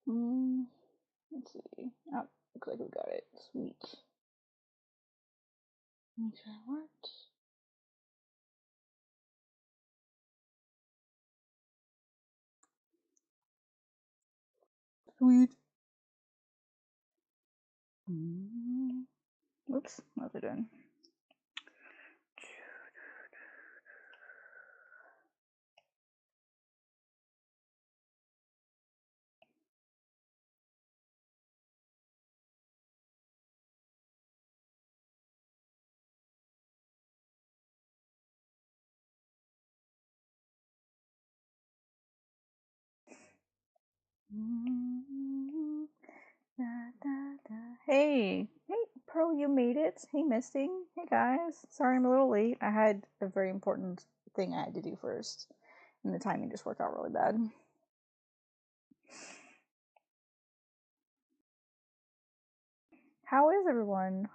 Let's see. Oh, looks like we got it. Sweet. Make sure it works. Sweet. Oops, what's it doing? Hey, Pro, you made it. Hey, Misting. Hey, guys. Sorry I'm a little late. I had a very important thing I had to do first, and the timing just worked out really bad. How is everyone?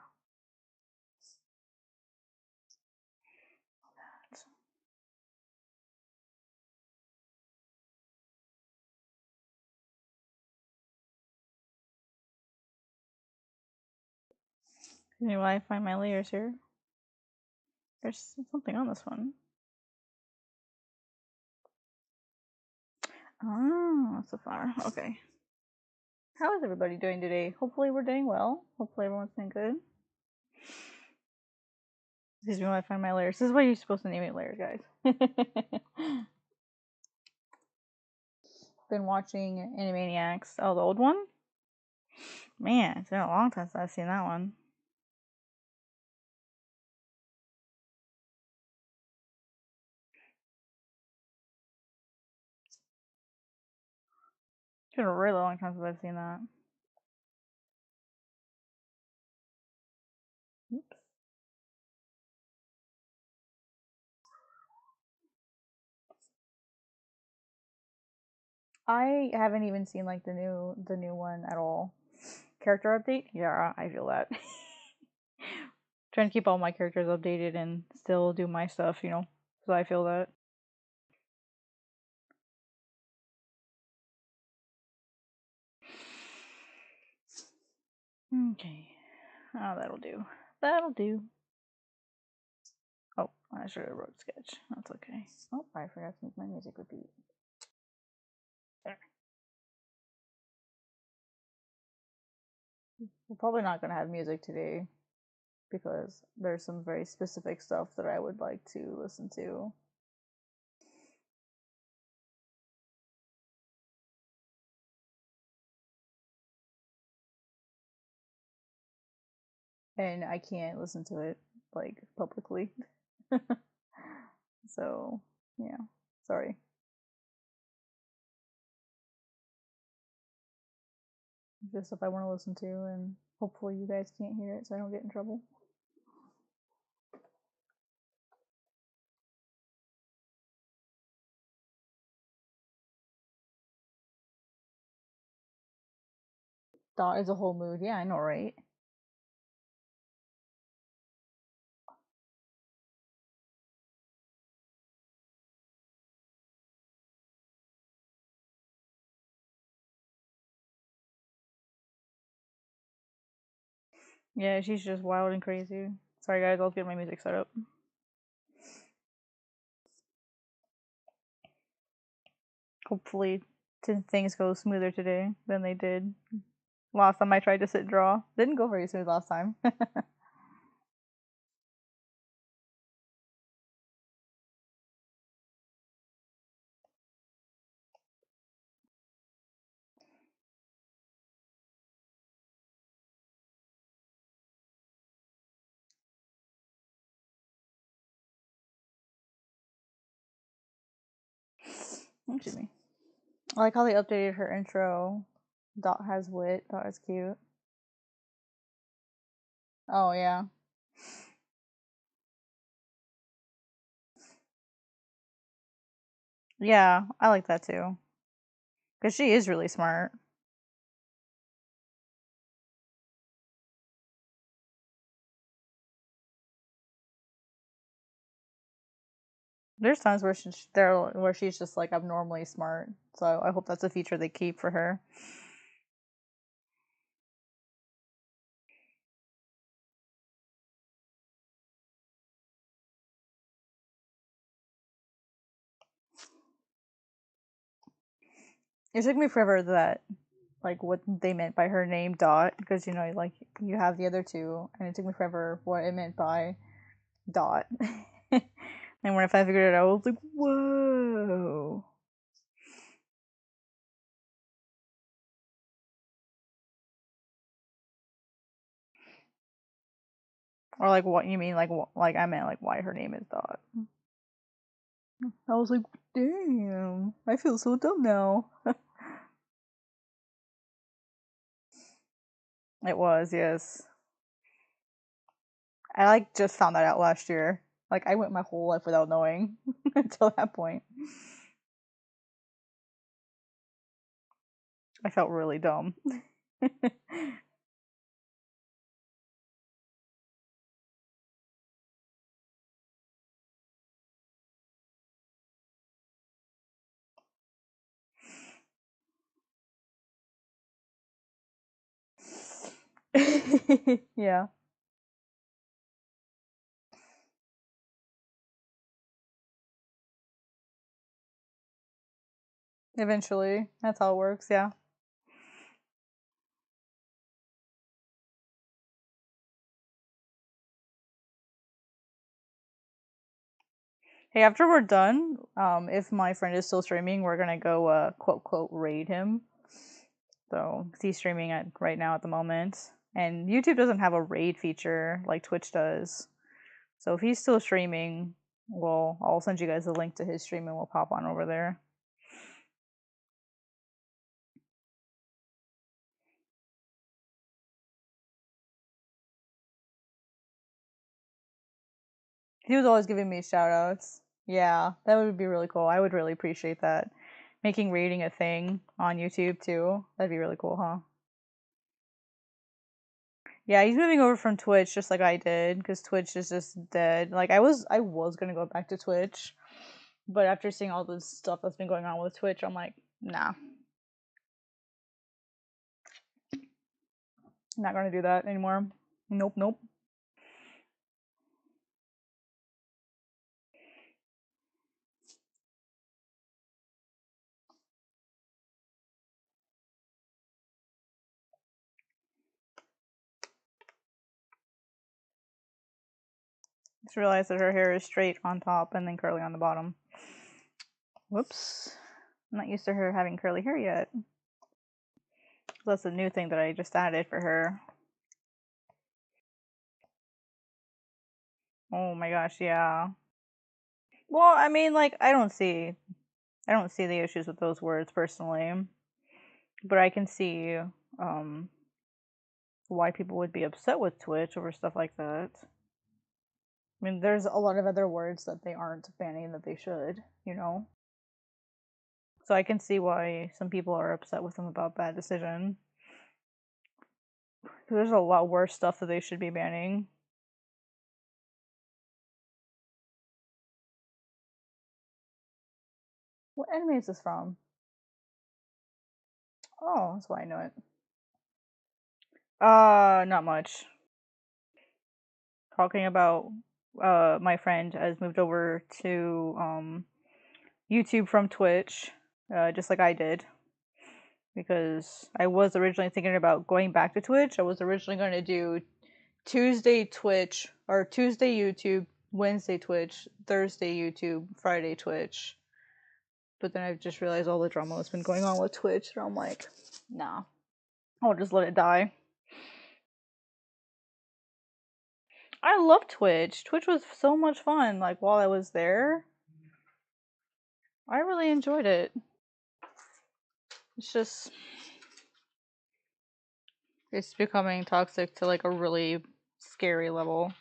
Anyway, I find my layers here. There's something on this one. Oh, that's a flower. Okay. How is everybody doing today? Hopefully we're doing well. Hopefully everyone's doing good. Excuse me while I find my layers. This is why you're supposed to name it layers, guys. Been watching Animaniacs. Oh, the old one? Man, it's been a long time since I've seen that one. It's been a really long time since I've seen that. Oops. I haven't even seen like the new one at all. Character update? Yeah, I feel that. Trying to keep all my characters updated and still do my stuff, you know. So I feel that. Okay. Oh, that'll do. That'll do. Oh, I should have wrote sketch. That's okay. Oh, I forgot to make my music repeat. There. We're probably not gonna have music today because there's some very specific stuff that I would like to listen to. And I can't listen to it like publicly. So, yeah. Sorry. Just stuff I want to listen to, and hopefully you guys can't hear it so I don't get in trouble. Thought is a whole mood. Yeah, I know, right? Yeah, she's just wild and crazy. Sorry, guys, I'll get my music set up. Hopefully, things go smoother today than they did last time I tried to sit draw. Didn't go very smooth last time. Excuse me. I like how they updated her intro. Dot has wit. Dot is cute. Oh, yeah. Yeah, I like that too. Because she is really smart. There's times where she's just like abnormally smart. So I hope that's a feature they keep for her. It took me forever that like what they meant by her name Dot, because you know like you have the other two, and it took me forever what it meant by Dot. And when I finally figured it out, I was like, whoa. Or like what you mean? Like I meant like why her name is Dot. I was like, damn, I feel so dumb now. It was, yes. I like just found that out last year. Like I went my whole life without knowing until that point. I felt really dumb. Yeah, eventually. That's how it works, yeah. Hey, after we're done, if my friend is still streaming, we're gonna go quote quote raid him. So 'cause he's streaming at right now at the moment. And YouTube doesn't have a raid feature like Twitch does. So if he's still streaming, well, I'll send you guys a link to his stream and we'll pop on over there. He was always giving me shout outs. Yeah, that would be really cool. I would really appreciate that. Making raiding a thing on YouTube too. That'd be really cool, huh? Yeah, he's moving over from Twitch just like I did because Twitch is just dead. Like I was gonna go back to Twitch, but after seeing all this stuff that's been going on with Twitch, I'm like, nah, I'm not gonna do that anymore. Nope, nope. Just realized that her hair is straight on top and then curly on the bottom. Whoops. I'm not used to her having curly hair yet. That's a new thing that I just added for her. Oh my gosh, yeah. Well, I mean, like I don't see the issues with those words personally, but I can see um why people would be upset with Twitch over stuff like that. I mean, there's a lot of other words that they aren't banning that they should, you know? So I can see why some people are upset with them about that decision. Because there's a lot worse stuff that they should be banning. What anime is this from? Oh, that's why I know it. Not much. Talking about my friend has moved over to YouTube from Twitch, just like I did. Because I was originally thinking about going back to Twitch. I was originally going to do Tuesday Twitch or Tuesday YouTube, Wednesday Twitch, Thursday YouTube, Friday Twitch. But then I've just realized all the drama that's been going on with Twitch, and I'm like, nah, I'll just let it die. I love Twitch. Twitch was so much fun. Like while I was there, I really enjoyed it. It's just it's becoming toxic to like a really scary level.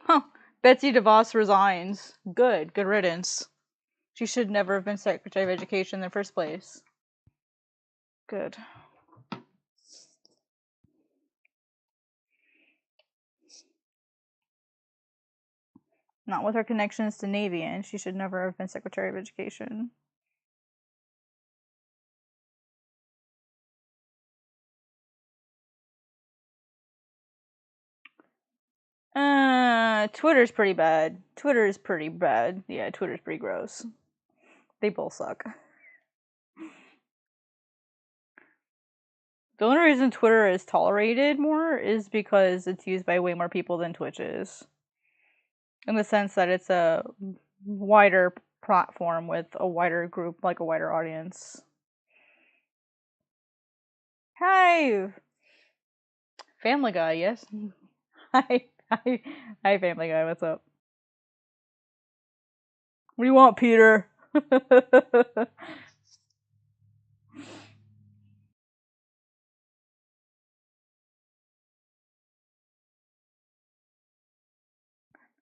Huh. Betsy DeVos resigns. Good riddance. She should never have been Secretary of Education in the first place. Good. Not with her connections to Navy, and she should never have been Secretary of Education. Twitter's pretty bad. Twitter is pretty bad. Yeah, Twitter's pretty gross. They both suck. The only reason Twitter is tolerated more is because it's used by way more people than Twitch is. In the sense that it's a wider platform with a wider group, like a wider audience. Hi! Family Guy, yes. Hi, Family Guy, what's up? What do you want, Peter?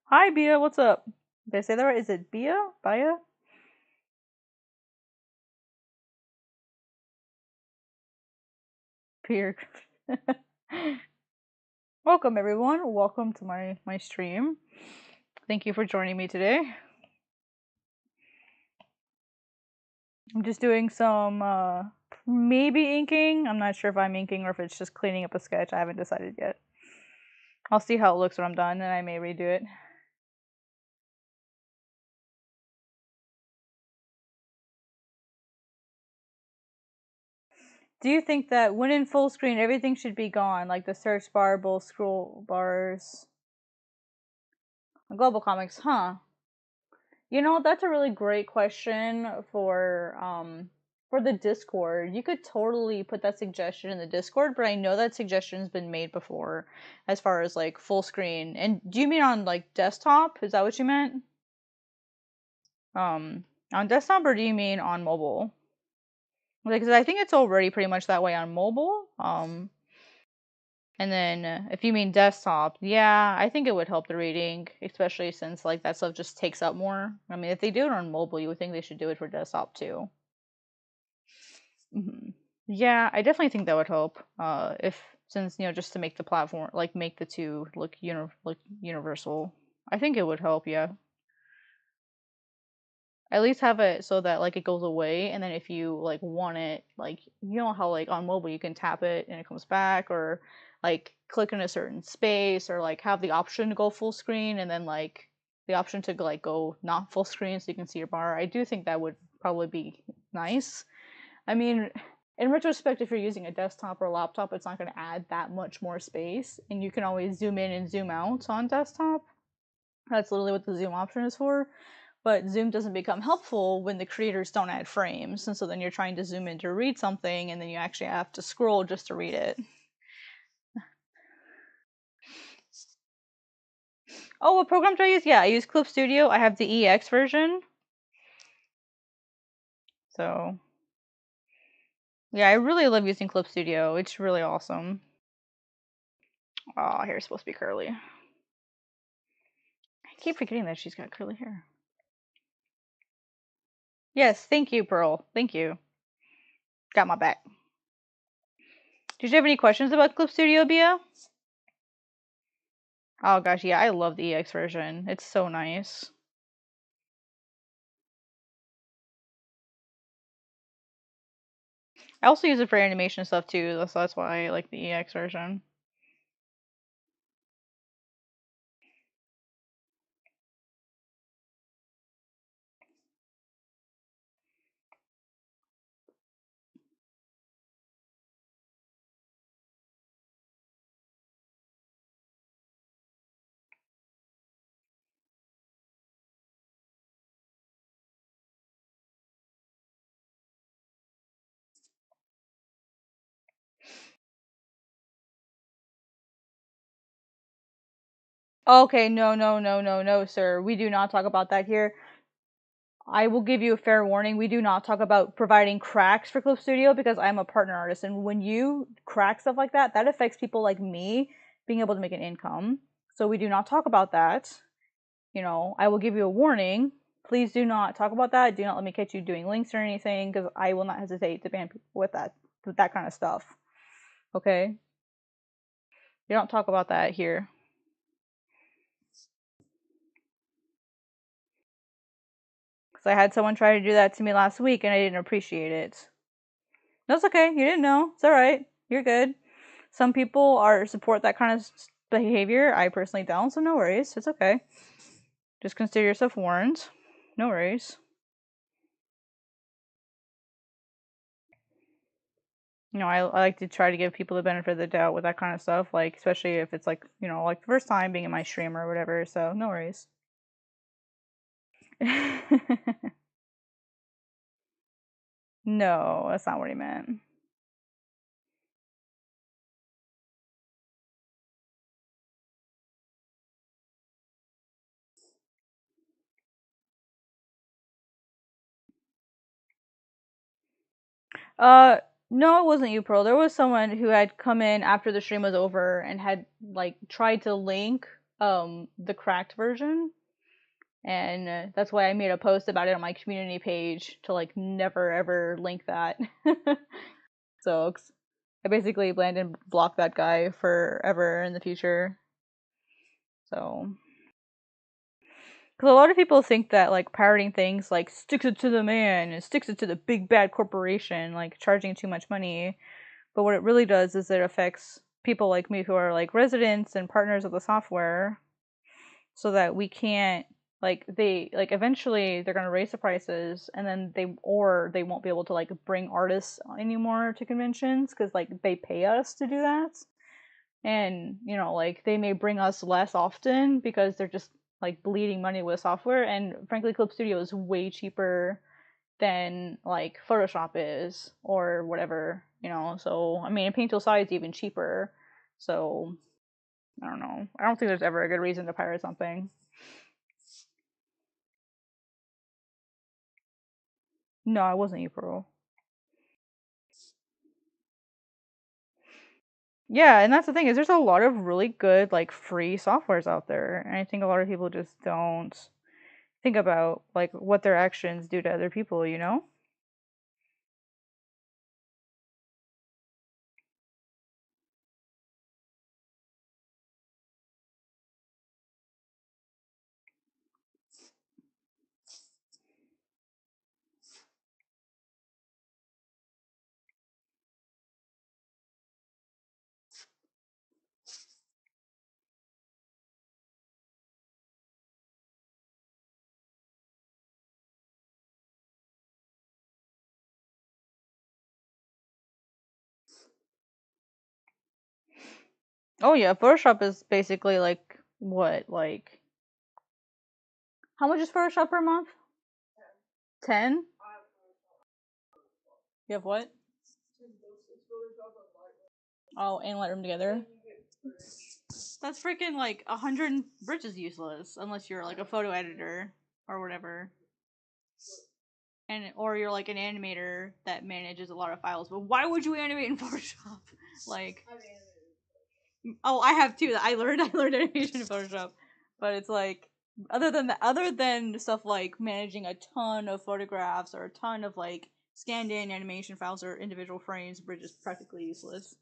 Hi, Bia, what's up? Did I say that right? Is it Bia? Bia? Peter. Welcome, everyone. Welcome to my stream. Thank you for joining me today. I'm just doing some maybe inking. I'm not sure if I'm inking or if it's just cleaning up a sketch. I haven't decided yet. I'll see how it looks when I'm done, and I may redo it. Do you think that when in full screen, everything should be gone, like the search bar, both scroll bars? Global Comics, huh? You know, that's a really great question for the Discord. You could totally put that suggestion in the Discord, but I know that suggestion's been made before as far as like full screen. And do you mean on like desktop? Is that what you meant? On desktop, or do you mean on mobile? Because I think it's already pretty much that way on mobile. And then if you mean desktop, yeah, I think it would help the reading, especially since like that stuff just takes up more. I mean, if they do it on mobile, you would think they should do it for desktop too. Yeah, I definitely think that would help. If since just to make the platform like make the two look universal, I think it would help. Yeah, at least have it so that like it goes away, and then if you like want it, like you know how like on mobile you can tap it and it comes back, or like click in a certain space, or like have the option to go full screen, and then like the option to like go not full screen so you can see your bar. I do think that would probably be nice. I mean, in retrospect, if you're using a desktop or a laptop, it's not going to add that much more space, and you can always zoom in and zoom out on desktop. That's literally what the zoom option is for. But zoom doesn't become helpful when the creators don't add frames, and so then you're trying to zoom in to read something, and then you actually have to scroll just to read it. Oh, what program do I use? Yeah, I use Clip Studio. I have the EX version. So, yeah, I really love using Clip Studio. It's really awesome. Oh, hair's supposed to be curly. I keep forgetting that she's got curly hair. Yes, thank you, Pearl. Thank you. Got my back. Did you have any questions about Clip Studio, Bia? Oh gosh, yeah, I love the EX version. It's so nice. I also use it for animation stuff too, so that's why I like the EX version. Okay, no, sir. We do not talk about that here. I will give you a fair warning. We do not talk about providing cracks for Clip Studio because I'm a partner artist, and when you crack stuff like that, that affects people like me being able to make an income. So we do not talk about that. I will give you a warning. Please do not talk about that. Do not let me catch you doing links or anything, because I will not hesitate to ban people with that kind of stuff. Okay? You don't talk about that here. Because I had someone try to do that to me last week, and I didn't appreciate it. That's okay. You didn't know. It's all right. You're good. Some people support that kind of behavior. I personally don't, so no worries. It's okay. Just consider yourself warned. No worries. I like to try to give people the benefit of the doubt with that kind of stuff, like, especially if it's like, like the first time being in my stream or whatever, so no worries. No, that's not what he meant. Uh, no, it wasn't you, Pearl. There was someone who had come in after the stream was over and had like tried to link the cracked version, and that's why I made a post about it on my community page to like never ever link that. So I basically planned and block that guy forever in the future. So, because a lot of people think that like pirating things like sticks it to the man and sticks it to the big bad corporation, like charging too much money. But what it really does is it affects people like me who are like residents and partners of the software, so that we can't they like eventually they're gonna raise the prices, and then they won't be able to like bring artists anymore to conventions because like they pay us to do that, and like they may bring us less often because they're just like bleeding money with software, and frankly Clip Studio is way cheaper than like Photoshop is or whatever, so I mean Paint Tool Side is even cheaper, so I don't know, I don't think there's ever a good reason to pirate something. No, I wasn't April. Yeah, and that's the thing is there's a lot of really good like free softwares out there, and I think a lot of people just don't think about like what their actions do to other people. Oh yeah, Photoshop is basically like what, like how much is Photoshop per month? 10? You have what? Oh, and Lightroom together. That's freaking like 100 bridges useless unless you're like a photo editor or whatever. Or you're like an animator that manages a lot of files. But why would you animate in Photoshop? Like, oh, I have too. I learned animation in Photoshop, but it's like other than stuff like managing a ton of photographs or a ton of like scanned in animation files or individual frames, Bridge is practically useless.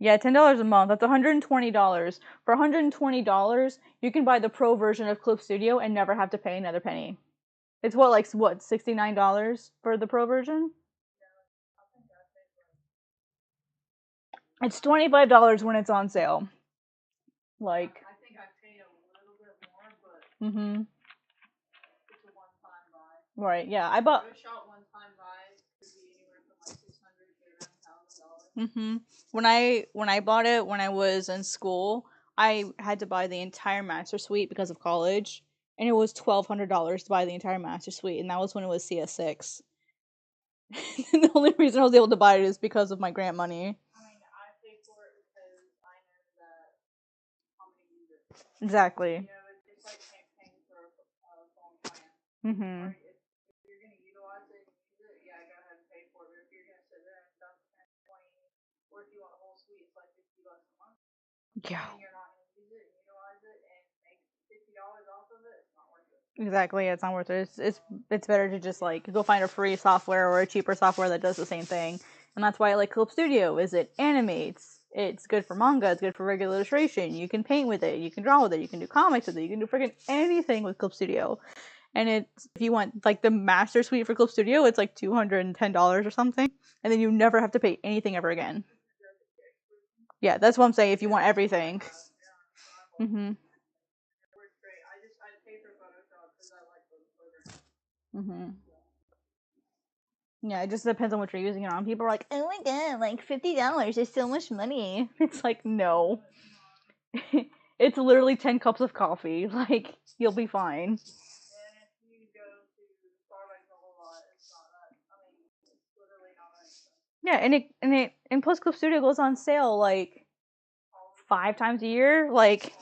Yeah, $10 a month. That's $120. For $120, you can buy the pro version of Clip Studio and never have to pay another penny. It's what, $69 for the pro version? It's $25 when it's on sale. Like, I think I paid a little bit more, but it's a one-time buy. Right? Yeah, I bought. Photoshop one-time buys could be anywhere from like $600 to around $1,000. When I bought it when I was in school, I had to buy the entire master suite because of college, and it was $1,200 to buy the entire master suite, and that was when it was CS6. The only reason I was able to buy it is because of my grant money. Exactly. Mm-hmm. Yeah. Exactly, it's not worth it. It's better to just like go find a free software or a cheaper software that does the same thing. And that's why I like Clip Studio is it animates. It's good for manga, it's good for regular illustration. You can paint with it, you can draw with it, you can do comics with it, you can do freaking anything with Clip Studio. And it's if you want like the master suite for Clip Studio, it's like $210 or something, and then you never have to pay anything ever again. Yeah, that's what I'm saying. If you want everything. Mhm. Mhm. Yeah, it just depends on what you're using it on. People are like, "Oh my god, like $50 is so much money." It's like, no. It's literally 10 cups of coffee. Like, you'll be fine. Yeah, and plus Clip Studio goes on sale like 5 times a year. Like,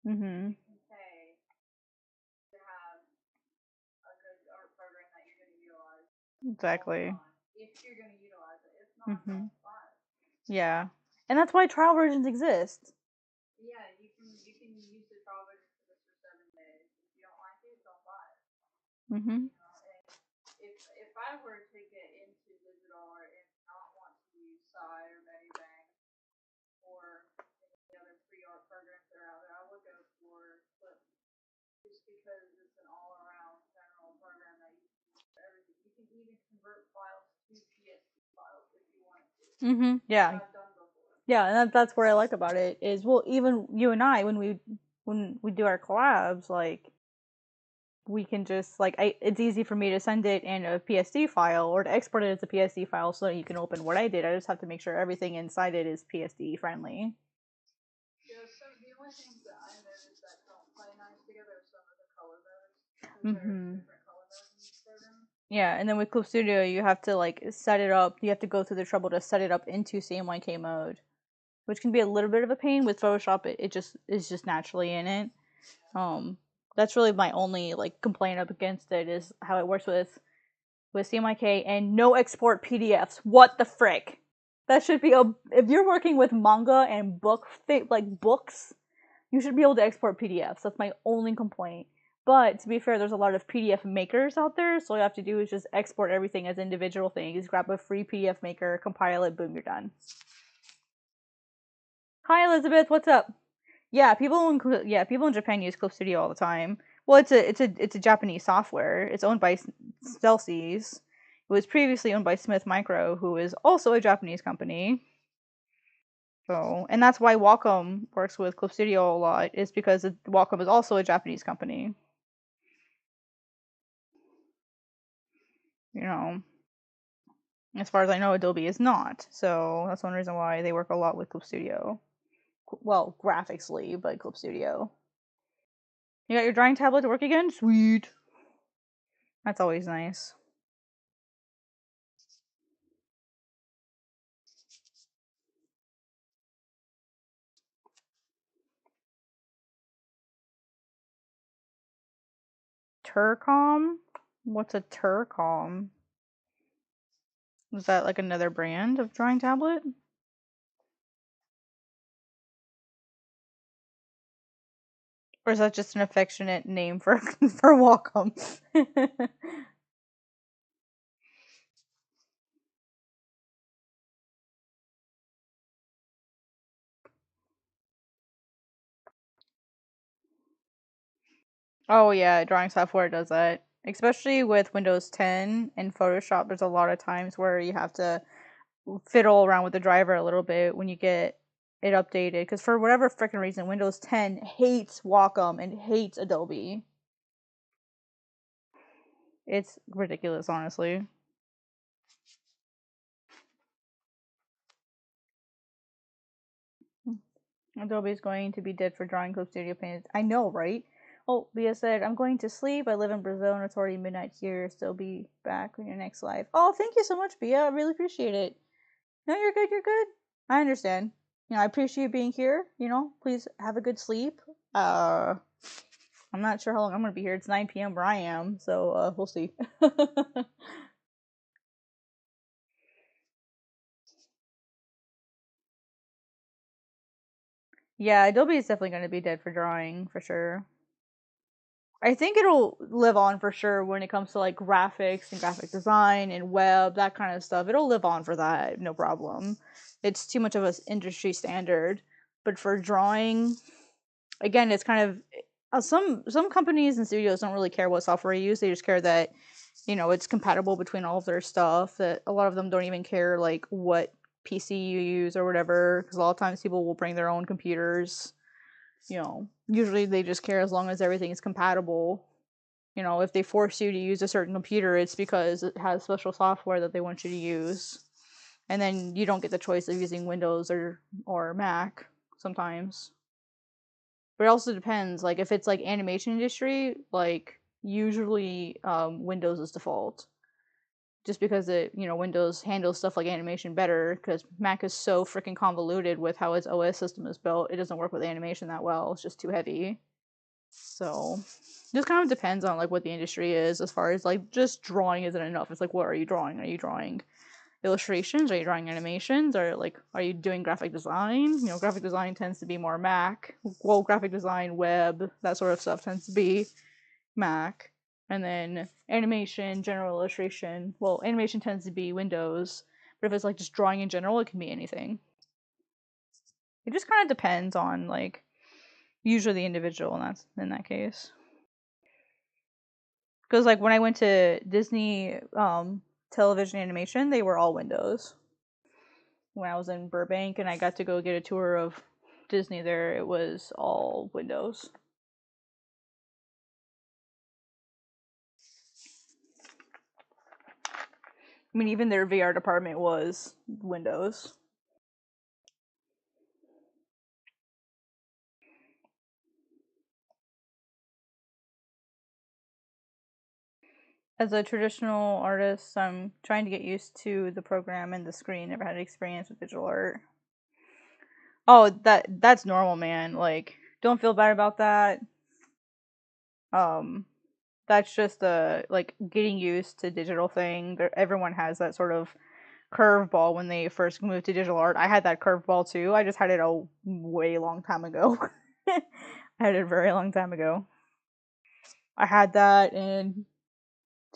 mhm. Exactly. Mhm. Yeah. And that's why trial versions exist. Mhm. Mhm. Yeah. Yeah, and that's what I like about it is well, even you and I when we do our collabs, like we can just like it's easy for me to send it in a PSD file or to export it as a PSD file so that you can open what I did. I just have to make sure everything inside it is PSD friendly. Mhm. Yeah, and then with Clip Studio, you have to like set it up. You have to go through the trouble to set it up into CMYK mode, which can be a little bit of a pain. With Photoshop, it just is just naturally in it. That's really my only like complaint up against it is how it works with CMYK and no export PDFs. What the frick? That should be a if you're working with manga and like books, you should be able to export PDFs. That's my only complaint. But to be fair, there's a lot of PDF makers out there, so all you have to do is just export everything as individual things. Grab a free PDF maker, compile it, boom, you're done. Hi Elizabeth, what's up? Yeah, people in Japan use Clip Studio all the time. Well, it's a Japanese software. It's owned by Celsius. It was previously owned by Smith Micro, who is also a Japanese company. So, and that's why Wacom works with Clip Studio a lot, is because Wacom is also a Japanese company. You know, as far as I know, Adobe is not. So that's one reason why they work a lot with Clip Studio. Well, graphically, but Clip Studio. You got your drawing tablet to work again? Sweet. That's always nice. Turcom? What's a Turcom? Is that like another brand of drawing tablet? Or is that just an affectionate name for for Wacom? Oh yeah, drawing software does that. Especially with Windows 10 and Photoshop, there's a lot of times where you have to fiddle around with the driver a little bit when you get it updated. Because for whatever freaking reason, Windows 10 hates Wacom and hates Adobe. It's ridiculous, honestly. Adobe is going to be dead for drawing Clip Studio Paint. I know, right? Oh, Leah said, I'm going to sleep. I live in Brazil and it's already midnight here, so be back on your next live. Oh, thank you so much, Bia. I really appreciate it. No, you're good, you're good. I understand. I appreciate you being here. Please have a good sleep. Uh, I'm not sure how long I'm gonna be here. It's 9 p.m. where I am, so we'll see. Yeah, Adobe is definitely gonna be dead for drawing, for sure. I think it'll live on for sure when it comes to like graphics and graphic design and web, that kind of stuff. It'll live on for that, no problem. It's too much of an industry standard. But for drawing, again, it's kind of some companies and studios don't really care what software you use. They just care that it's compatible between all of their stuff. That a lot of them don't even care like what PC you use or whatever, because a lot of times people will bring their own computers. Usually they just care as long as everything is compatible. If they force you to use a certain computer, it's because it has special software that they want you to use. And then you don't get the choice of using Windows or Mac sometimes. But it also depends. Like if it's like animation industry, like usually Windows is default. Just because Windows handles stuff like animation better, because Mac is so freaking convoluted with how its OS system is built. It doesn't work with animation that well. It's just too heavy. So just kind of depends on like what the industry is, as far as like just drawing isn't enough. It's like, what are you drawing? Are you drawing illustrations? Are you drawing animations? Or like, are you doing graphic design? Graphic design tends to be more Mac. Well, graphic design, web, that sort of stuff tends to be Mac. And then animation, general illustration. Well, animation tends to be Windows. But if it's like just drawing in general, it can be anything. It just kind of depends on like usually the individual in that case. Because like when I went to Disney television animation, they were all Windows. When I was in Burbank and I got to go get a tour of Disney there, it was all Windows. I mean, even their VR department was Windows. As a traditional artist, I'm trying to get used to the program and the screen. Never had experience with digital art. Oh, that's normal, man. Like, don't feel bad about that. Um, that's just a like getting used to digital thing. Everyone has that sort of curveball when they first moved to digital art. I had that curveball too. I just had it a way long time ago. I had it a very long time ago. I had that in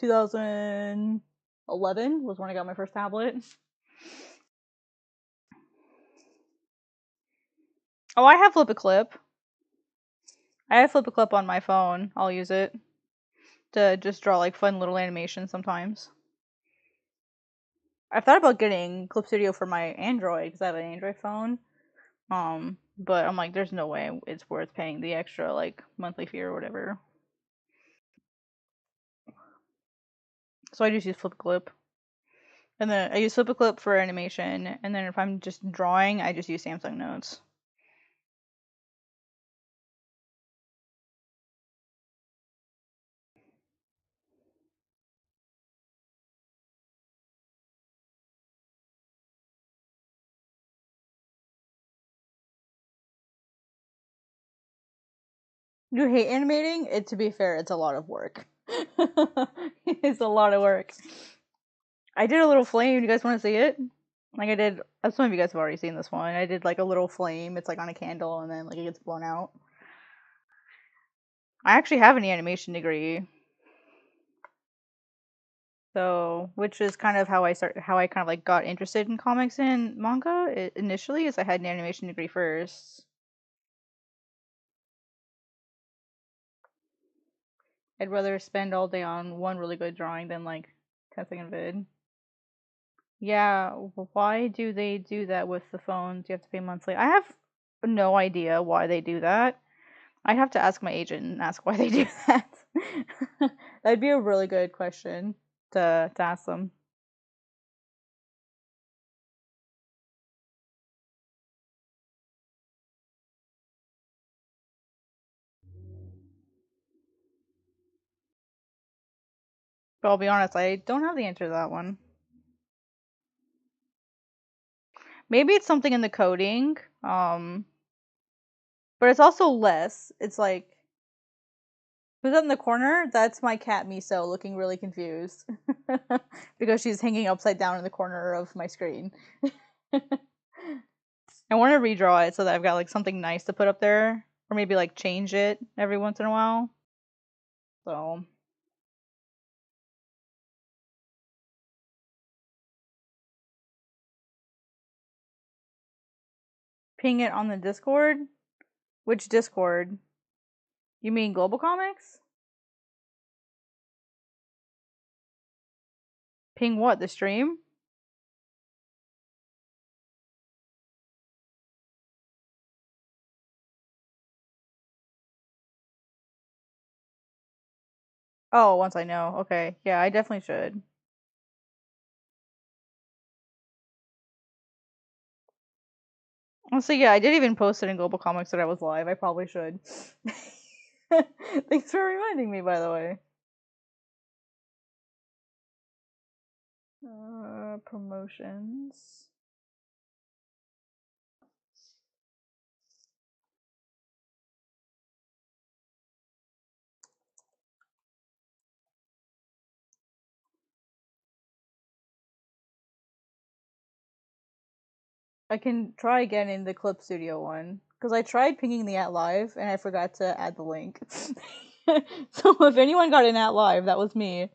2011 was when I got my first tablet. Oh, I have Flip a Clip. I have Flip a Clip on my phone. I'll use it to just draw like fun little animations sometimes. I've thought about getting Clip Studio for my Android because I have an Android phone. But I'm like, there's no way it's worth paying the extra like monthly fee or whatever. So I just use Flip a Clip. And then I use Flip a Clip for animation, and then if I'm just drawing, I just use Samsung Notes. You hate animating? To be fair, it's a lot of work. It's a lot of work. I did a little flame. You guys want to see it? Like I did. Some of you guys have already seen this one. I did like a little flame. It's like on a candle, and then like it gets blown out. I actually have an animation degree, so which is kind of how I kind of like got interested in comics and manga initially. Is I had an animation degree first. I'd rather spend all day on one really good drawing than like 10-second vid. Yeah, why do they do that with the phones? You have to pay monthly. I have no idea why they do that. I'd have to ask my agent and ask why they do that. That'd be a really good question to ask them. But I'll be honest, I don't have the answer to that one. Maybe it's something in the coding. But it's also less. It's like, who's that in the corner? That's my cat Miso looking really confused because she's hanging upside down in the corner of my screen. I want to redraw it so that I've got like something nice to put up there, or maybe like change it every once in a while. So ping it on the Discord. Which Discord? You mean Global Comics? Ping what? The stream? Oh, once I know. Okay. Yeah, I definitely should. Also, yeah, I did even post it in Global Comics that I was live. I probably should. Thanks for reminding me, by the way. Promotions. I can try again in the Clip Studio one. Because I tried pinging the at live and I forgot to add the link. So if anyone got in at live, that was me.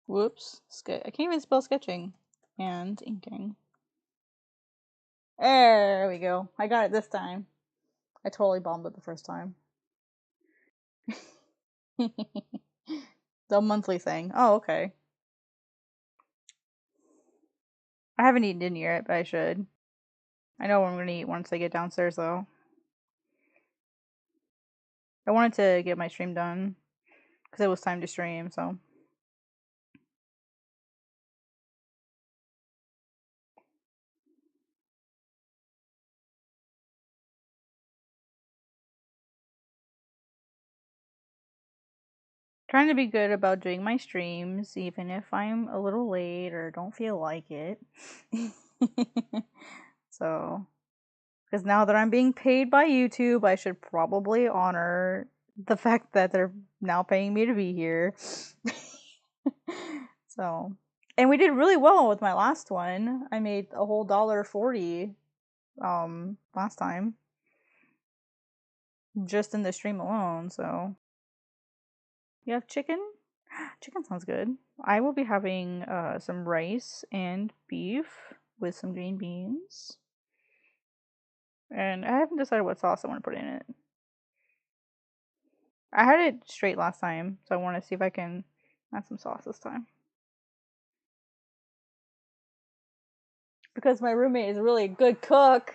Whoops. I can't even spell sketching. And inking. There we go. I got it this time. I totally bombed it the first time. The monthly thing. Oh, okay. I haven't eaten dinner yet, but I should. I know what I'm gonna eat once I get downstairs, though. I wanted to get my stream done because it was time to stream, so. Trying to be good about doing my streams, even if I'm a little late or don't feel like it. So, because now that I'm being paid by YouTube, I should probably honor the fact that they're now paying me to be here. So, and we did really well with my last one. I made a whole $1.40 last time just in the stream alone, so. You have chicken? Chicken sounds good. I will be having some rice and beef with some green beans. And I haven't decided what sauce I want to put in it. I had it straight last time, so I want to see if I can add some sauce this time. Because my roommate is really a good cook.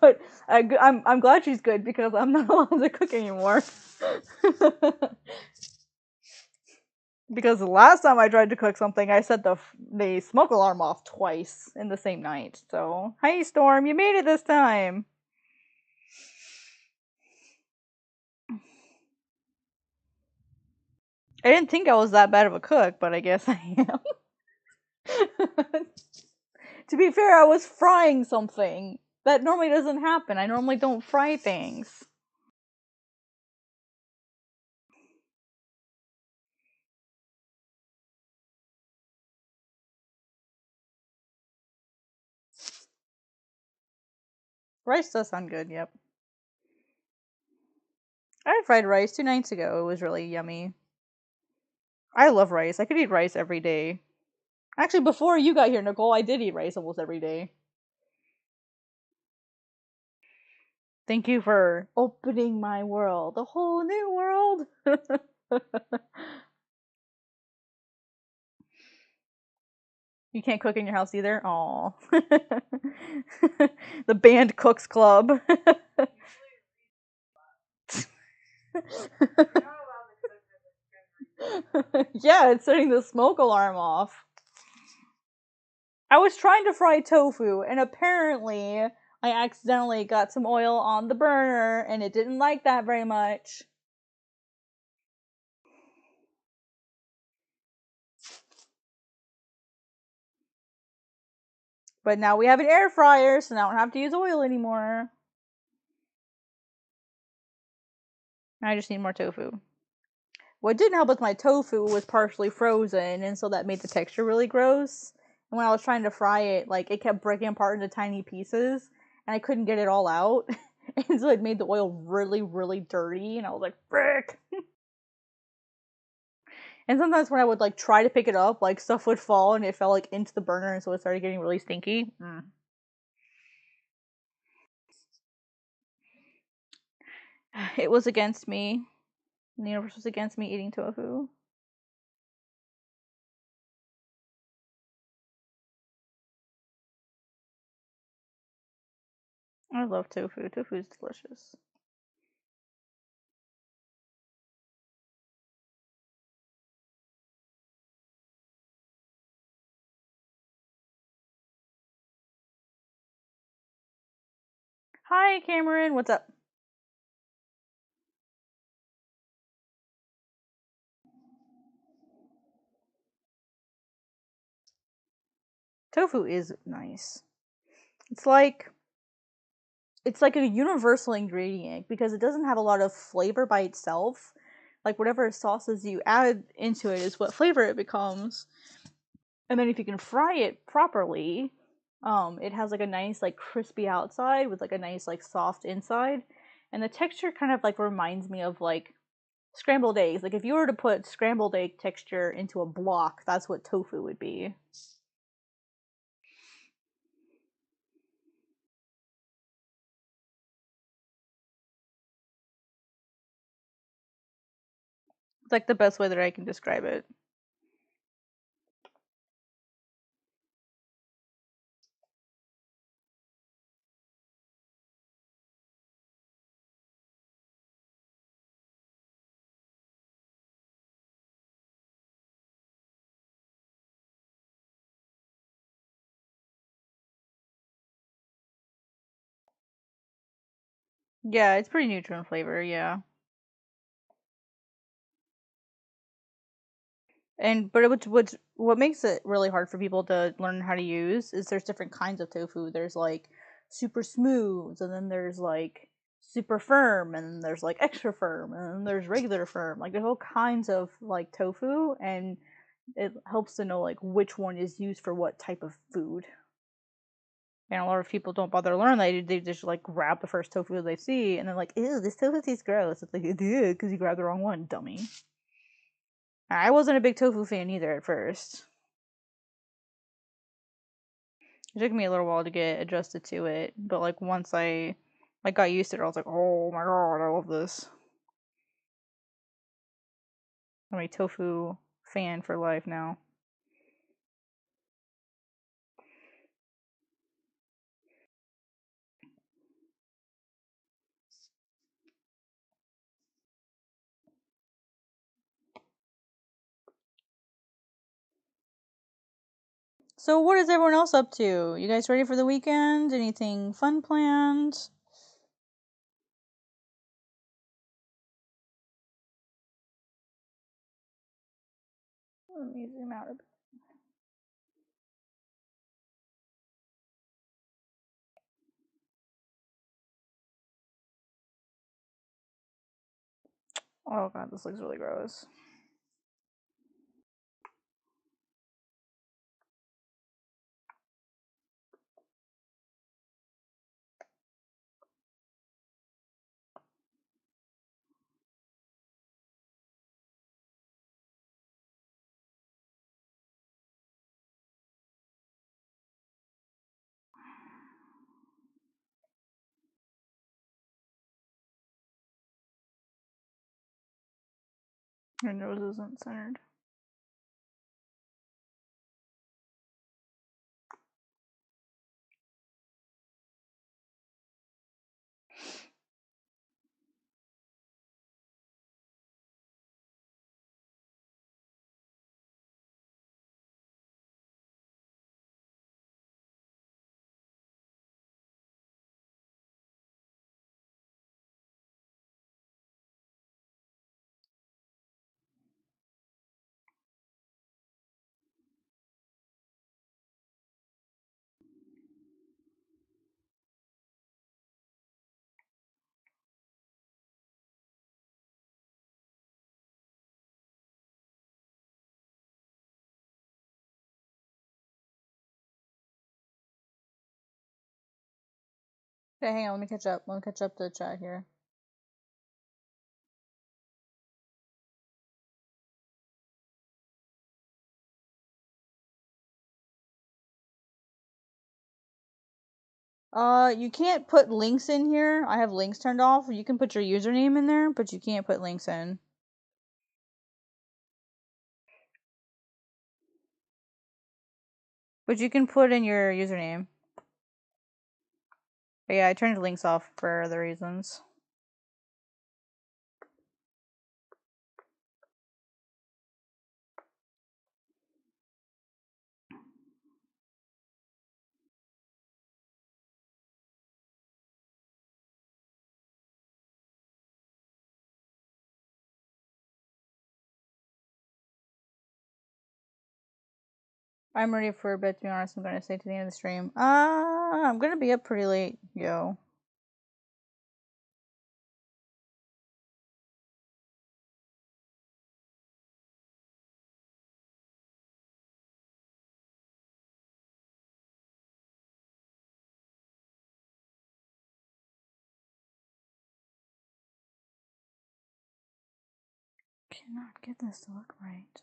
But I'm glad she's good because I'm not allowed to cook anymore. Because the last time I tried to cook something, I set the smoke alarm off twice in the same night. So, hi Storm, you made it this time. I didn't think I was that bad of a cook, but I guess I am. To be fair, I was frying something. That normally doesn't happen. I normally don't fry things. Rice does sound good, yep. I had fried rice 2 nights ago. It was really yummy. I love rice. I could eat rice every day. Actually, before you got here, Nicole, I did eat rice almost every day. Thank you for opening my world. A whole new world. You can't cook in your house either? Aw. The band cooks club. Yeah, it's setting the smoke alarm off. I was trying to fry tofu, and apparently I accidentally got some oil on the burner, and it didn't like that very much. But now we have an air fryer, so now I don't have to use oil anymore. I just need more tofu. What didn't help with my tofu was partially frozen, and so that made the texture really gross. And when I was trying to fry it, like it kept breaking apart into tiny pieces, and I couldn't get it all out. And so it made the oil really, really dirty, and I was like, frick. And sometimes when I would like try to pick it up, like stuff would fall and it fell like into the burner, and so it started getting really stinky. It was against me. The universe was against me eating tofu. I love tofu. Tofu is delicious. Hi, Cameron. What's up? Tofu is nice. It's like a universal ingredient because it doesn't have a lot of flavor by itself. Like whatever sauces you add into it is what flavor it becomes. And then if you can fry it properly, it has like a nice like crispy outside with like a nice like soft inside. And the texture kind of like reminds me of like scrambled eggs. Like if you were to put scrambled egg texture into a block, that's what tofu would be. It's like the best way that I can describe it. Yeah, it's pretty neutral in flavor, yeah. And but what makes it really hard for people to learn how to use is there's different kinds of tofu. There's like super smooth, and then there's like super firm, and then there's like extra firm, and then there's regular firm. Like there's all kinds of like tofu, and it helps to know like which one is used for what type of food. And a lot of people don't bother to learn that. They just like grab the first tofu they see, and they're like, "Ew, this tofu tastes gross." It's like, "Ew," because you grabbed the wrong one, dummy. I wasn't a big tofu fan either at first. It took me a little while to get adjusted to it, but like once I like got used to it, I was like, "Oh my god, I love this." I'm a tofu fan for life now. So what is everyone else up to? You guys ready for the weekend? Anything fun planned? Let me zoom out a bit. Oh god, this looks really gross. Your nose isn't centered. Okay, hang on, let me catch up. Let me catch up the chat here. You can't put links in here. I have links turned off. You can put your username in there, but you can't put links in. But you can put in your username. But yeah, I turned links off for other reasons. I'm ready for a bed, to be honest. I'm gonna stay to the end of the stream. I'm gonna be up pretty late, yo. Cannot get this to look right.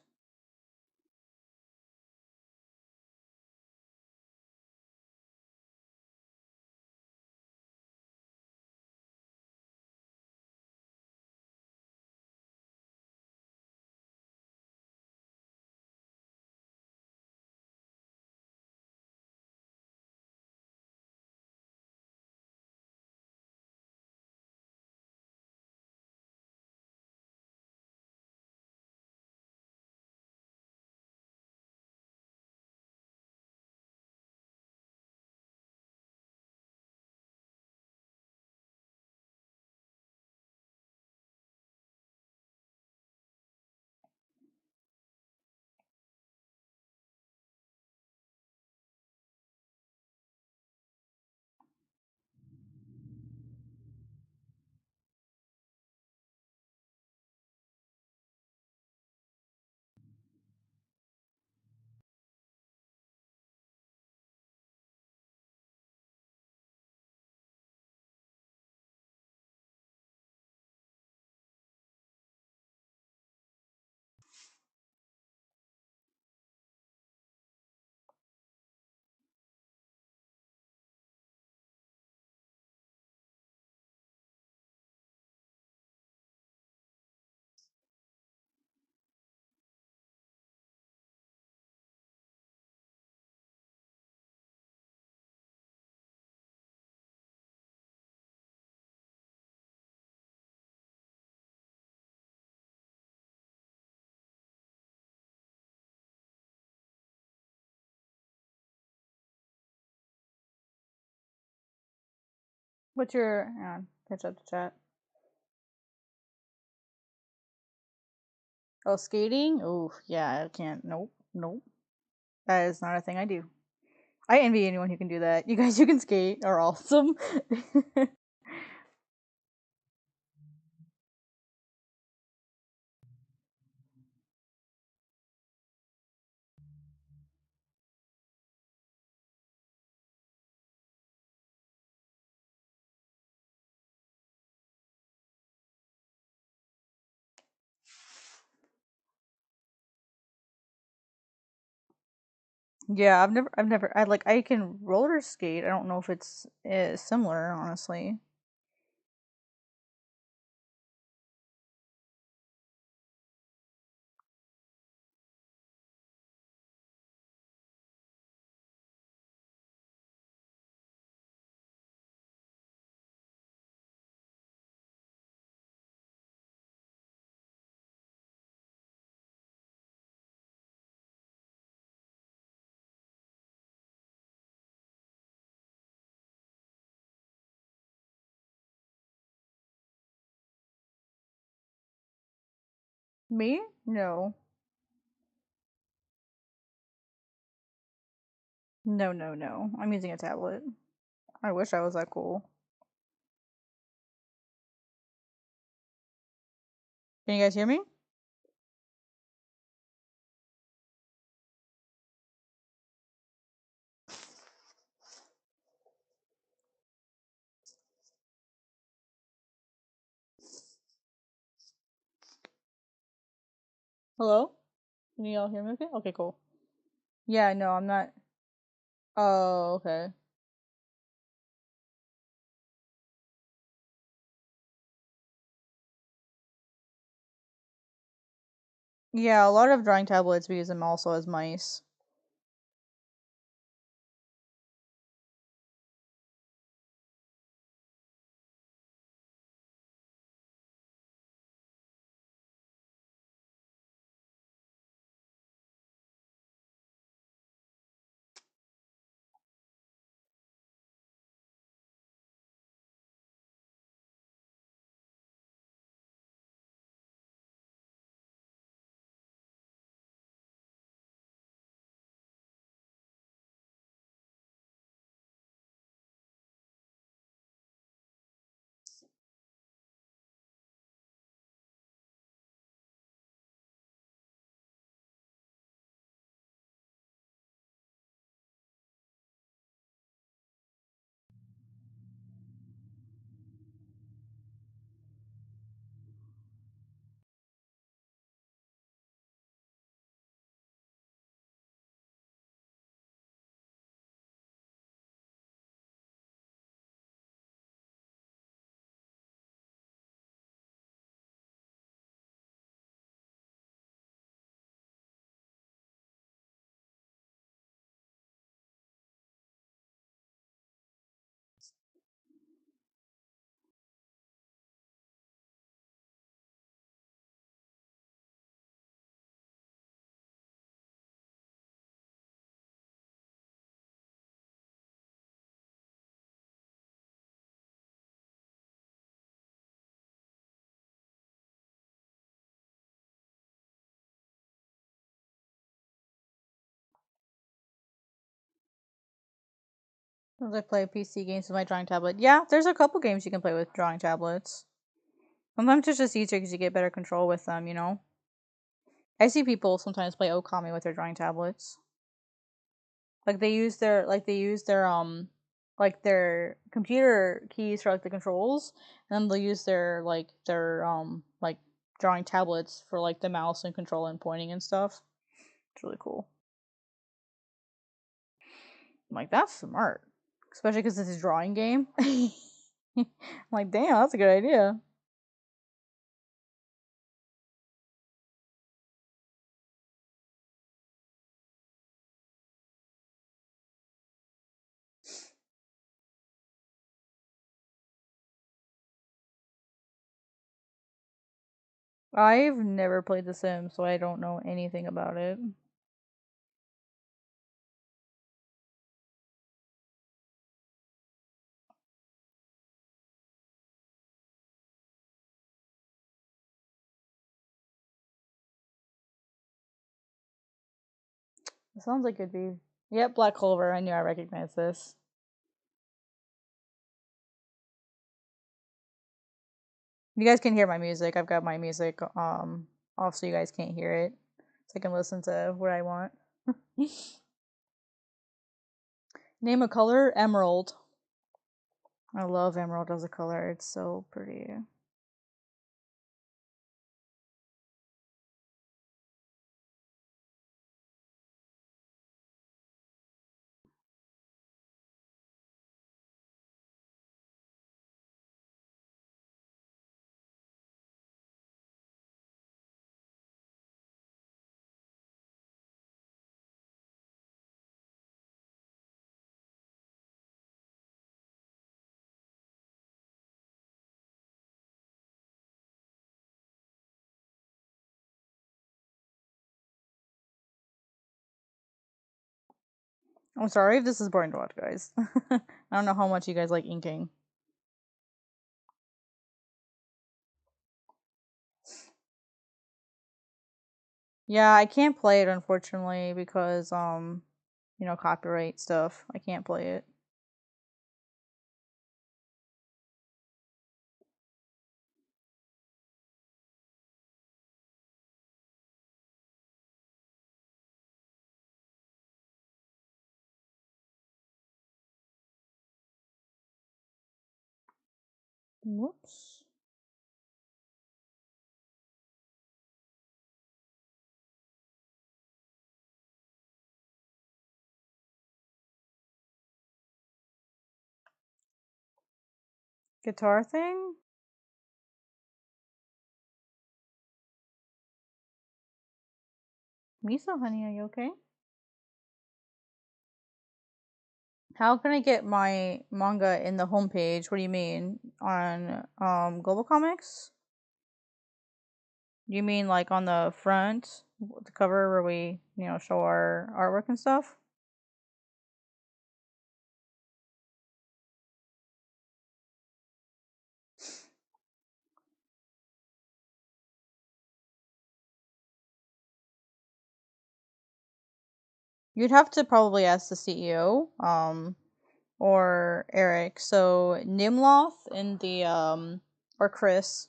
What's your catch up the chat? Oh, skating? Oh, yeah, I can't. Nope, nope. That is not a thing I do. I envy anyone who can do that. You guys who can skate are awesome. Yeah, I can roller skate. I don't know if it's similar, honestly. Me? No. No, no, no. I'm using a tablet. I wish I was that cool. Can you guys hear me? Hello? Can you all hear me okay? Okay, cool. Yeah, no, I'm not. Oh, okay. Yeah, a lot of drawing tablets we use them also as mice. Sometimes I play PC games with my drawing tablet. Yeah, there's a couple games you can play with drawing tablets. Sometimes it's just easier because you get better control with them, you know? I see people sometimes play Okami with their drawing tablets. Like their computer keys for like the controls, and then they'll use their drawing tablets for like the mouse and control and pointing and stuff. It's really cool. I'm like, that's smart. Especially because it's a drawing game. I'm like, damn, that's a good idea. I've never played The Sims, so I don't know anything about it. It sounds like it'd be. Yep, Black Clover. I knew I recognized this. You guys can hear my music. I've got my music off so you guys can't hear it. So I can listen to what I want. Name a color, emerald. I love emerald as a color. It's so pretty. I'm sorry if this is boring to watch, guys. I don't know how much you guys like inking. Yeah, I can't play it unfortunately because copyright stuff. I can't play it. Whoops. guitar thing? Miso, honey, are you okay? How can I get my manga in the homepage? What do you mean? On Global Comics? You mean like on the front, the cover where we, show our artwork and stuff? You'd have to probably ask the CEO, or Eric. So Nimloth in the or Chris,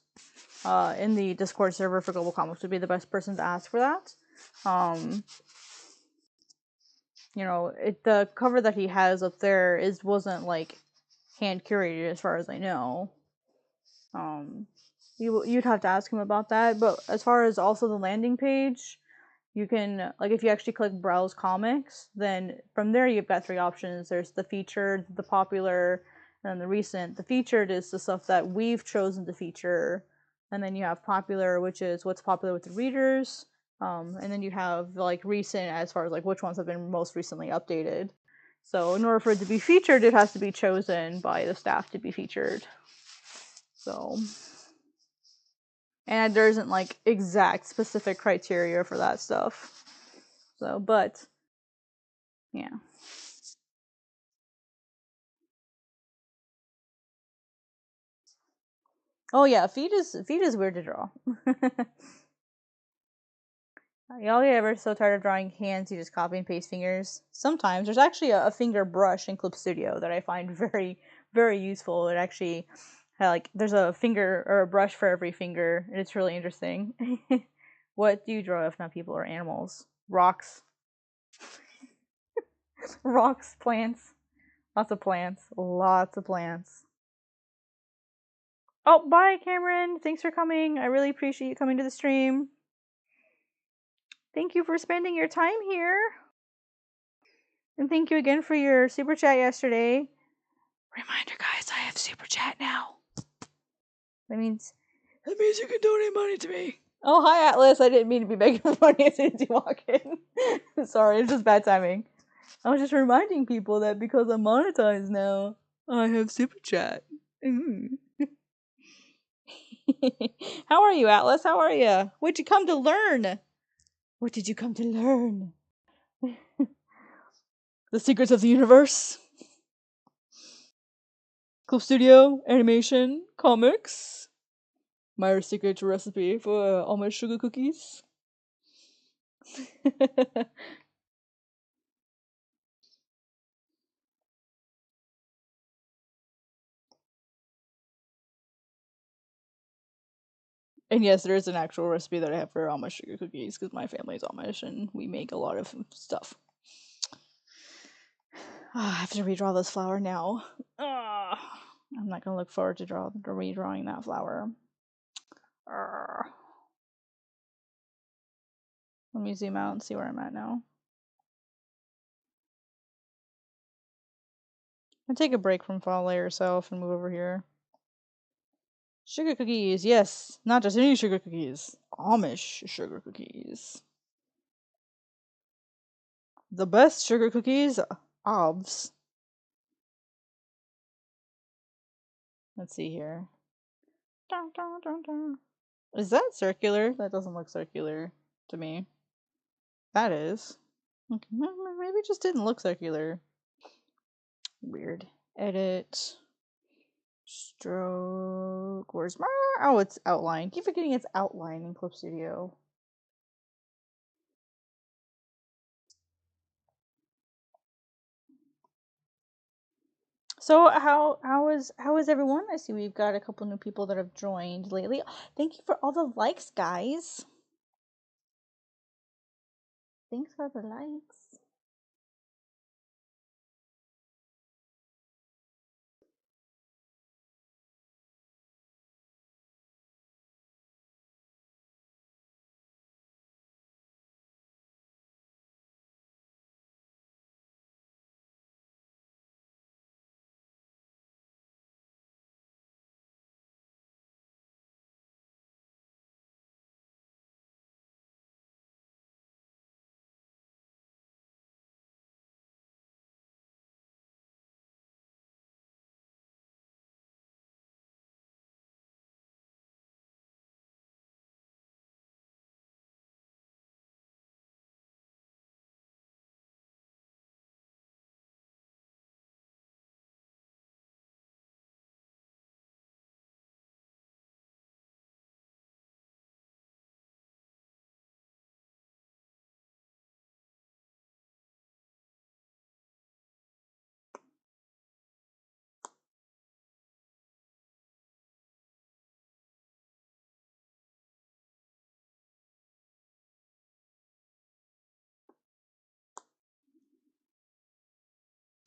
in the Discord server for Global Comics would be the best person to ask for that. Um, the cover that he has up there wasn't like hand curated as far as I know. You'd have to ask him about that. But as far as also the landing page, you can, like, if you actually click browse comics, then from there you've got three options. There's the featured, the popular, and the recent. The featured is the stuff that we've chosen to feature, and then you have popular, which is what's popular with the readers. And then you have like recent, as far as like which ones have been most recently updated. So in order for it to be featured, it has to be chosen by the staff to be featured. So, and there isn't like exact specific criteria for that stuff. So, but yeah. Oh yeah, feet is weird to draw. Y'all get ever so tired of drawing hands, you just copy and paste fingers? Sometimes. There's actually a finger brush in Clip Studio that I find very, very useful. It actually, like, there's a finger or a brush for every finger, and it's really interesting. What do you draw if not people or animals? Rocks. Rocks, plants. Lots of plants. Lots of plants. Oh, bye, Cameron. Thanks for coming. I really appreciate you coming to the stream. Thank you for spending your time here. And thank you again for your super chat yesterday. Reminder, guys, I have super chat now. That means you can donate money to me. Oh, hi, Atlas. I didn't mean to be begging for money as soon as you walk in. Sorry, it's just bad timing. I was just reminding people that because I'm monetized now, I have super chat. How are you, Atlas? How are you? What'd you come to learn? What did you come to learn? The secrets of the universe? Clip Studio, animation, comics. My secret recipe for almond sugar cookies. And yes, there is an actual recipe that I have for almond sugar cookies because my family's Amish and we make a lot of stuff. I have to redraw this flower now. I'm not gonna look forward to redrawing that flower. Let me zoom out and see where I'm at now. I'll take a break from follow yourself and move over here. Sugar cookies, yes. Not just any sugar cookies. Amish sugar cookies. The best sugar cookies? Obs. Let's see here. Dun, dun, dun, dun. Is that circular? That doesn't look circular to me. That is. Okay, maybe it just didn't look circular. Weird. Edit. Stroke. Where's my... Oh, it's outline. Keep forgetting it's outline in Clip Studio. So how is everyone? I see we've got a couple new people that have joined lately. Thank you for all the likes, guys. Thanks for the likes.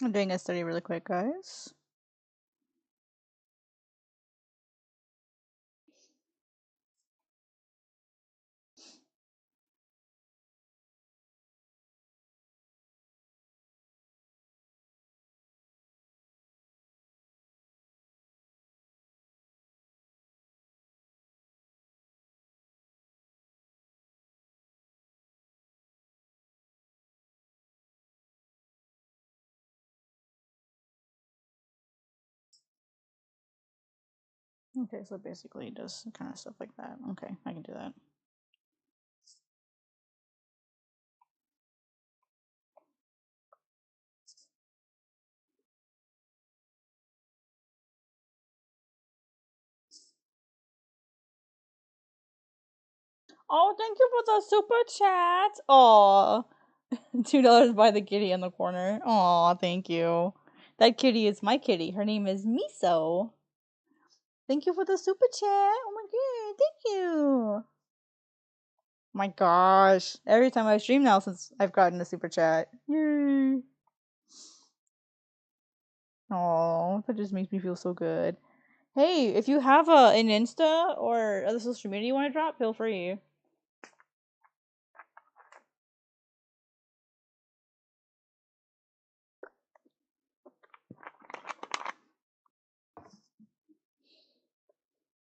I'm doing a study really quick, guys. Okay, so basically it does kind of stuff like that. Okay, I can do that. Oh, thank you for the super chat. Aw. $2 by the kitty in the corner. Aw, thank you. That kitty is my kitty. Her name is Miso. Thank you for the super chat. Oh my god, thank you. My gosh. Every time I stream now since I've gotten a super chat. Yay. Oh, that just makes me feel so good. Hey, if you have an Insta or other social media you want to drop, feel free.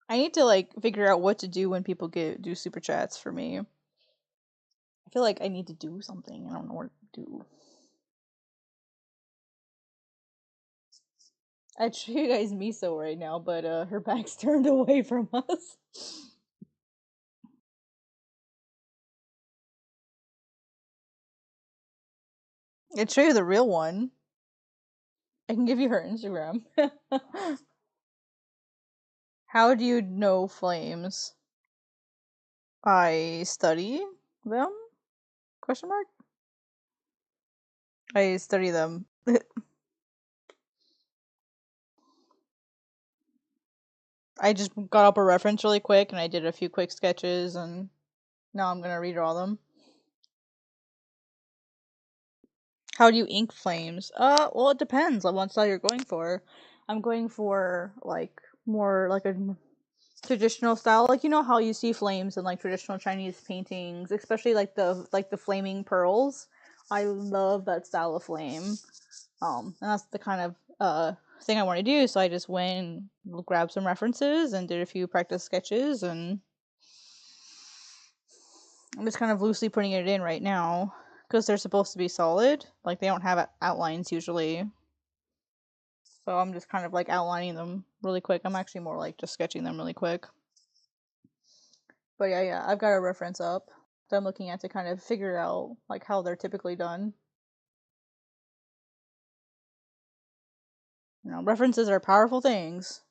I need to like figure out what to do when people do super chats for me. I feel like I need to do something. I don't know what to do. I show you guys Miso right now, but her back's turned away from us. I'd show you the real one. I can give you her Instagram. How do you know flames? I study them? Question mark? I study them. I just got up a reference really quick and I did a few quick sketches and now I'm gonna redraw them. How do you ink flames? Well, it depends on what style you're going for. I'm going for like more like a traditional style, like you know how you see flames in like traditional Chinese paintings, especially like the flaming pearls. I love that style of flame. And that's the kind of thing I want to do. So I just went and grabbed some references and did a few practice sketches, and I'm just kind of loosely putting it in right now because they're supposed to be solid. Like they don't have outlines usually. So I'm just kind of like outlining them really quick. I'm actually more like just sketching them really quick. But yeah, I've got a reference up that I'm looking at to kind of figure out like how they're typically done. You know, references are powerful things.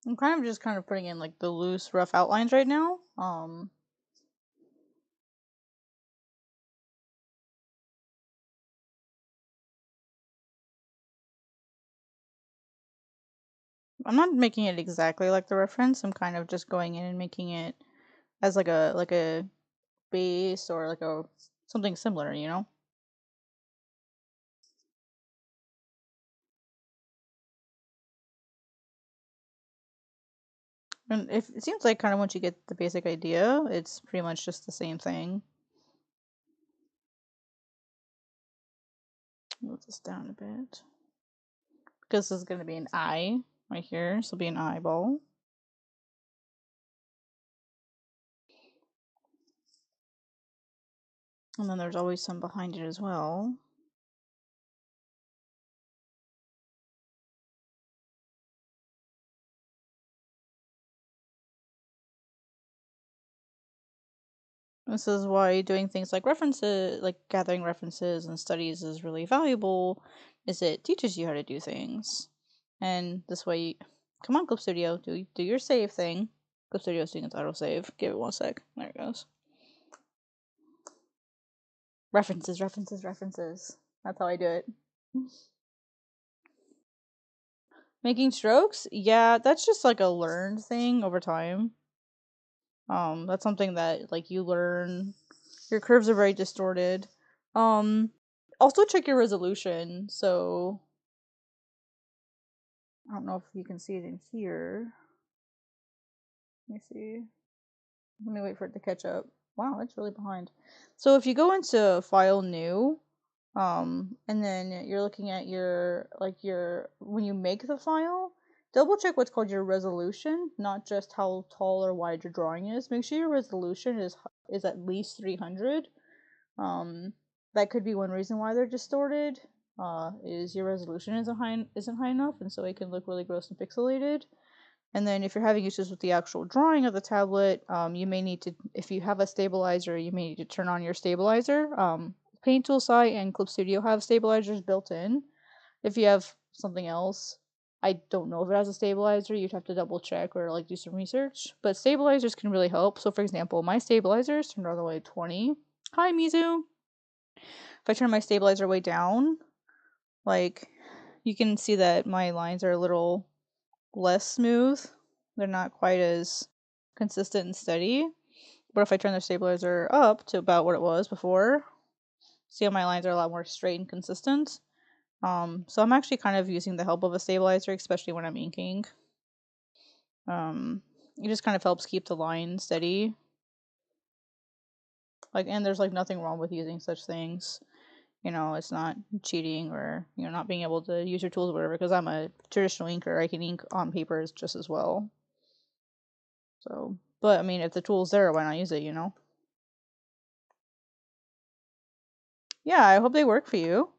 I'm kind of putting in like the loose, rough outlines right now. I'm not making it exactly like the reference. I'm kind of just going in and making it as like a base or like a something similar, you know? And if it seems like kind of once you get the basic idea, it's pretty much just the same thing. Move this down a bit. Because this is going to be an eye right here. So it'll be an eyeball. And then there's always some behind it as well. This is why doing things like references, like gathering references and studies is really valuable, is it teaches you how to do things. And this way, come on, Clip Studio, do your save thing. Clip Studio's doing its autosave. Give it 1 sec. There it goes. References, references, references. That's how I do it. Making strokes? Yeah, that's just like a learned thing over time. That's something that like you learn. Your curves are very distorted. Also check your resolution. So I don't know if you can see it in here. Let me see. Let me wait for it to catch up. Wow, it's really behind. So if you go into File New, and then you're looking at your when you make the file, double check what's called your resolution, not just how tall or wide your drawing is. Make sure your resolution is at least 300. That could be one reason why they're distorted. Is your resolution isn't high enough, and so it can look really gross and pixelated. And then if you're having issues with the actual drawing of the tablet, you may need to, if you have a stabilizer, you may need to turn on your stabilizer. Paint Tool Site and Clip Studio have stabilizers built in. If you have something else, I don't know if it has a stabilizer. You'd have to double check or like do some research. But stabilizers can really help. So for example, my stabilizer is turned all the way to 20. Hi, Mizu. If I turn my stabilizer way down, like you can see that my lines are a little less smooth. They're not quite as consistent and steady. But if I turn the stabilizer up to about what it was before, see how my lines are a lot more straight and consistent. So I'm actually kind of using the help of a stabilizer, especially when I'm inking. It just kind of helps keep the line steady. Like, and there's like nothing wrong with using such things. You know, it's not cheating or, you know, not being able to use your tools or whatever, because I'm a traditional inker. I can ink on papers just as well. So, but I mean, if the tool's there, why not use it, you know? Yeah, I hope they work for you.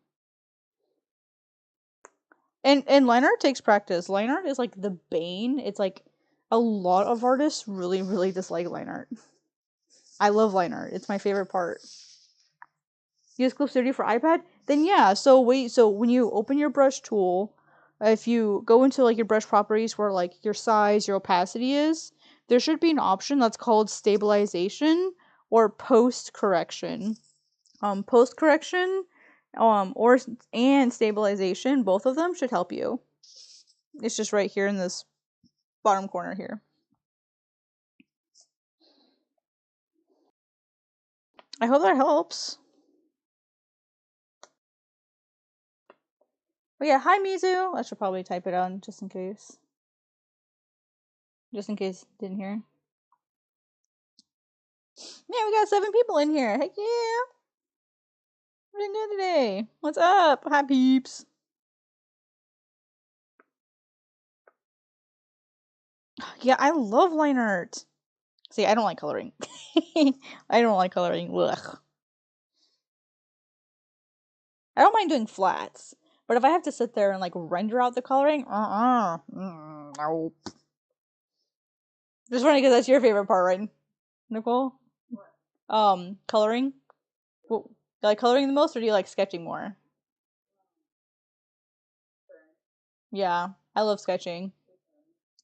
And line art takes practice. Line art is like the bane. It's like a lot of artists really, really dislike line art. I love line art. It's my favorite part. Use Clip Studio for iPad? Then yeah. So when you open your brush tool, if you go into like your brush properties where like your size, your opacity is, there should be an option that's called stabilization or post correction. Post correction, or and stabilization, both of them should help you. It's just right here in this bottom corner here. I hope that helps. Oh yeah, hi Mizu. I should probably type it on just in case. Just in case didn't hear. Yeah, we got 7 people in here. Heck yeah. We're doing good today. What's up? Hi peeps. Yeah, I love line art. See, I don't like coloring. I don't like coloring. Ugh. I don't mind doing flats, but if I have to sit there and like render out the coloring, no. Just funny because that's your favorite part, right, Nicole? Coloring. Well, do you like coloring the most, or do you like sketching more? Yeah, I love sketching.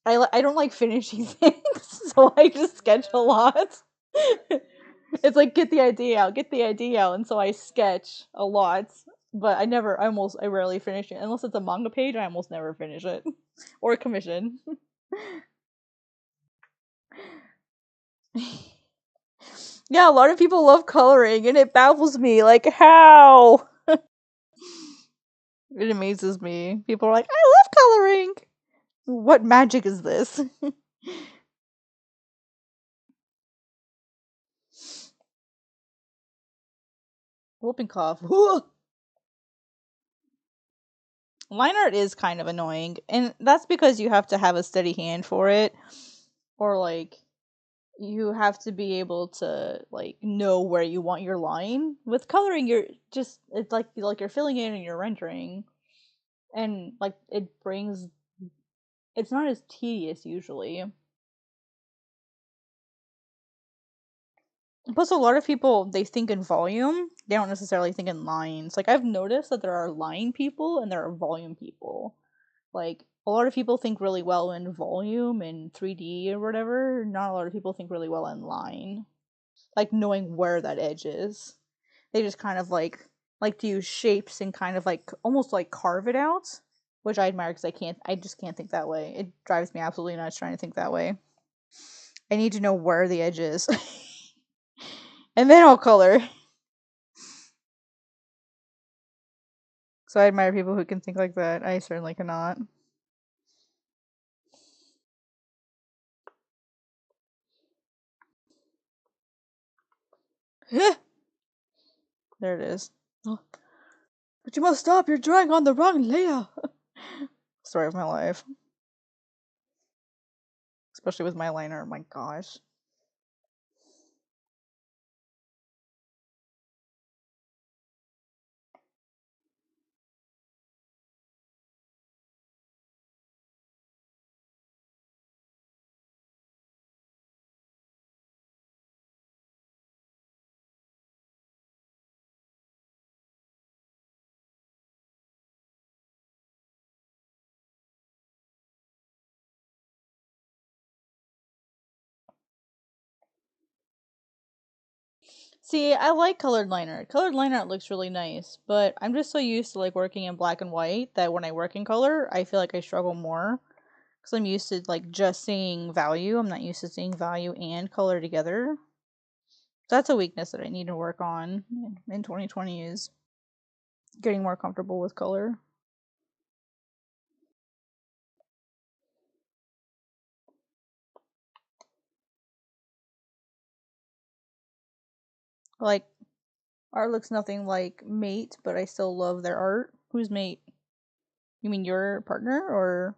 I don't like finishing things, so I just sketch a lot. It's like get the idea out, and so I sketch a lot. But I rarely finish it unless it's a manga page. I almost never finish it, or commission. Yeah, a lot of people love coloring, and it baffles me. Like how? It amazes me. People are like, I love coloring. What magic is this? Whooping cough. Line art is kind of annoying, and that's because you have to have a steady hand for it, or like you have to be able to like know where you want your line. With coloring, you're just it's like you're filling in and you're rendering, and like it's not as tedious usually. Plus, a lot of people they think in volume. They don't necessarily think in lines. Like I've noticed that there are line people and there are volume people. Like a lot of people think really well in volume and 3D or whatever. Not a lot of people think really well in line, like knowing where that edge is. They just kind of like to use shapes and kind of like almost like carve it out, which I admire because I just can't think that way. It drives me absolutely nuts trying to think that way. I need to know where the edge is, and then I'll color. So I admire people who can think like that. I certainly cannot. There it is. Oh, but you must stop! You're drawing on the wrong layer. Story of my life, especially with my liner. Oh my gosh. See, I like colored liner. Colored liner art looks really nice, but I'm just so used to like working in black and white that when I work in color, I feel like I struggle more because I'm used to like just seeing value. I'm not used to seeing value and color together. So that's a weakness that I need to work on in 2020 is getting more comfortable with color. Like art looks nothing like Mate, but I still love their art. Who's Mate? You mean your partner or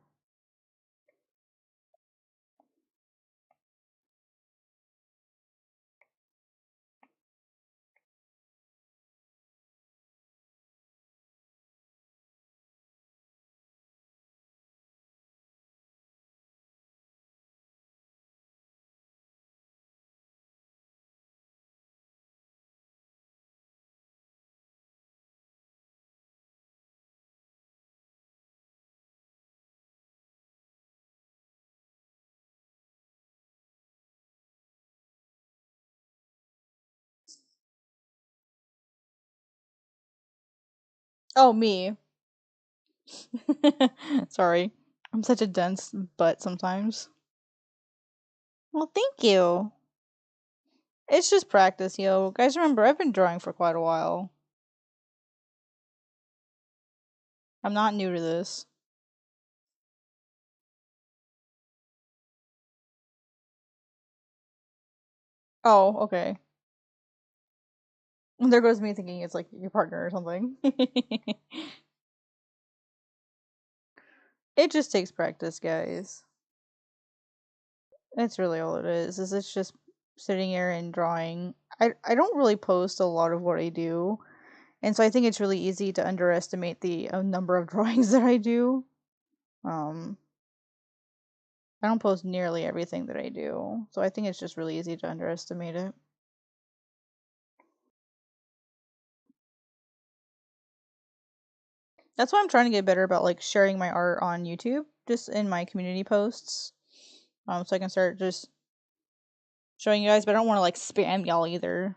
oh me? Sorry. I'm such a dense butt sometimes. Well, thank you. It's just practice, yo. Guys, remember, I've been drawing for quite a while. I'm not new to this. Oh, okay. There goes me thinking it's like your partner or something. It just takes practice, guys. That's really all it is it's just sitting here and drawing. I don't really post a lot of what I do, and so I think it's really easy to underestimate the number of drawings that I do. Um, I don't post nearly everything that I do, so I think it's just really easy to underestimate it. That's why I'm trying to get better about like sharing my art on YouTube, just in my community posts. So I can start just showing you guys, but I don't want to like spam y'all either.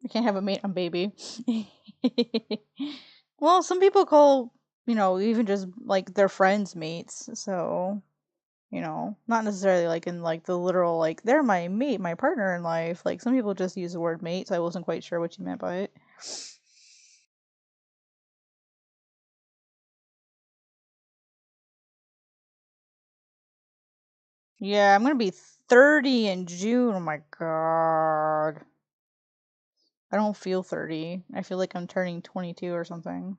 I can't have a mate on baby. Well, some people call, even just like their friends mates. So, not necessarily like in like the literal like they're my mate, my partner in life. Like some people just use the word mate, so I wasn't quite sure what you meant by it. Yeah, I'm gonna be 30 in June. Oh my god. I don't feel 30. I feel like I'm turning 22 or something.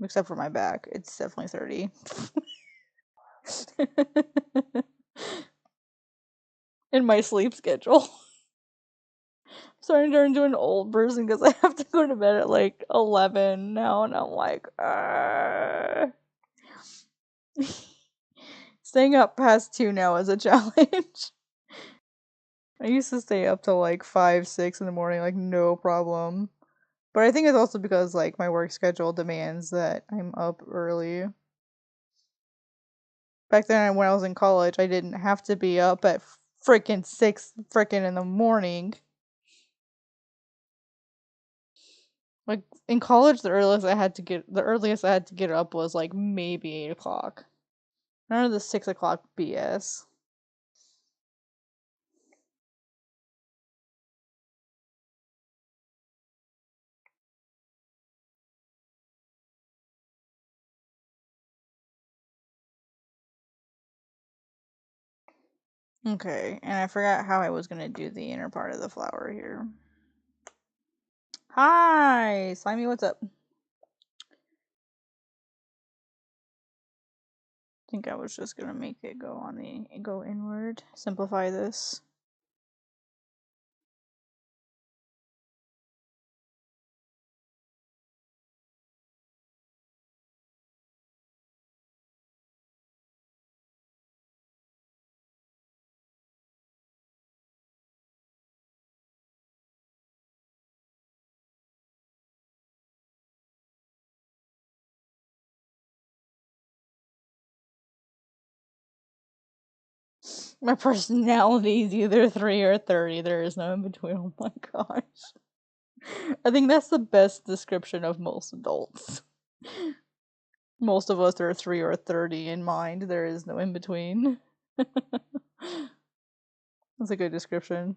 Except for my back. It's definitely 30. In my sleep schedule. starting to turn into an old person because I have to go to bed at like 11 now, and I'm like, staying up past 2 now is a challenge. I used to stay up till like 5, 6 in the morning, like no problem. But I think it's also because like my work schedule demands that I'm up early. Back then when I was in college, I didn't have to be up at freaking 6 freaking in the morning. Like in college, the earliest I had to get up was like maybe 8 o'clock. None of the 6 o'clock BS. Okay, and I forgot how I was gonna do the inner part of the flower here. Hi, Slimy, what's up? I think I was just gonna make it go inward. Simplify this. My personality is either 3 or 30. There is no in between. Oh my gosh. I think that's the best description of most adults. Most of us are 3 or 30 in mind. There is no in between. That's a good description.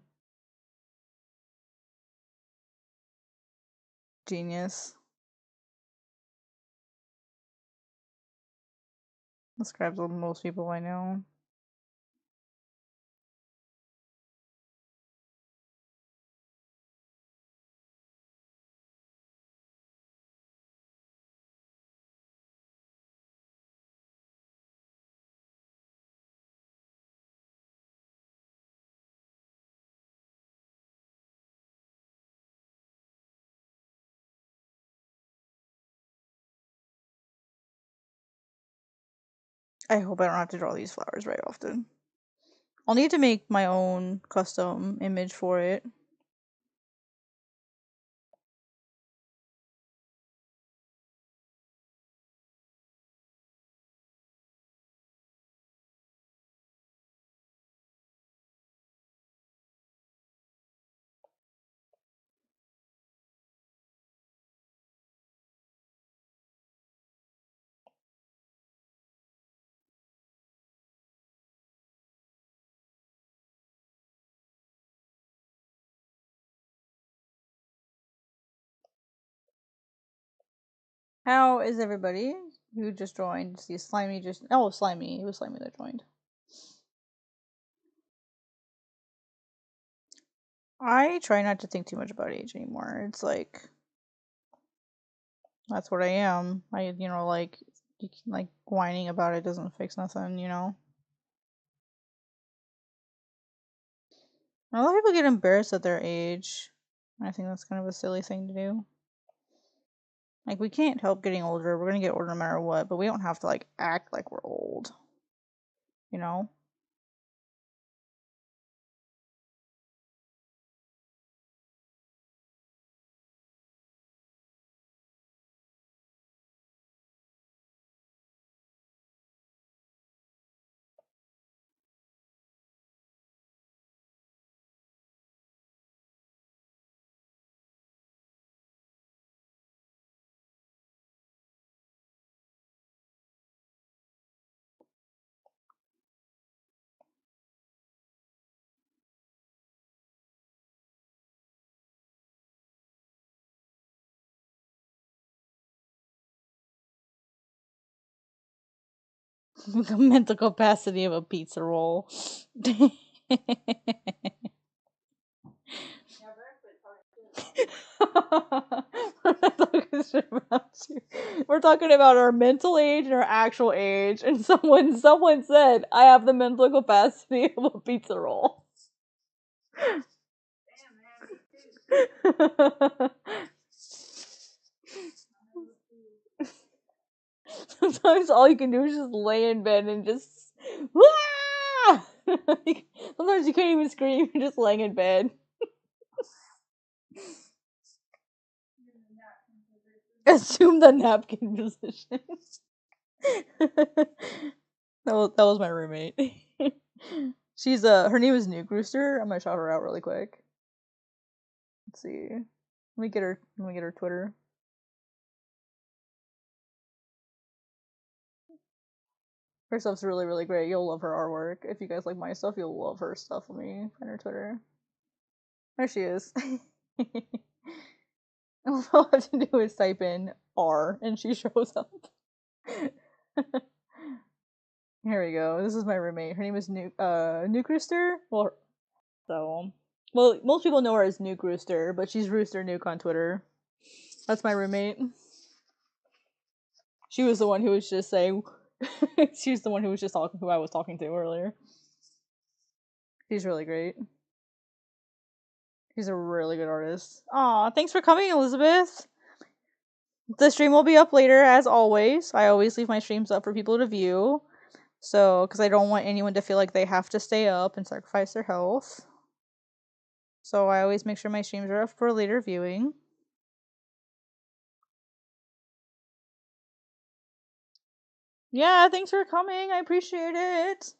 Genius. Describes most people I know. I hope I don't have to draw these flowers very often. I'll need to make my own custom image for it. How is everybody who just joined? See, Slimy just. Oh, Slimy. It was Slimy that joined. I try not to think too much about age anymore. It's like. That's what I am. Like. Like, whining about it doesn't fix nothing, you know? A lot of people get embarrassed at their age. I think that's kind of a silly thing to do. Like, we can't help getting older. We're gonna get older no matter what, but we don't have to, like, act like we're old. You know? The mental capacity of a pizza roll. We're talking about our mental age and our actual age, and someone said I have the mental capacity of a pizza roll. Sometimes all you can do is just lay in bed and just Wah! Sometimes you can't even scream, you're just laying in bed. Assume the napkin position. That was my roommate. She's her name is Nuke Rooster. I'm gonna shout her out really quick. Let's see. Let me get her Twitter. Her stuff's really, really great. You'll love her artwork. If you guys like my stuff, you'll love her stuff. Let me find her Twitter. There she is. All I have to do is type in R and she shows up. Here we go. This is my roommate. Her name is Nuke Rooster. Well, most people know her as Nuke Rooster, but she's Rooster Nuke on Twitter. That's my roommate. She was the one who was just saying. She's the one who was just talking. Who I was talking to earlier. She's really great. She's a really good artist. Aw, thanks for coming, Elizabeth. The stream will be up later, as always. I always leave my streams up for people to view. So, because I don't want anyone to feel like they have to stay up and sacrifice their health. So I always make sure my streams are up for later viewing. Yeah, thanks for coming. I appreciate it.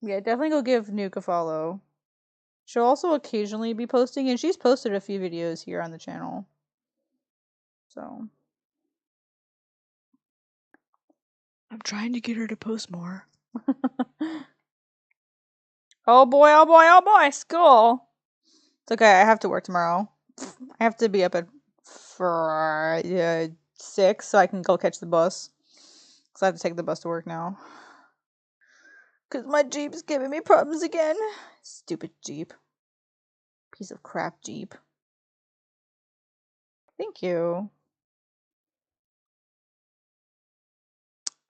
Yeah, definitely go give Nuke a follow. She'll also occasionally be posting, and she's posted a few videos here on the channel. So. I'm trying to get her to post more. Oh boy, oh boy, oh boy, school! It's okay, I have to work tomorrow. I have to be up at 6 so I can go catch the bus. Because I have to take the bus to work now. Because my Jeep's giving me problems again. Stupid Jeep. Piece of crap Jeep. Thank you.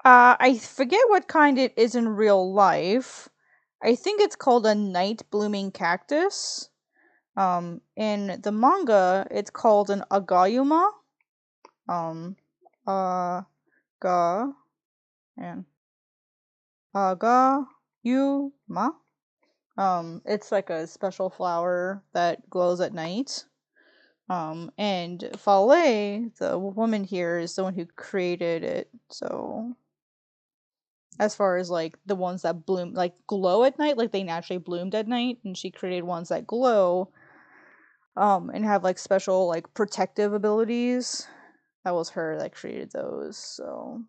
I forget what kind it is in real life. I think it's called a night blooming cactus. In the manga, it's called an agayuma. Aga and agayuma. It's like a special flower that glows at night. And Fale, the woman here, is the one who created it. So, as far as like the ones that bloom, like glow at night, like they naturally bloomed at night, and she created ones that glow, and have like special like protective abilities. That was her that created those. So.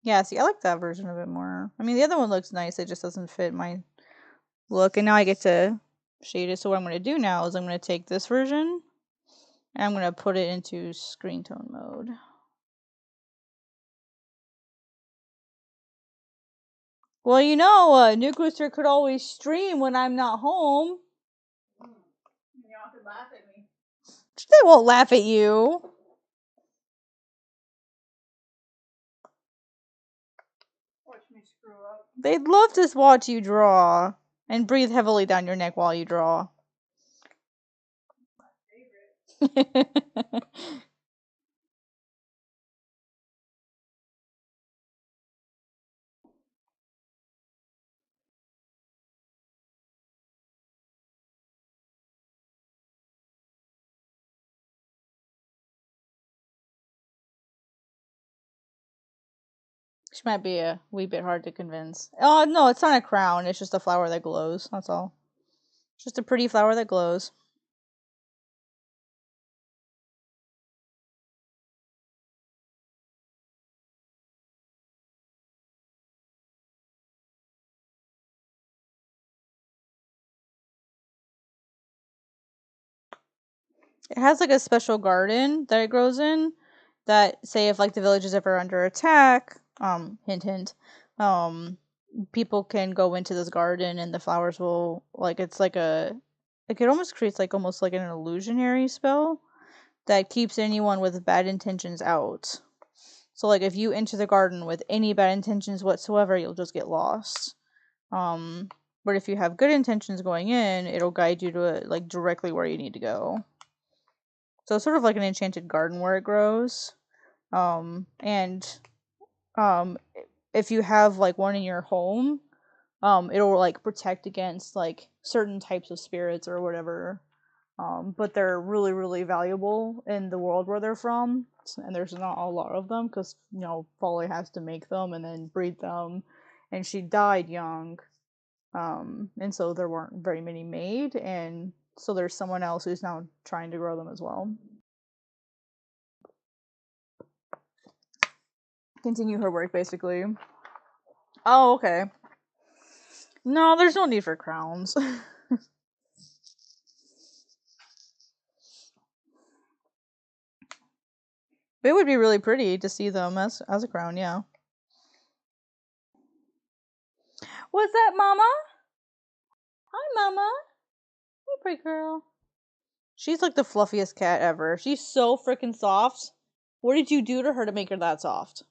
Yeah, see, I like that version of it more. I mean, the other one looks nice. It just doesn't fit my look. And now I get to shade it. So what I'm going to do now is I'm going to take this version and I'm going to put it into screen tone mode. Well, you know, Nuke Rooster could always stream when I'm not home. Y'all could laugh at me. They won't laugh at you. Watch me screw up. They'd love to watch you draw and breathe heavily down your neck while you draw. My favorite. She might be a wee bit hard to convince. Oh, no, it's not a crown. It's just a flower that glows. That's all. It's just a pretty flower that glows. It has like a special garden that it grows in that say if like the village is ever under attack, hint hint, people can go into this garden and the flowers will like it's like it almost creates like almost like an illusionary spell that keeps anyone with bad intentions out. So like if you enter the garden with any bad intentions whatsoever, you'll just get lost. But if you have good intentions going in, it'll guide you to like directly where you need to go. So it's sort of like an enchanted garden where it grows. And if you have like one in your home, it'll like protect against like certain types of spirits or whatever. But they're really, really valuable in the world where they're from, and there's not a lot of them because Folly has to make them and then breed them, and she died young, and so there weren't very many made, and so there's someone else who's now trying to grow them as well. Continue her work, basically. Oh, okay. No, there's no need for crowns. It would be really pretty to see them as a crown, yeah. What's that, Mama? Hi, Mama. Hey, pretty girl. She's like the fluffiest cat ever. She's so freaking soft. What did you do to her to make her that soft?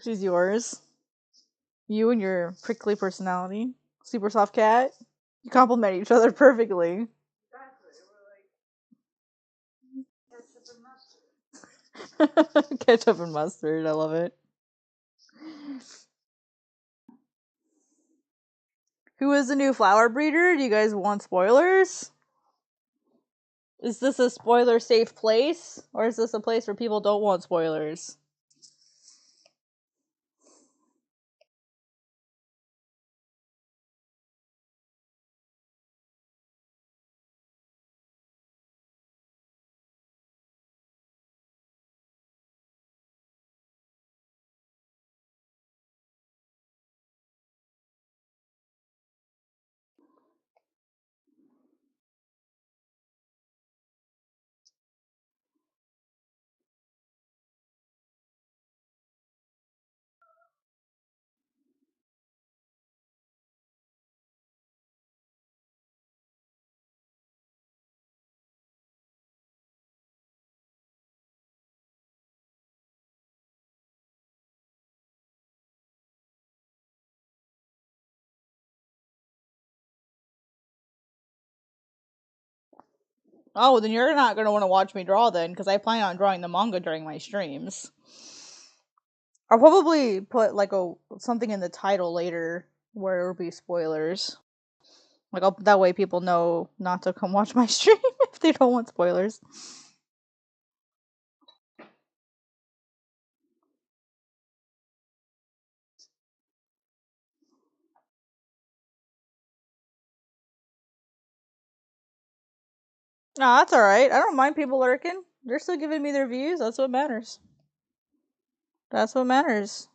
She's yours. You and your prickly personality. Super soft cat. You complement each other perfectly. Ketchup and mustard. I love it. Who is the new flower breeder? Do you guys want spoilers? Is this a spoiler safe place? Or is this a place where people don't want spoilers? Oh, then you're not going to want to watch me draw then, because I plan on drawing the manga during my streams. I'll probably put like something in the title later where it'll be spoilers. Like that way people know not to come watch my stream if they don't want spoilers. Nah, that's alright. I don't mind people lurking. They're still giving me their views. That's what matters. That's what matters.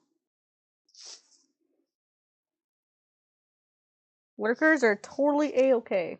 Lurkers are totally A-okay.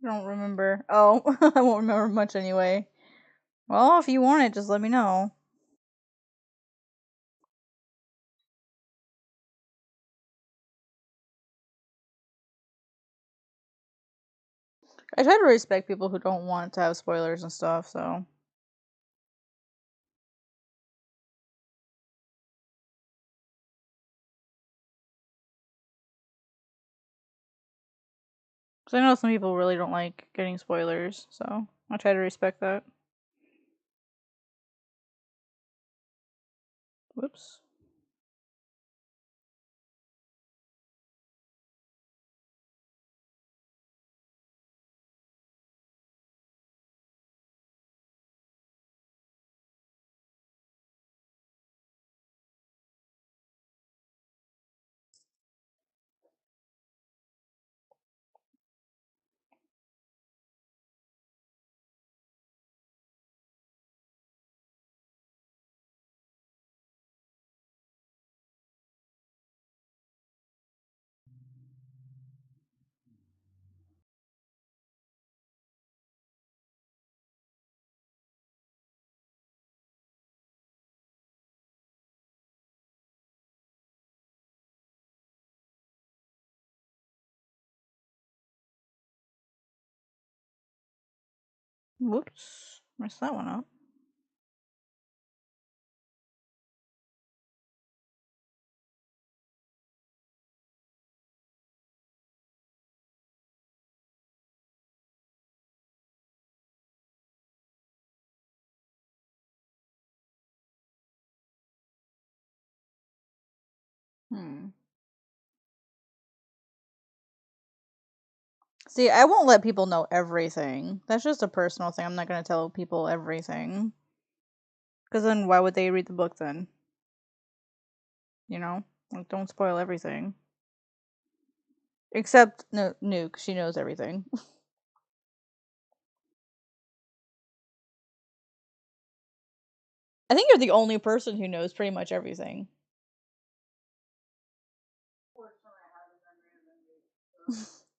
I don't remember. Oh, I won't remember much anyway. Well, if you want it, just let me know. I try to respect people who don't want to have spoilers and stuff, so. Because I know some people really don't like getting spoilers, so I try to respect that. Whoops. Whoops. Messed that one up. Hmm. See, I won't let people know everything. That's just a personal thing. I'm not going to tell people everything. Because then why would they read the book then? You know? Like, don't spoil everything. Except no, Nuke. She knows everything. I think you're the only person who knows pretty much everything.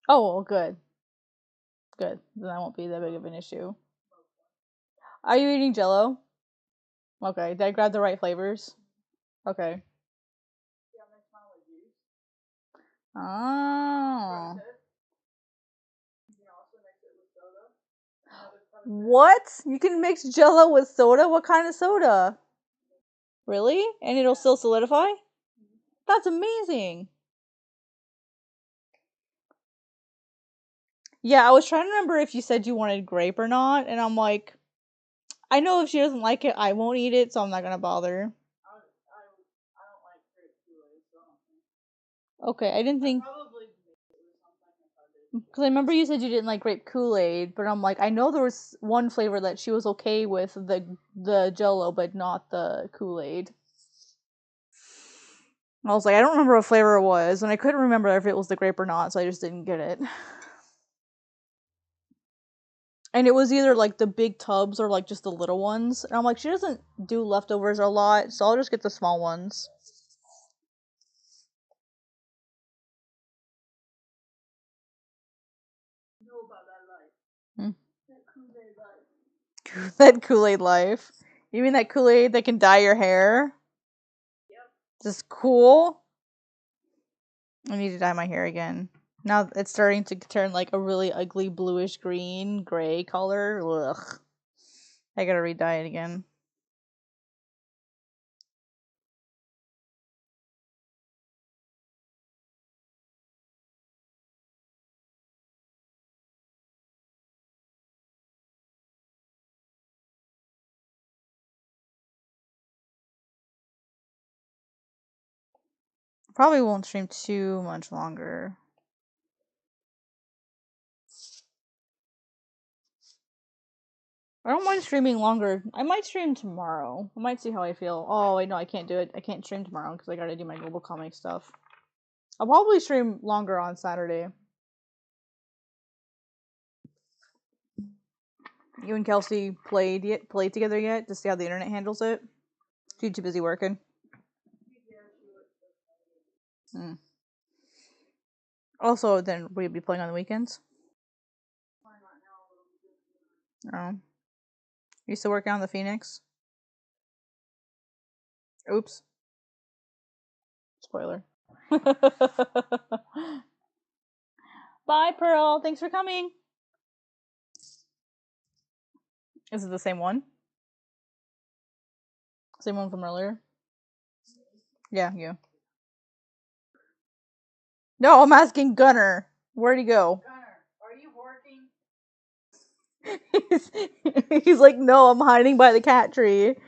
Oh, well, good. Good. Then that won't be that big of an issue. Are you eating Jello? Okay. Did I grab the right flavors? Okay. Oh. What? You can mix Jello with soda? What kind of soda? Really? And it'll still solidify? That's amazing. Yeah, I was trying to remember if you said you wanted grape or not, and I'm like, I know if she doesn't like it, I won't eat it, so I'm not gonna bother. Okay, I didn't think. Because I remember you said you didn't like grape Kool-Aid, but I'm like, I know there was one flavor that she was okay with, the Jello, but not the Kool-Aid. I was like, I don't remember what flavor it was, and I couldn't remember if it was the grape or not, so I just didn't get it. And it was either like the big tubs or like just the little ones. And I'm like, she doesn't do leftovers a lot, so I'll just get the small ones. Hmm. That Kool-Aid life. You mean that Kool-Aid that can dye your hair? Just cool. I need to dye my hair again. Now it's starting to turn like a really ugly bluish green, gray color. Ugh. I gotta re-dye it again. Probably won't stream too much longer. I don't mind streaming longer. I might stream tomorrow. I might see how I feel. Oh, wait, no, I can't do it. I can't stream tomorrow because I gotta do my global comic stuff. I'll probably stream longer on Saturday. You and Kelsey played together yet to see how the internet handles it? She's too busy working. Mm. Also, then will you be playing on the weekends? Oh. You still working on the Phoenix? Oops. Spoiler. Bye, Pearl. Thanks for coming. Is it the same one? Same one from earlier? Yeah, you. No, I'm asking Gunner. Where'd he go? Gunner, are you working? He's like, no, I'm hiding by the cat tree. Gotta be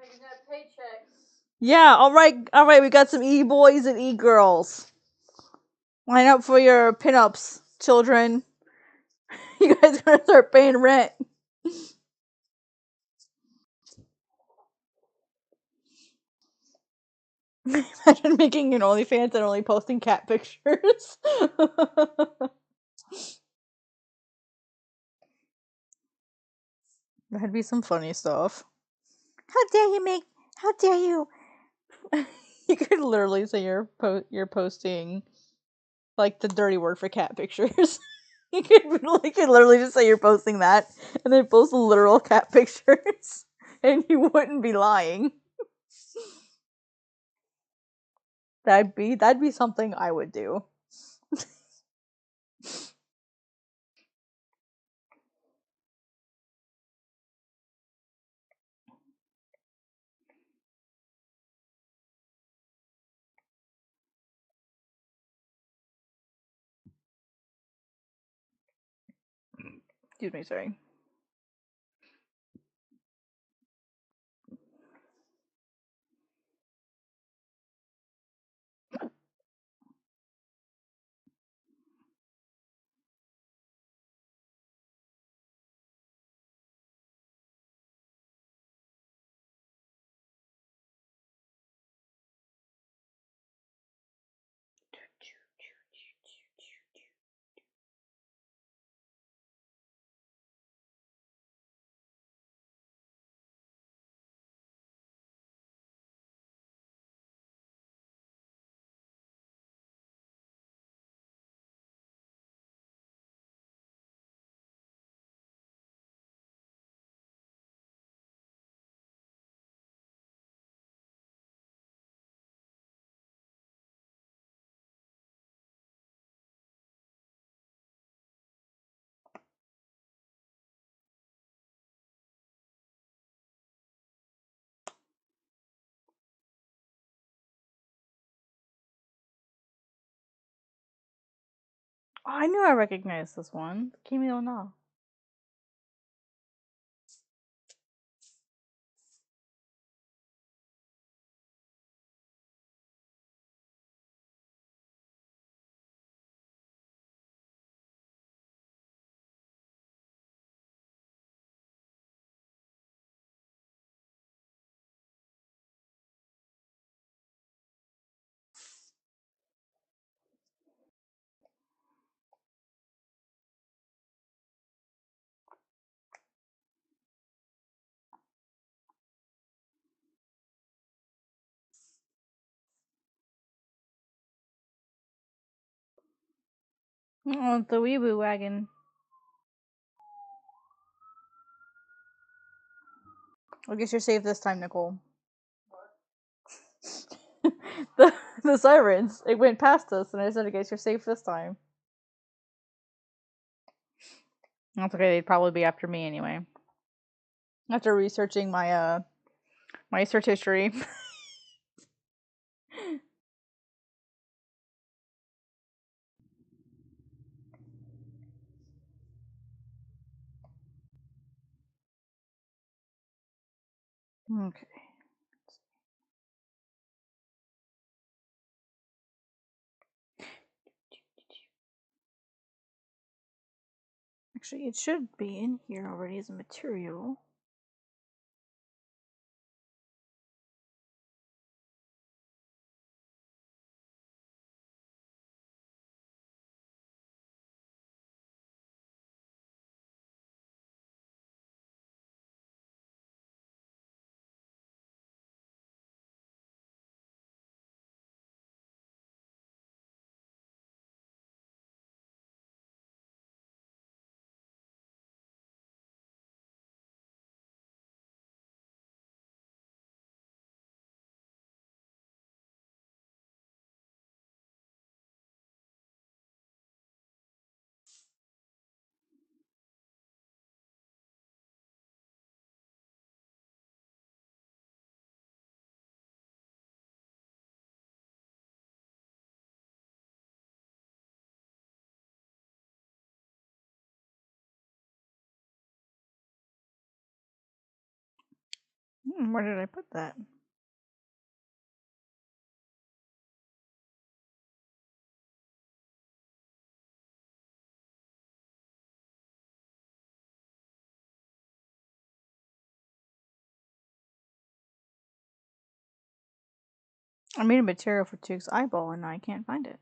making that paycheck. Yeah, alright, we got some e-boys and e-girls. Line up for your pinups, children. You guys are gonna start paying rent. Imagine making an OnlyFans and only posting cat pictures. That'd be some funny stuff. How dare you? You could literally say you're posting like the dirty word for cat pictures. You could literally just say you're posting that and then post literal cat pictures and you wouldn't be lying. That'd be something I would do. Excuse me, sorry. Oh, I knew I recognized this one. Kimi no Na. Oh, the weeboo wagon. I guess you're safe this time, Nicole. the sirens. It went past us, and I said, I guess you're safe this time. That's okay. They'd probably be after me anyway. After researching my search history. Okay. Actually, it should be in here already as a material. Where did I put that? I made a material for Tuke's eyeball and I can't find it.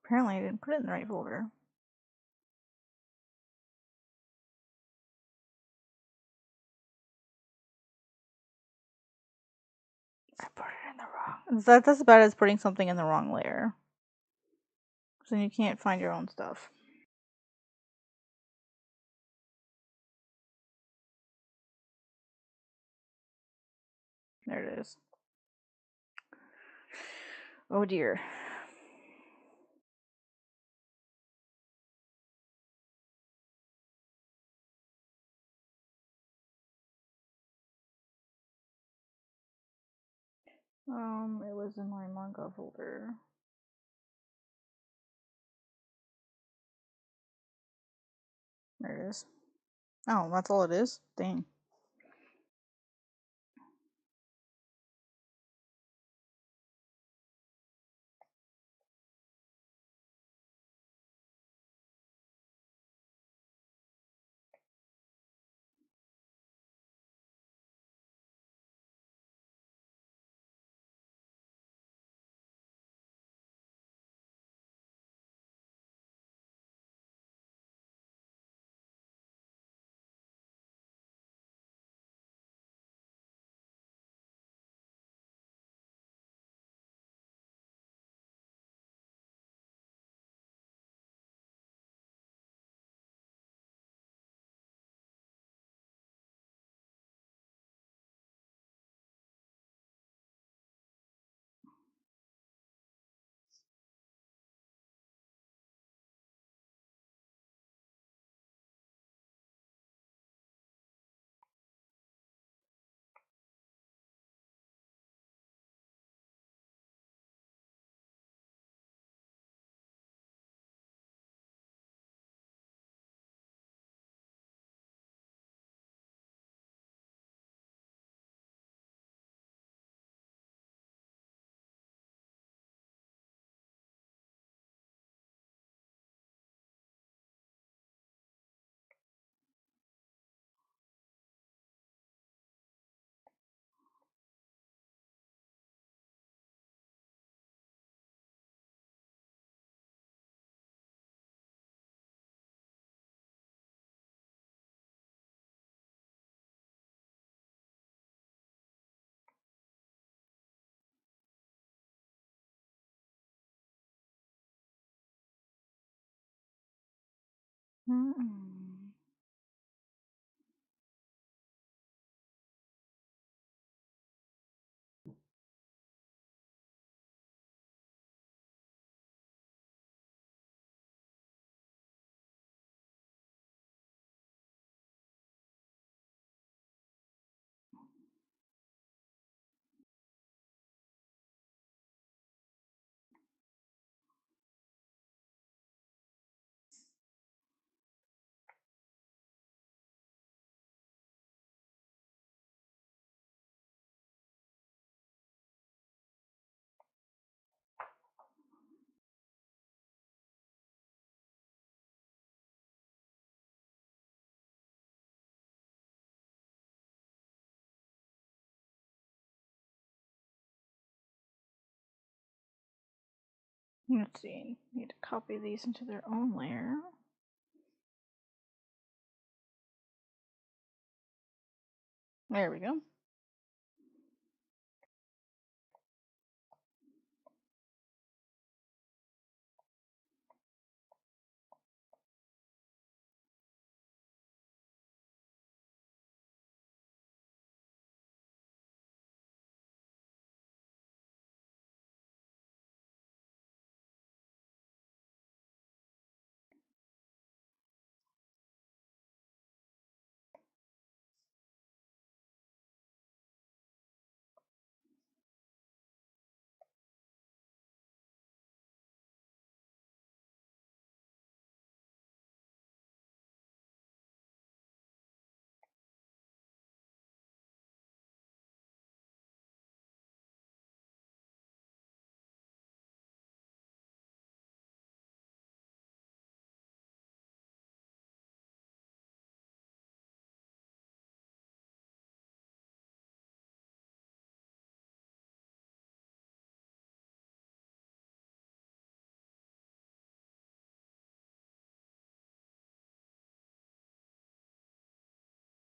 Apparently I didn't put it in the right folder. I put it in the wrong. That's about as putting something in the wrong layer. So then you can't find your own stuff. There it is. Oh dear. It was in my manga folder. There it is. Oh, that's all it is? Dang. Mm-mm. Let's see. Need to copy these into their own layer. There we go.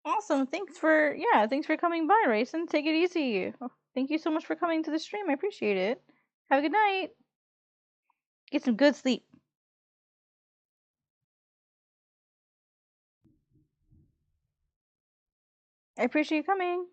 Awesome. Thanks for coming by, Rayson. Take it easy. Thank you so much for coming to the stream. I appreciate it. Have a good night. Get some good sleep. I appreciate you coming.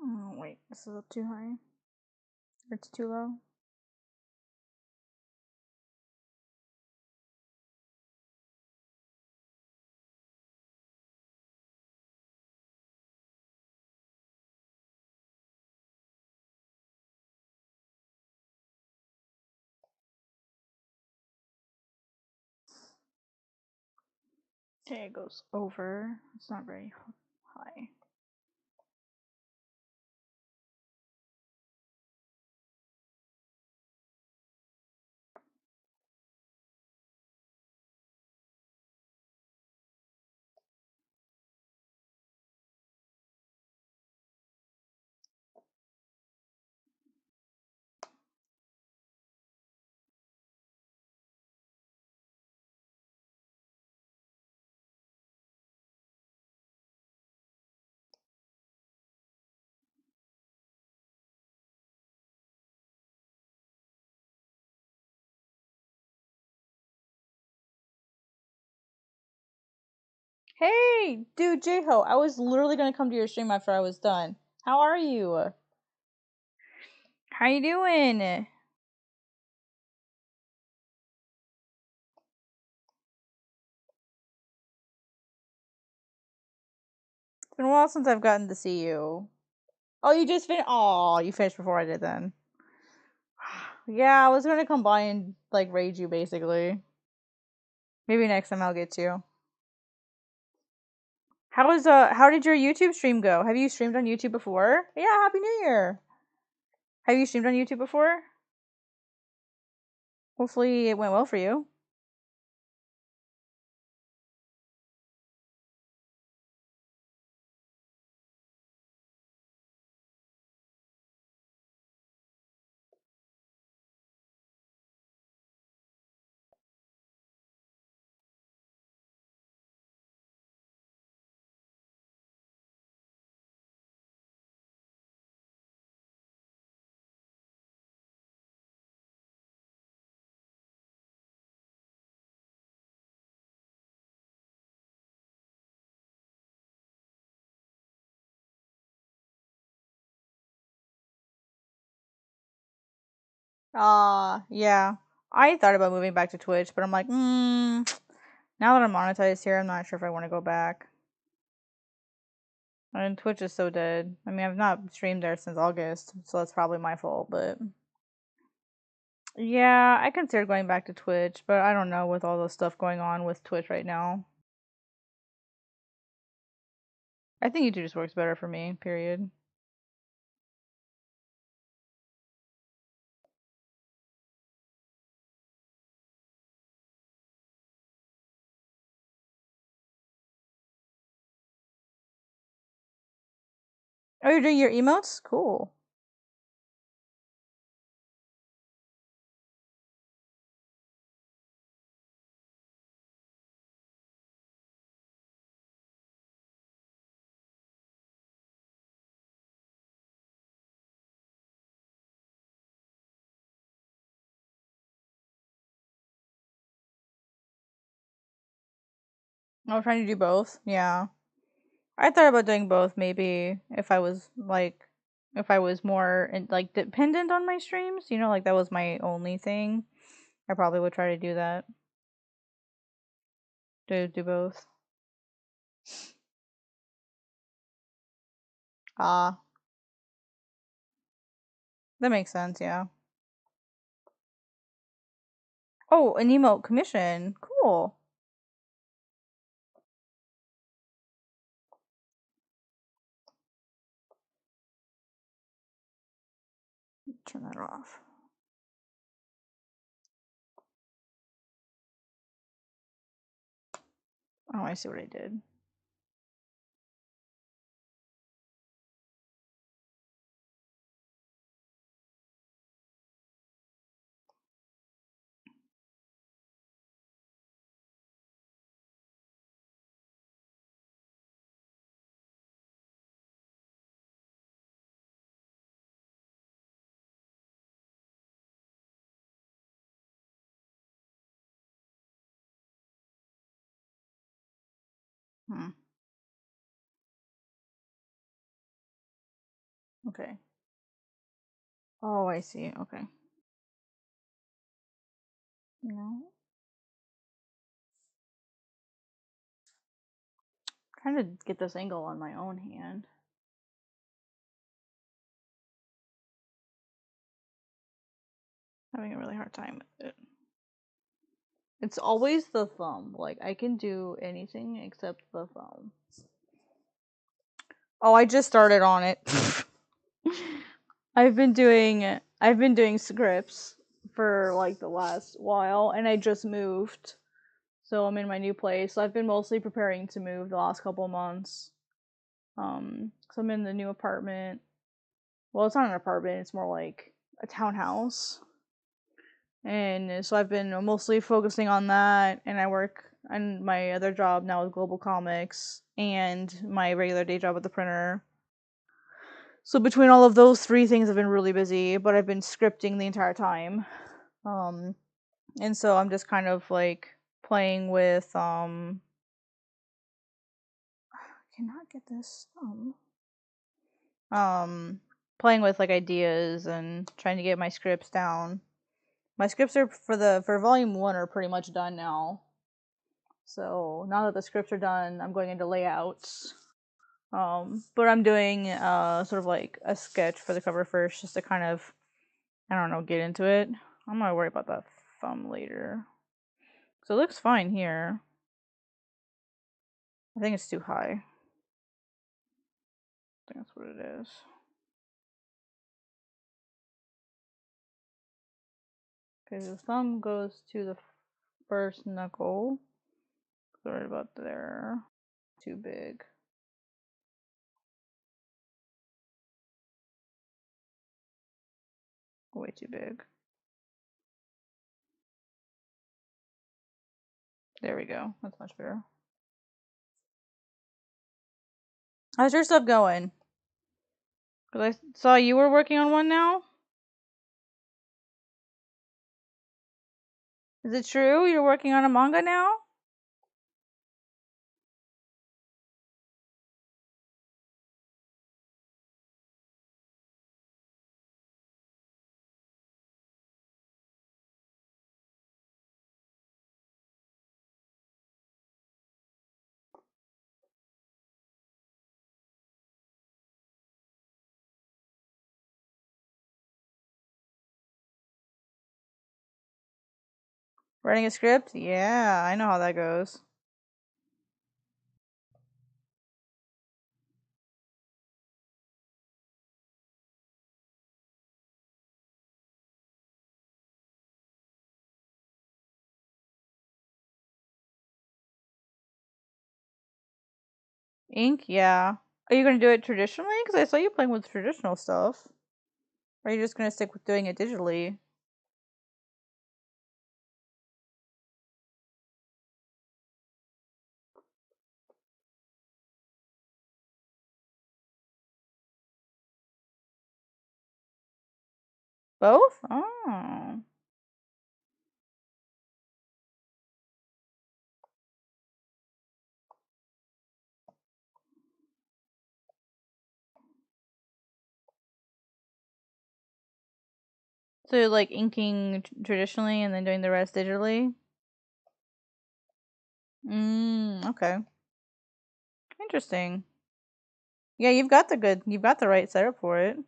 Oh, wait. This is up too high. Or it's too low. Okay, it goes over. It's not very high. Hey, dude, J-Ho, I was literally gonna come to your stream after I was done. How are you? How you doing? It's been a while since I've gotten to see you. Oh, you just finished? Oh, you finished before I did then. Yeah, I was gonna come by and, like, raid you, basically. Maybe next time I'll get you. How did your YouTube stream go? Have you streamed on YouTube before? Yeah, Happy New Year! Have you streamed on YouTube before? Hopefully it went well for you. Yeah. I thought about moving back to Twitch, but I'm like, Now that I'm monetized here, I'm not sure if I want to go back. And Twitch is so dead. I mean, I've not streamed there since August, so that's probably my fault, but yeah, I considered going back to Twitch, but I don't know with all the stuff going on with Twitch right now. I think YouTube just works better for me, period. Oh, you're doing your emotes? Cool. I'm trying to do both. Yeah. I thought about doing both maybe if I was like if I was more like dependent on my streams, you know, like that was my only thing. I probably would try to do that. Do both. Ah, that makes sense, yeah. Oh, an emote commission. Cool. Turn that off. Oh, I see what I did. Hmm. Okay. Oh, I see. Okay. No. Trying to get this angle on my own hand. Having a really hard time with it. It's always the thumb. Like I can do anything except the thumb. Oh, I just started on it. I've been doing scripts for like the last while and I just moved. So I'm in my new place. So I've been mostly preparing to move the last couple months. So I'm in the new apartment. Well, it's not an apartment, it's more like a townhouse. And so I've been mostly focusing on that and I work on my other job now with Global Comics and my regular day job at the printer. So between all of those three things, I've been really busy, but I've been scripting the entire time. Um, and so I'm just kind of like playing with I cannot get this playing with like ideas and trying to get my scripts down. My scripts are for volume 1 are pretty much done now. So now that the scripts are done, I'm going into layouts. But I'm doing sort of like a sketch for the cover first, just to kind of, I don't know, get into it. I'm gonna worry about that thumb later. So it looks fine here. I think it's too high. I think that's what it is. Okay, the thumb goes to the first knuckle. Right about there. Too big. Way too big. There we go. That's much better. How's your stuff going? Because I saw you were working on one now. Is it true? You're working on a manga now? Writing a script? Yeah, I know how that goes. Ink? Yeah. Are you gonna do it traditionally? Because I saw you playing with traditional stuff. Or are you just gonna stick with doing it digitally? Both? Oh. So like inking traditionally and then doing the rest digitally? Okay. Interesting. Yeah, you've got the right setup for it.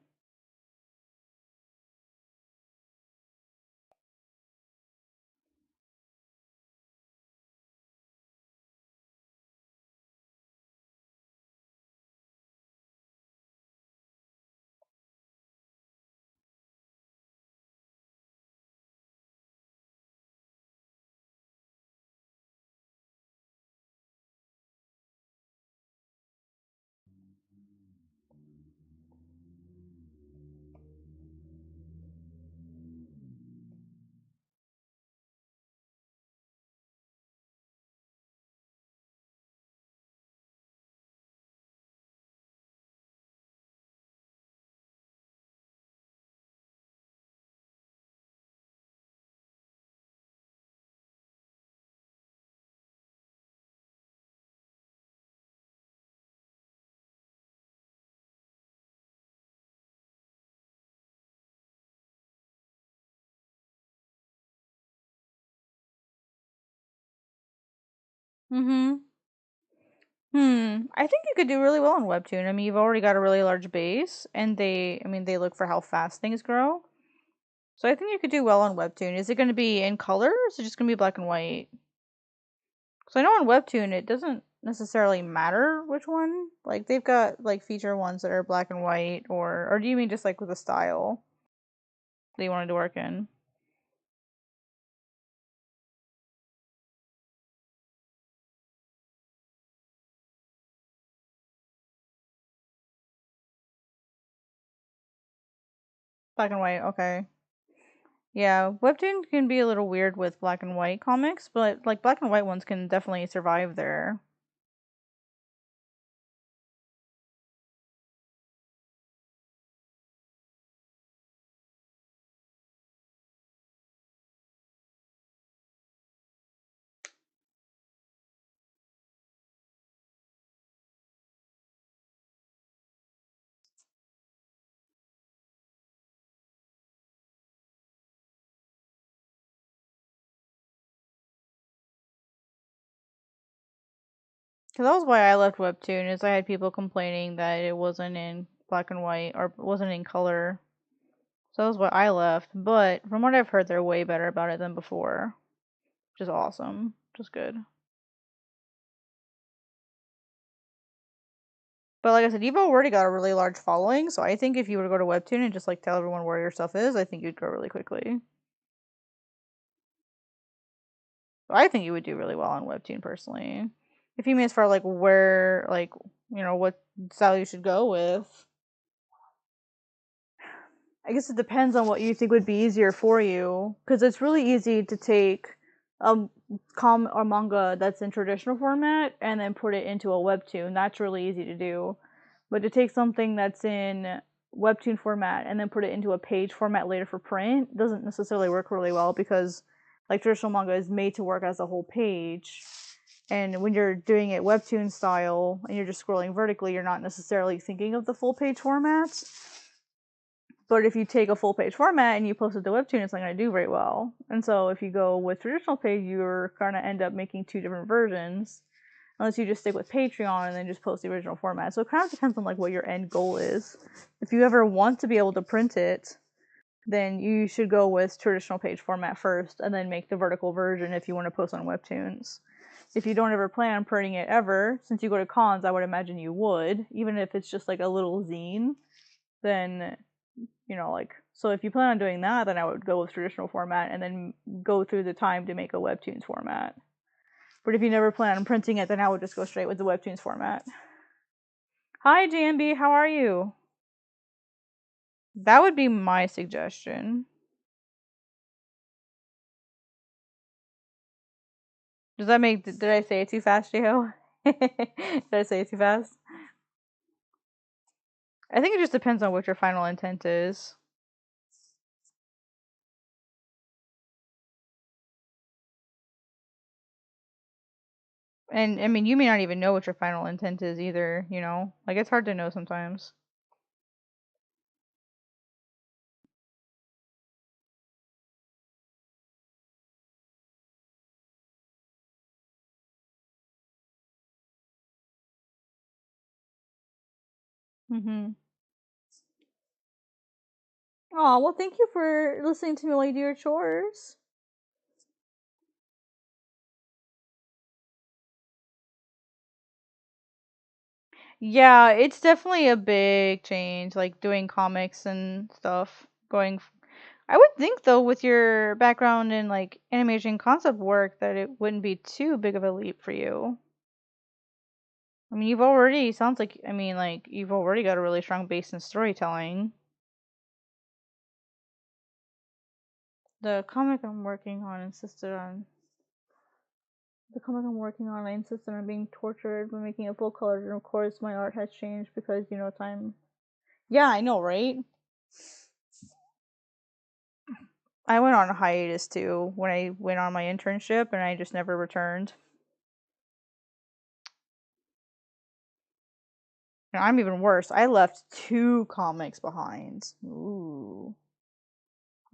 Mm-hmm. I think you could do really well on Webtoon. I mean, you've already got a really large base, and they look for how fast things grow. So I think you could do well on Webtoon. Is it going to be in color, or is it just going to be black and white? Because I know on Webtoon it doesn't necessarily matter which one. Like they've got like feature ones that are black and white, or do you mean just like with a style that you wanted to work in? Black and white, okay. Yeah, Webtoon can be a little weird with black and white comics, but like black and white ones can definitely survive there. Cause that was why I left Webtoon, is I had people complaining that it wasn't in black and white or wasn't in color. So that was why I left. But from what I've heard, they're way better about it than before, which is awesome, which is good. But like I said, you've already got a really large following, so I think if you were to go to Webtoon and just like tell everyone where your stuff is, I think you'd grow really quickly. I think you would do really well on Webtoon personally. If you mean as far like where, like, what style you should go with, I guess it depends on what you think would be easier for you. Because it's really easy to take a comic or manga that's in traditional format and then put it into a webtoon. That's really easy to do. But to take something that's in webtoon format and then put it into a page format later for print doesn't necessarily work really well, because like traditional manga is made to work as a whole page. And when you're doing it webtoon style and you're just scrolling vertically, you're not necessarily thinking of the full page formats. But if you take a full page format and you post it to Webtoon, it's not going to do very well. And so if you go with traditional page, you're going to end up making two different versions, unless you just stick with Patreon and then just post the original format. So it kind of depends on like what your end goal is. If you ever want to be able to print it, then you should go with traditional page format first and then make the vertical version if you want to post on Webtoons. If you don't ever plan on printing it ever, since you go to cons, I would imagine you would, even if it's just like a little zine, then, like, so if you plan on doing that, then I would go with traditional format and then go through the time to make a Webtoons format. But if you never plan on printing it, then I would just go straight with the Webtoons format. Hi, JMB, how are you? That would be my suggestion. Does that make? Did I say it too fast, Jeho? Did I say it too fast? I think it just depends on what your final intent is. And I mean, you may not even know what your final intent is either, Like, it's hard to know sometimes. Mm-hmm. Oh, well, thank you for listening to me while you do your chores. Yeah, it's definitely a big change, like doing comics and stuff. I would think though, with your background in like animation concept work, that it wouldn't be too big of a leap for you. I mean, sounds like, I mean, like, you've already got a really strong base in storytelling. The comic I'm working on insisted on, the comic I'm working on, I insisted on being tortured by making it full color, and of course, my art has changed because, time. Yeah, I know, right? I went on a hiatus too when I went on my internship and I just never returned. And I'm even worse. I left 2 comics behind. Ooh,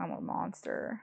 I'm a monster.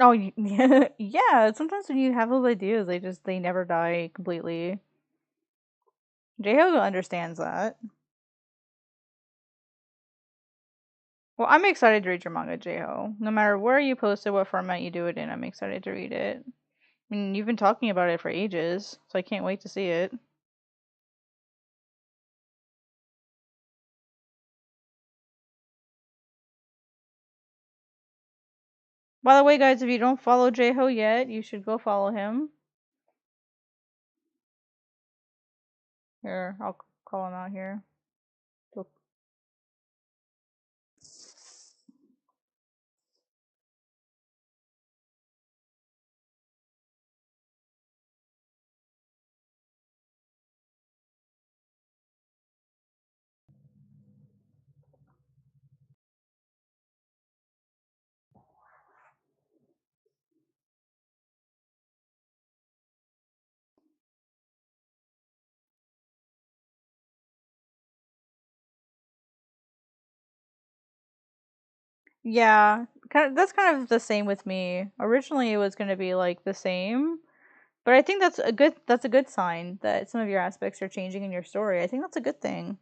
Oh, yeah, yeah. Sometimes when you have those ideas, they never die completely. J-Ho understands that. Well, I'm excited to read your manga, J-Ho. No matter where you post it, what format you do it in, I'm excited to read it. I mean, you've been talking about it for ages, so I can't wait to see it. By the way, guys, if you don't follow J-Ho yet, you should go follow him. Here, I'll call him out here. Yeah, that's kind of the same with me. Originally, it was going to be like the same, but I think that's a good sign that some of your aspects are changing in your story. I think that's a good thing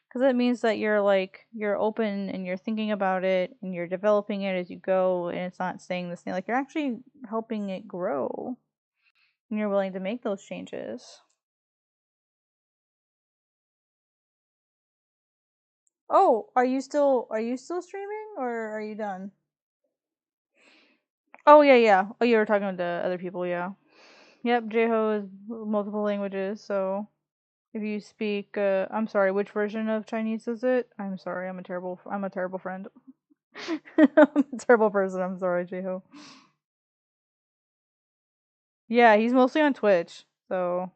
because it means that you're open and you're thinking about it and you're developing it as you go, and it's not staying the same. Like, you're actually helping it grow, and you're willing to make those changes. Oh, are you still streaming or are you done? Oh yeah, yeah. Oh, you were talking to other people, yeah. Yep, Jeho is multiple languages, so if you speak, I'm sorry, which version of Chinese is it? I'm sorry, I'm a terrible friend. I'm a terrible person. I'm sorry, Jeho. Yeah, he's mostly on Twitch, so.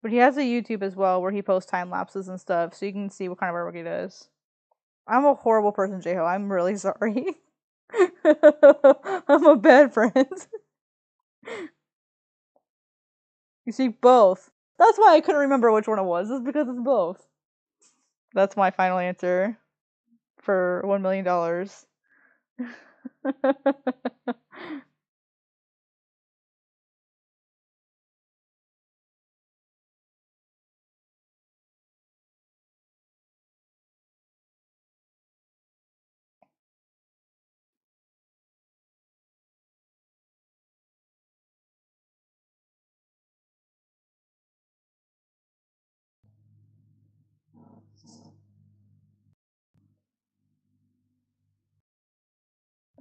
But he has a YouTube as well where he posts time lapses and stuff, so you can see what kind of artwork he does. I'm a horrible person, Jeho. I'm really sorry. I'm a bad friend. You see both. That's why I couldn't remember which one it was. It's because it's both. That's my final answer for $1 million.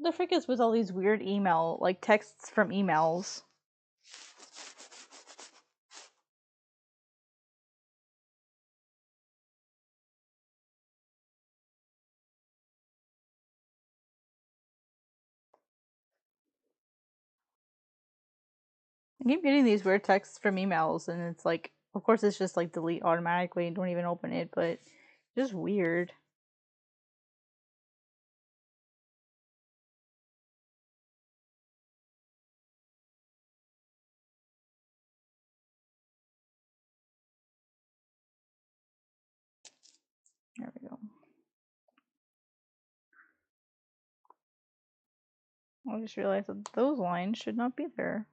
The frick is with all these weird email, like texts from emails? I keep getting these weird texts from emails, and it's like, of course, it's just like delete automatically and don't even open it, but it's just weird. There we go. I just realized that those lines should not be there.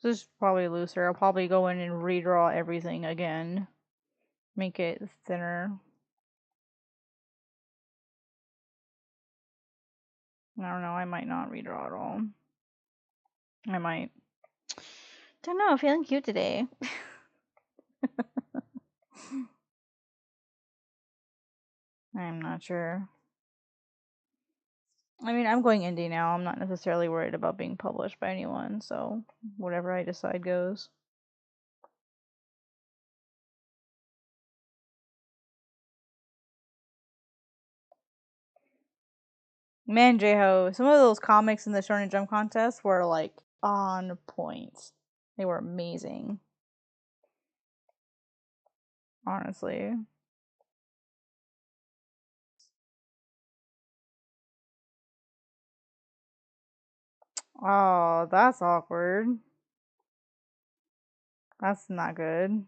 This is probably looser. I'll probably go in and redraw everything again. Make it thinner. I don't know, I might not redraw at all. I might. Don't know, feeling cute today. I'm not sure. I mean, I'm going indie now. I'm not necessarily worried about being published by anyone, so whatever I decide goes. Man, Jeho, some of those comics in the Shonen Jump contest were like on point. They were amazing. Honestly. Oh, that's awkward. That's not good.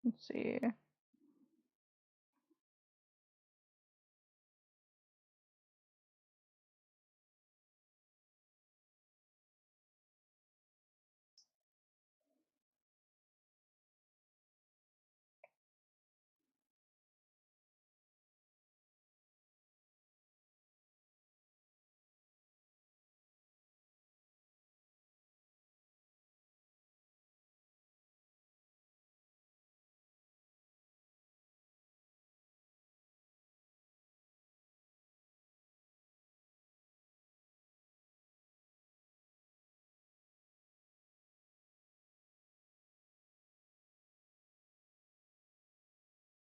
Let's see.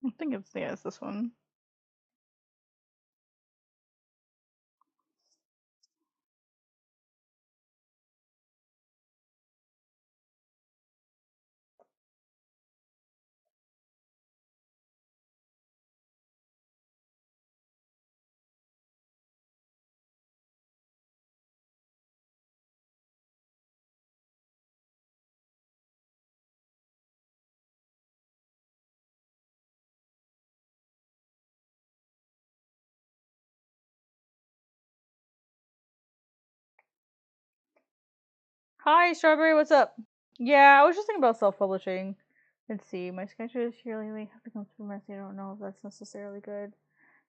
I think it's, yeah, it's this one. Hi, Strawberry, what's up? Yeah, I was just thinking about self-publishing. Let's see, my schedule is yearly have become super messy. I don't know if that's necessarily good.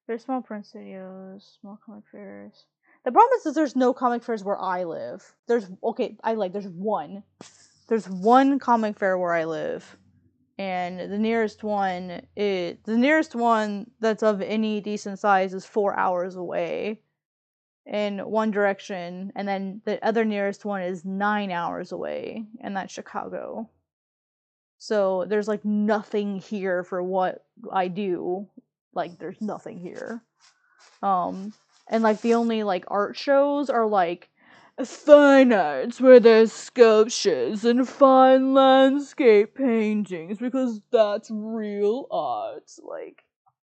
There's small print studios, small comic fairs. The problem is that there's no comic fairs where I live. There's okay, there's one. there's one comic fair where I live, and the nearest one that's of any decent size is 4 hours away in one direction, and then the other nearest one is 9 hours away, and that's Chicago. So there's like nothing here for what I do. Like there's nothing here. And like the only like art shows are like fine arts where there's sculptures and fine landscape paintings because that's real art. Like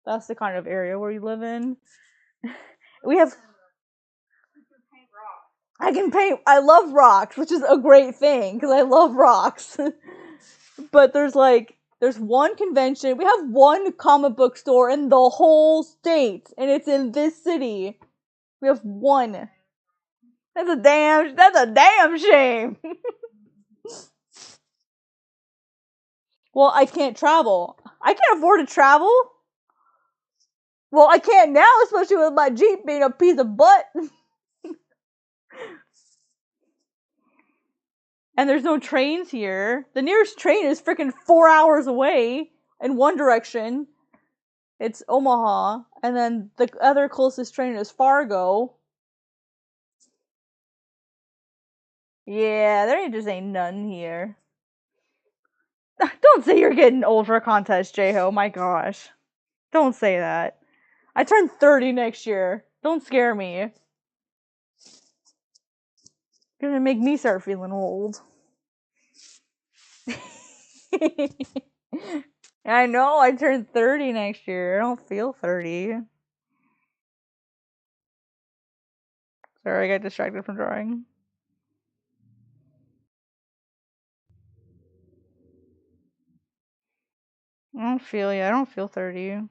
that's the kind of area where you live in. We have I can paint. I love rocks, which is a great thing because I love rocks. But there's one convention. We have one comic book store in the whole state, and it's in this city. We have one. That's a damn shame. Well, I can't travel. I can't afford to travel. Well, I can't now, especially with my Jeep being a piece of butt. And there's no trains here. The nearest train is freaking 4 hours away in one direction. It's Omaha, and then the other closest train is Fargo. Yeah, there just ain't none here. Don't say you're getting old for a contest, J-Ho. My gosh. Don't say that. I turn 30 next year. Don't scare me. You're gonna make me start feeling old. I know, I turn 30 next year. I don't feel 30. Sorry, I got distracted from drawing. I don't feel you. I don't feel 30.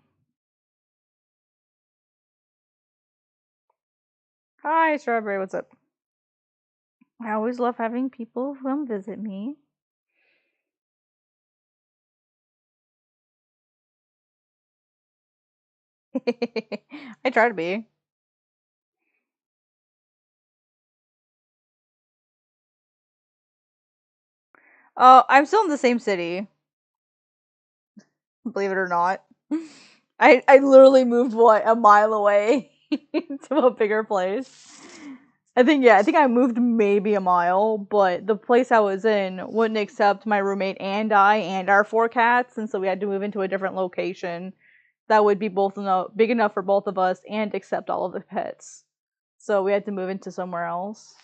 Hi, Strawberry. What's up? I always love having people come visit me. I try to be. I'm still in the same city, believe it or not. I literally moved a mile away to a bigger place. I think I moved maybe a mile, but the place I was in wouldn't accept my roommate and I and our four cats, and so we had to move into a different location that would be big enough for both of us and accept all of the pets. So we had to move into somewhere else.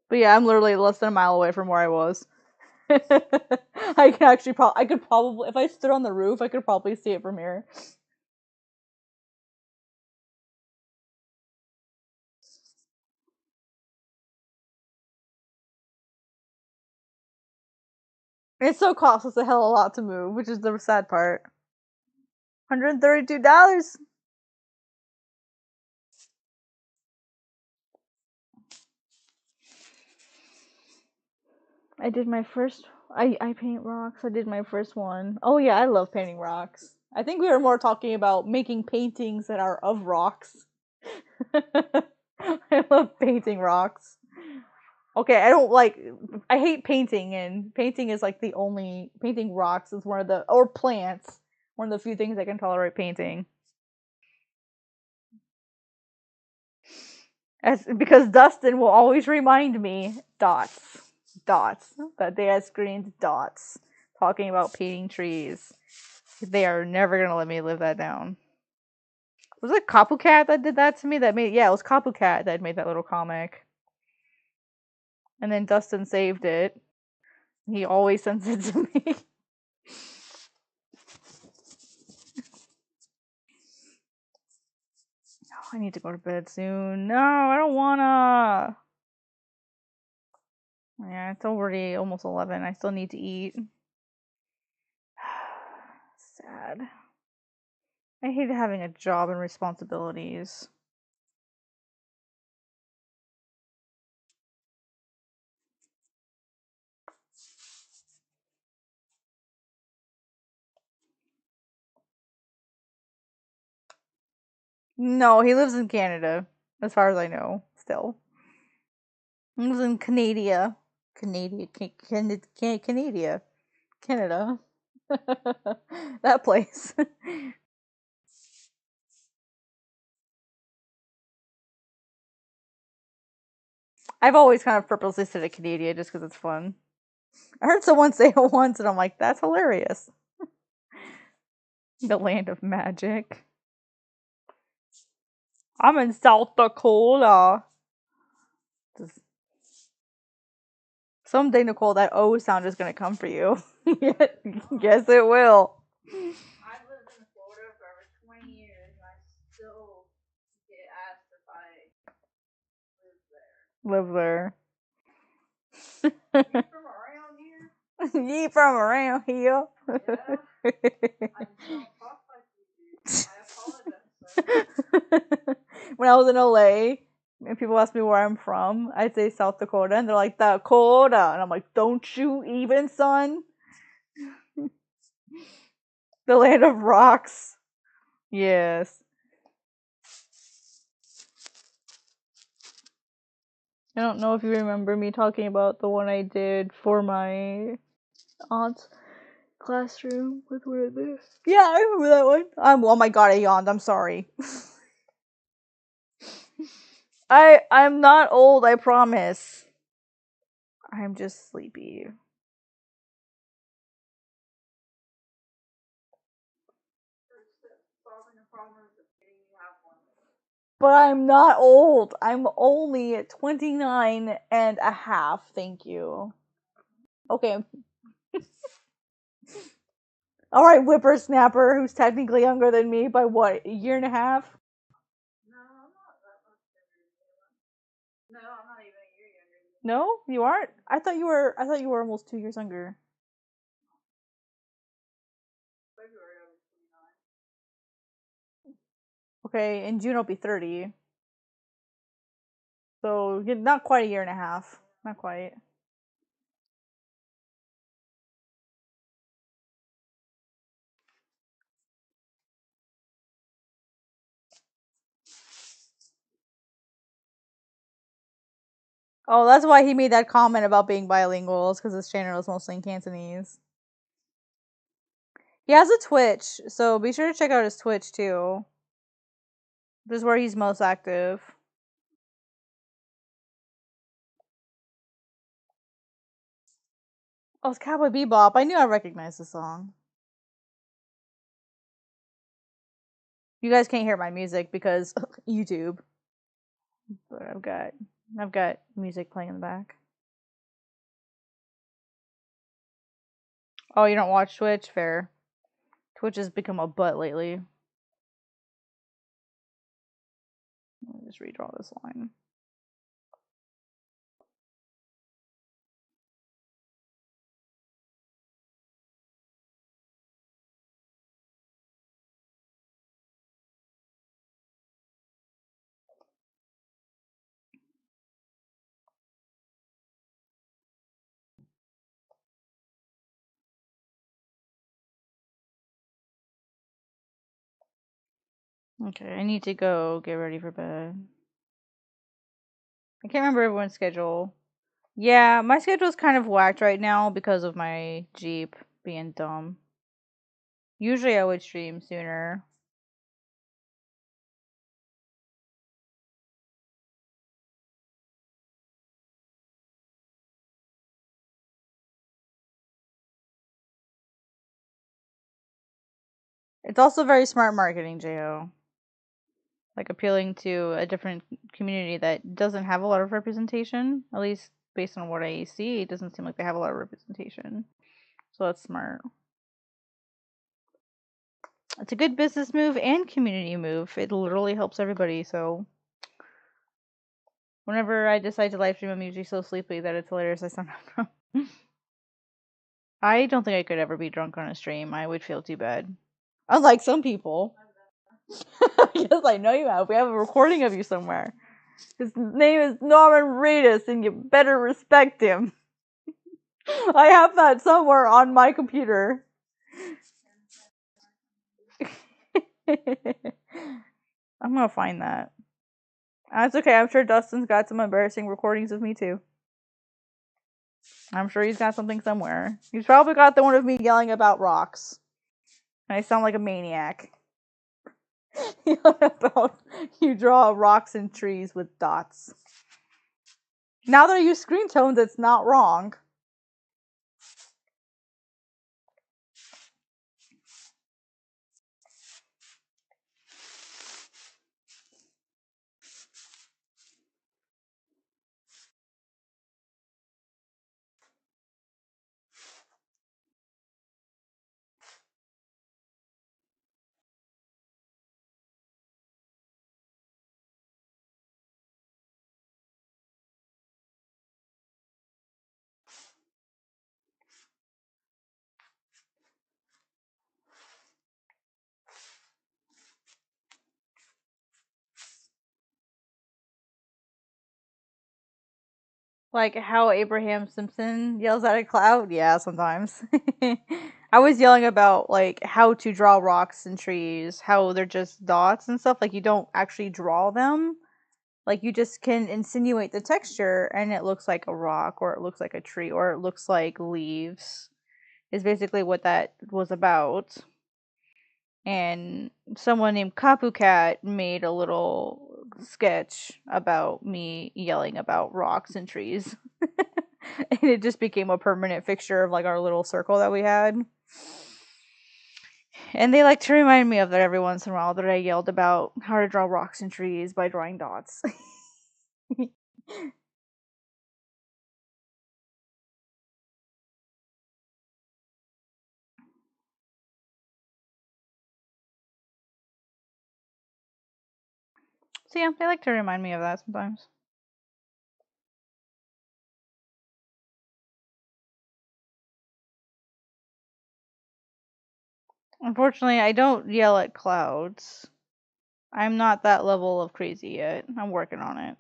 But yeah, I'm literally less than a mile away from where I was. I can actually I could probably, if I stood on the roof, I could probably see it from here. It still costs us a hell of a lot to move, which is the sad part. $132. I did my first. I paint rocks. I did my first one. Oh yeah, I love painting rocks. I think we were more talking about making paintings that are of rocks. I love painting rocks. Okay, I don't like. I hate painting, and painting is like the only painting rocks is one of the or plants one of the few things I can tolerate painting. Because Dustin will always remind me dots that they had screened dots talking about painting trees. They are never gonna let me live that down. Was it Kapu Cat that did that to me? It was Kapu Cat that made that little comic, and then Dustin saved it. He always sends it to me. Oh, I need to go to bed soon. No, I don't wanna. Yeah, it's already almost 11. I still need to eat. Sad. I hate having a job and responsibilities. No, he lives in Canada, as far as I know, still. It was in Canada. Canada. That place. I've always kind of purposely said it Canada just because it's fun. I heard someone say it once and I'm like, that's hilarious. The land of magic. I'm in South Dakota. Just, someday, Nicole, that O sound is going to come for you. Yes, it will. I've lived in Florida for over 20 years and I still get asked if I live there. You from around here? You from around here? Yeah. I don't talk like you do. I apologize. When I was in LA and people ask me where I'm from, I'd say South Dakota and they're like, Dakota. And I'm like, don't you even, son? The land of rocks. Yes. I don't know if you remember me talking about the one I did for my aunt's classroom with where this. Yeah, I remember that one. Oh my god, I yawned. I'm sorry. I'm not old, I promise. I'm just sleepy. But I'm not old. I'm only 29 and a half. Thank you. Okay. All right, whippersnapper, who's technically younger than me by what, a year and a half? No, I'm not that much younger than you. No, I'm not even a year younger than you. No, you aren't. I thought you were. I thought you were almost 2 years younger. February I was 29. Okay, in June I'll be 30. So not quite a year and a half. Not quite. Oh, that's why he made that comment about being bilingual, because his channel is mostly in Cantonese. He has a Twitch, so be sure to check out his Twitch too. This is where he's most active. Oh, it's Cowboy Bebop. I knew I recognized the song. You guys can't hear my music because YouTube. But I've got music playing in the back. Oh, you don't watch Twitch? Fair. Twitch has become a butt lately. Let me just redraw this line. Okay, I need to go get ready for bed. I can't remember everyone's schedule. Yeah, my schedule's kind of whacked right now because of my Jeep being dumb. Usually I would stream sooner. It's also very smart marketing, Jo. Like appealing to a different community that doesn't have a lot of representation. At least based on what I see, it doesn't seem like they have a lot of representation. So that's smart. It's a good business move and community move. It literally helps everybody. So whenever I decide to live stream, I'm usually so sleepy that it's hilarious. I sound drunk. I don't think I could ever be drunk on a stream. I would feel too bad. Unlike some people. Yes, I know you have. We have a recording of you somewhere. His name is Norman Reedus, and you better respect him. I have that somewhere on my computer. I'm gonna find that. That's okay. I'm sure Dustin's got some embarrassing recordings of me too. I'm sure he's got something somewhere. He's probably got the one of me yelling about rocks. I sound like a maniac. About you draw rocks and trees with dots. Now that I use screen tones, it's not wrong. Like how Abraham Simpson yells at a cloud? Yeah, sometimes. I was yelling about like how to draw rocks and trees, how they're just dots and stuff. Like you don't actually draw them. Like you just can insinuate the texture and it looks like a rock or it looks like a tree or it looks like leaves. Is basically what that was about. And someone named Kapu Cat made a little sketch about me yelling about rocks and trees. And it just became a permanent fixture of like our little circle that we had. And they like to remind me of that every once in a while that I yelled about how to draw rocks and trees by drawing dots. So yeah, they like to remind me of that sometimes. Unfortunately, I don't yell at clouds. I'm not that level of crazy yet. I'm working on it.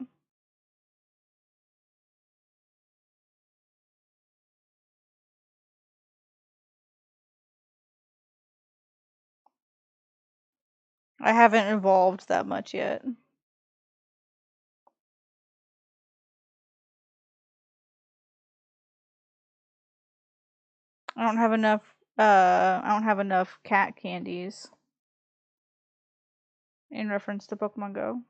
I haven't evolved that much yet. I don't have enough I don't have enough cat candies in reference to Pokemon Go.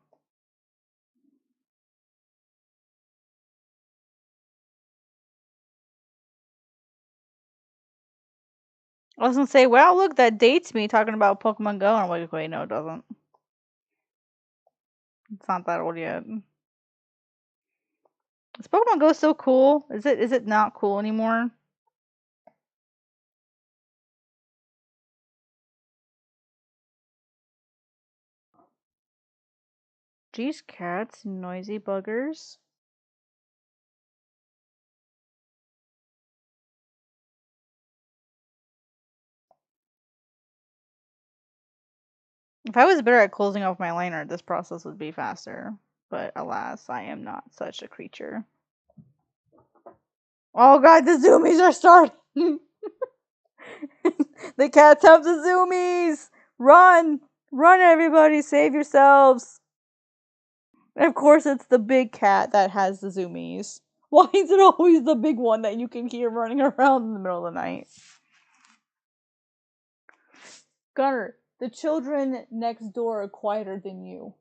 I was gonna say, wow, look, that dates me talking about Pokemon Go. And I'm like, wait, no, it doesn't. It's not that old yet. Is Pokemon Go still cool? Is it not cool anymore? Geez, cats, noisy buggers. If I was better at closing off my liner, this process would be faster. But alas, I am not such a creature. Oh god, the zoomies are starting! The cats have the zoomies! Run! Run, everybody! Save yourselves! And of course, it's the big cat that has the zoomies. Why is it always the big one that you can hear running around in the middle of the night? Gunner, the children next door are quieter than you.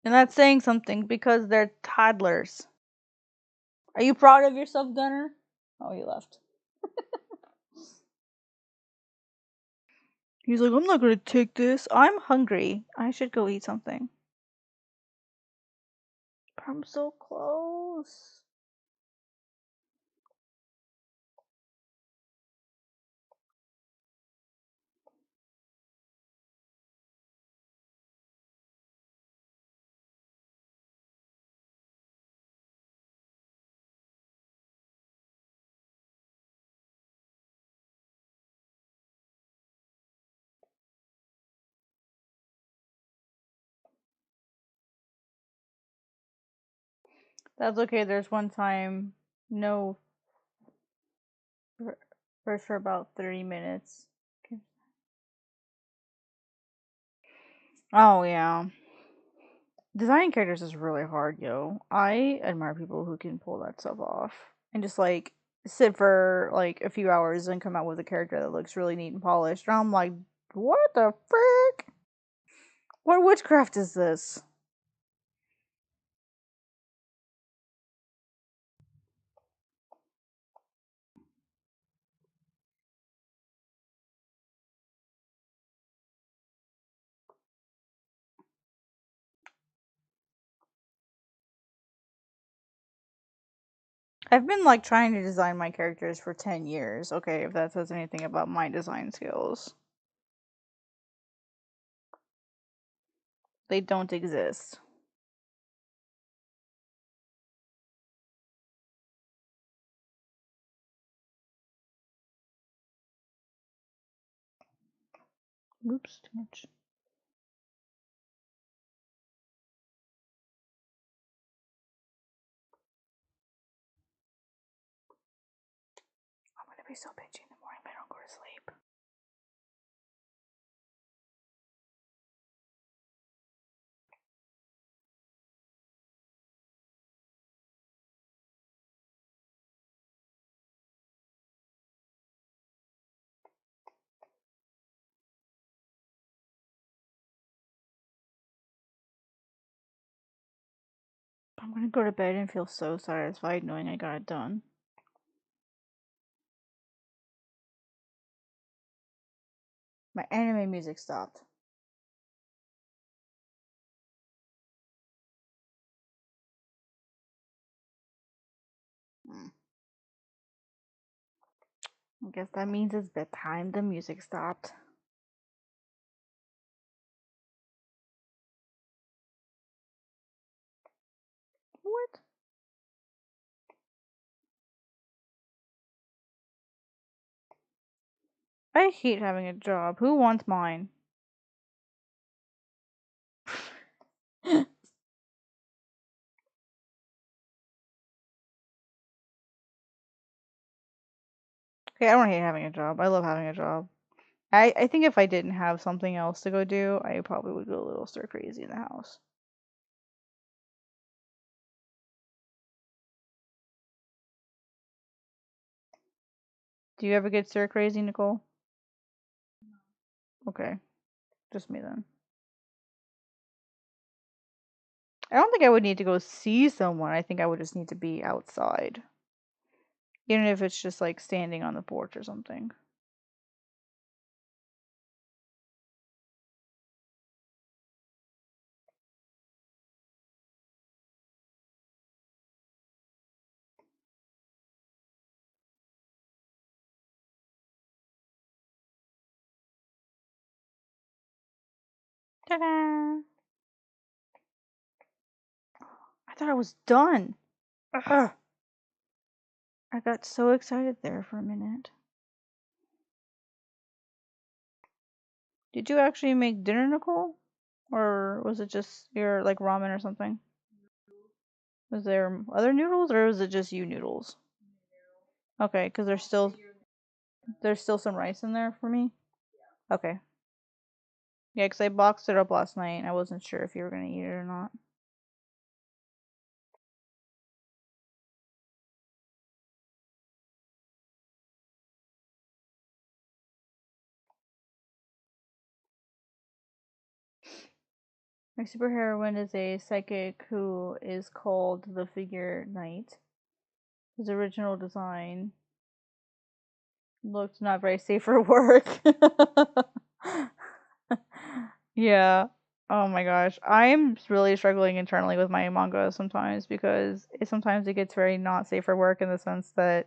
And that's saying something because they're toddlers. Are you proud of yourself, Gunner? Oh, he left. He's like, I'm not gonna take this. I'm hungry. I should go eat something. But I'm so close. That's okay. There's one time, no, for about 30 minutes. Oh yeah. Designing characters is really hard, yo. I admire people who can pull that stuff off and just like sit for like a few hours and come out with a character that looks really neat and polished. And I'm like, what the frick? What witchcraft is this? I've been like trying to design my characters for 10 years. Okay, if that says anything about my design skills. They don't exist. Oops, too much. I'm gonna be so bitchy in the morning if I don't go to sleep. I'm gonna go to bed and feel so satisfied knowing I got it done. My anime music stopped. Mm. I guess that means it's bedtime. The music stopped. What? I hate having a job. Who wants mine? Okay, I don't hate having a job. I love having a job. I think if I didn't have something else to go do, I probably would go a little stir crazy in the house. Do you ever get stir crazy, Nicole? Okay, just me then. I don't think I would need to go see someone. I think I would just need to be outside. Even if it's just like standing on the porch or something. Ta-da! I thought I was done. Ugh. I got so excited there for a minute. Did you actually make dinner, Nicole? Or was it just your like ramen or something? Was there other noodles or was it just you noodles? Okay, because there's still some rice in there for me. Okay. Yeah, because I boxed it up last night and I wasn't sure if you were gonna eat it or not. My superheroine is a psychic who is called the Figure Knight. His original design looked not very safe for work. Yeah. Oh my gosh. I'm really struggling internally with my manga sometimes because sometimes it gets very not safe for work in the sense that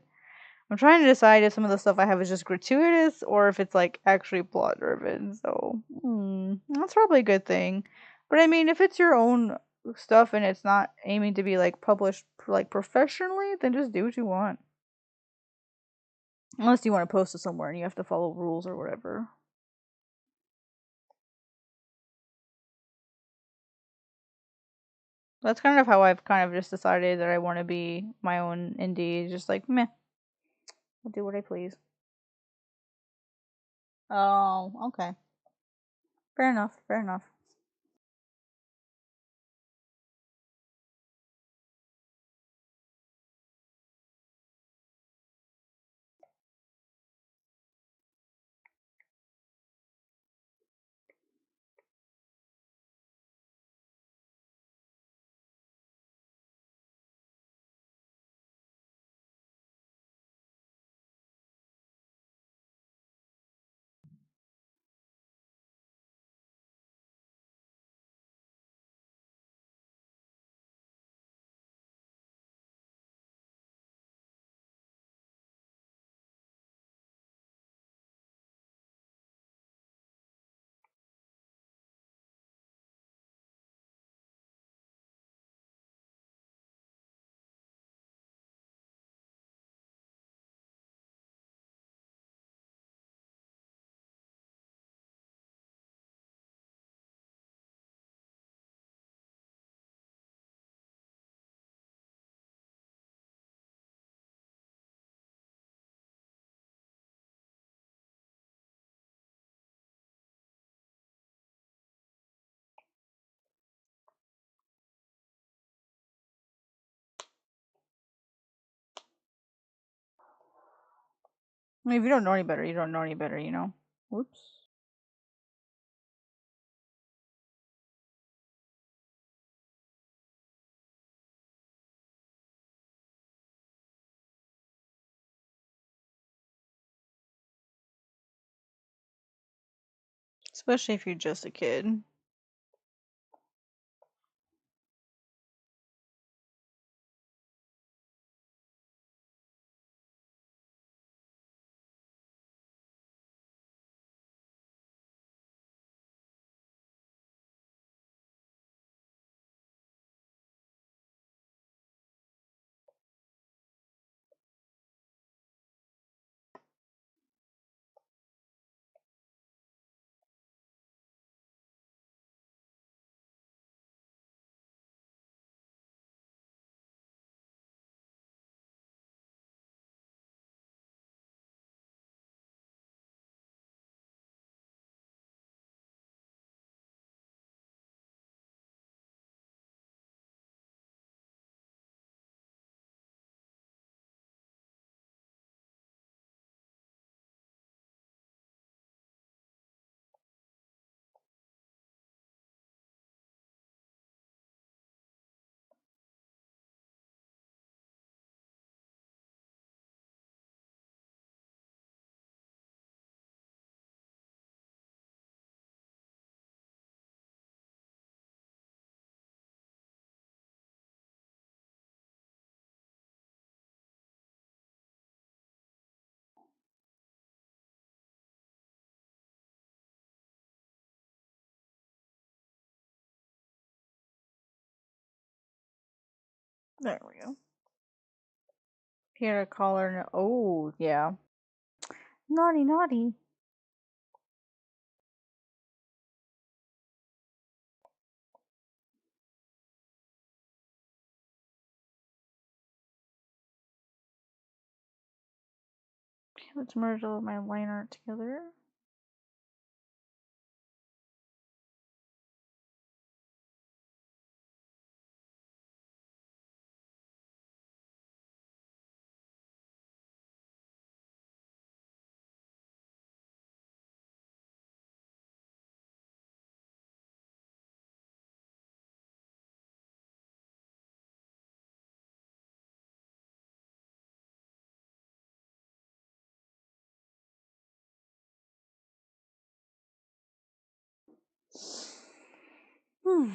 I'm trying to decide if some of the stuff I have is just gratuitous or if it's like actually plot driven. So, that's probably a good thing. But I mean, if it's your own stuff and it's not aiming to be like published like professionally, then just do what you want. Unless you want to post it somewhere and you have to follow rules or whatever. That's kind of how I've kind of just decided that I want to be my own indie. Just like, meh, I'll do what I please. Oh, okay. Fair enough. Fair enough. I mean, if you don't know any better, you don't know any better, you know? Whoops. Especially if you're just a kid. There we go. Here, collar. Oh, yeah. Naughty, naughty. Okay, let's merge all of my line art together. Hmm.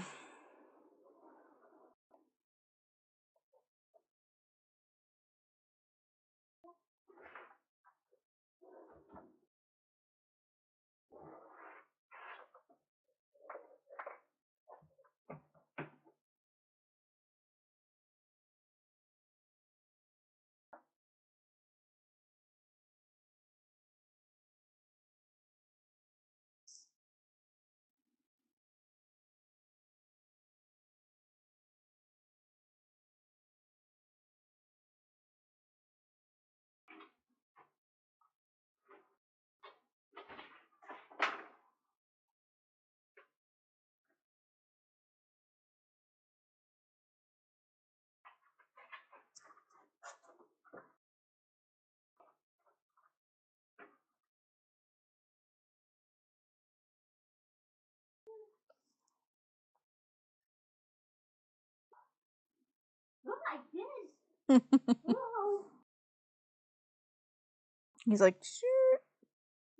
He's like, shoot.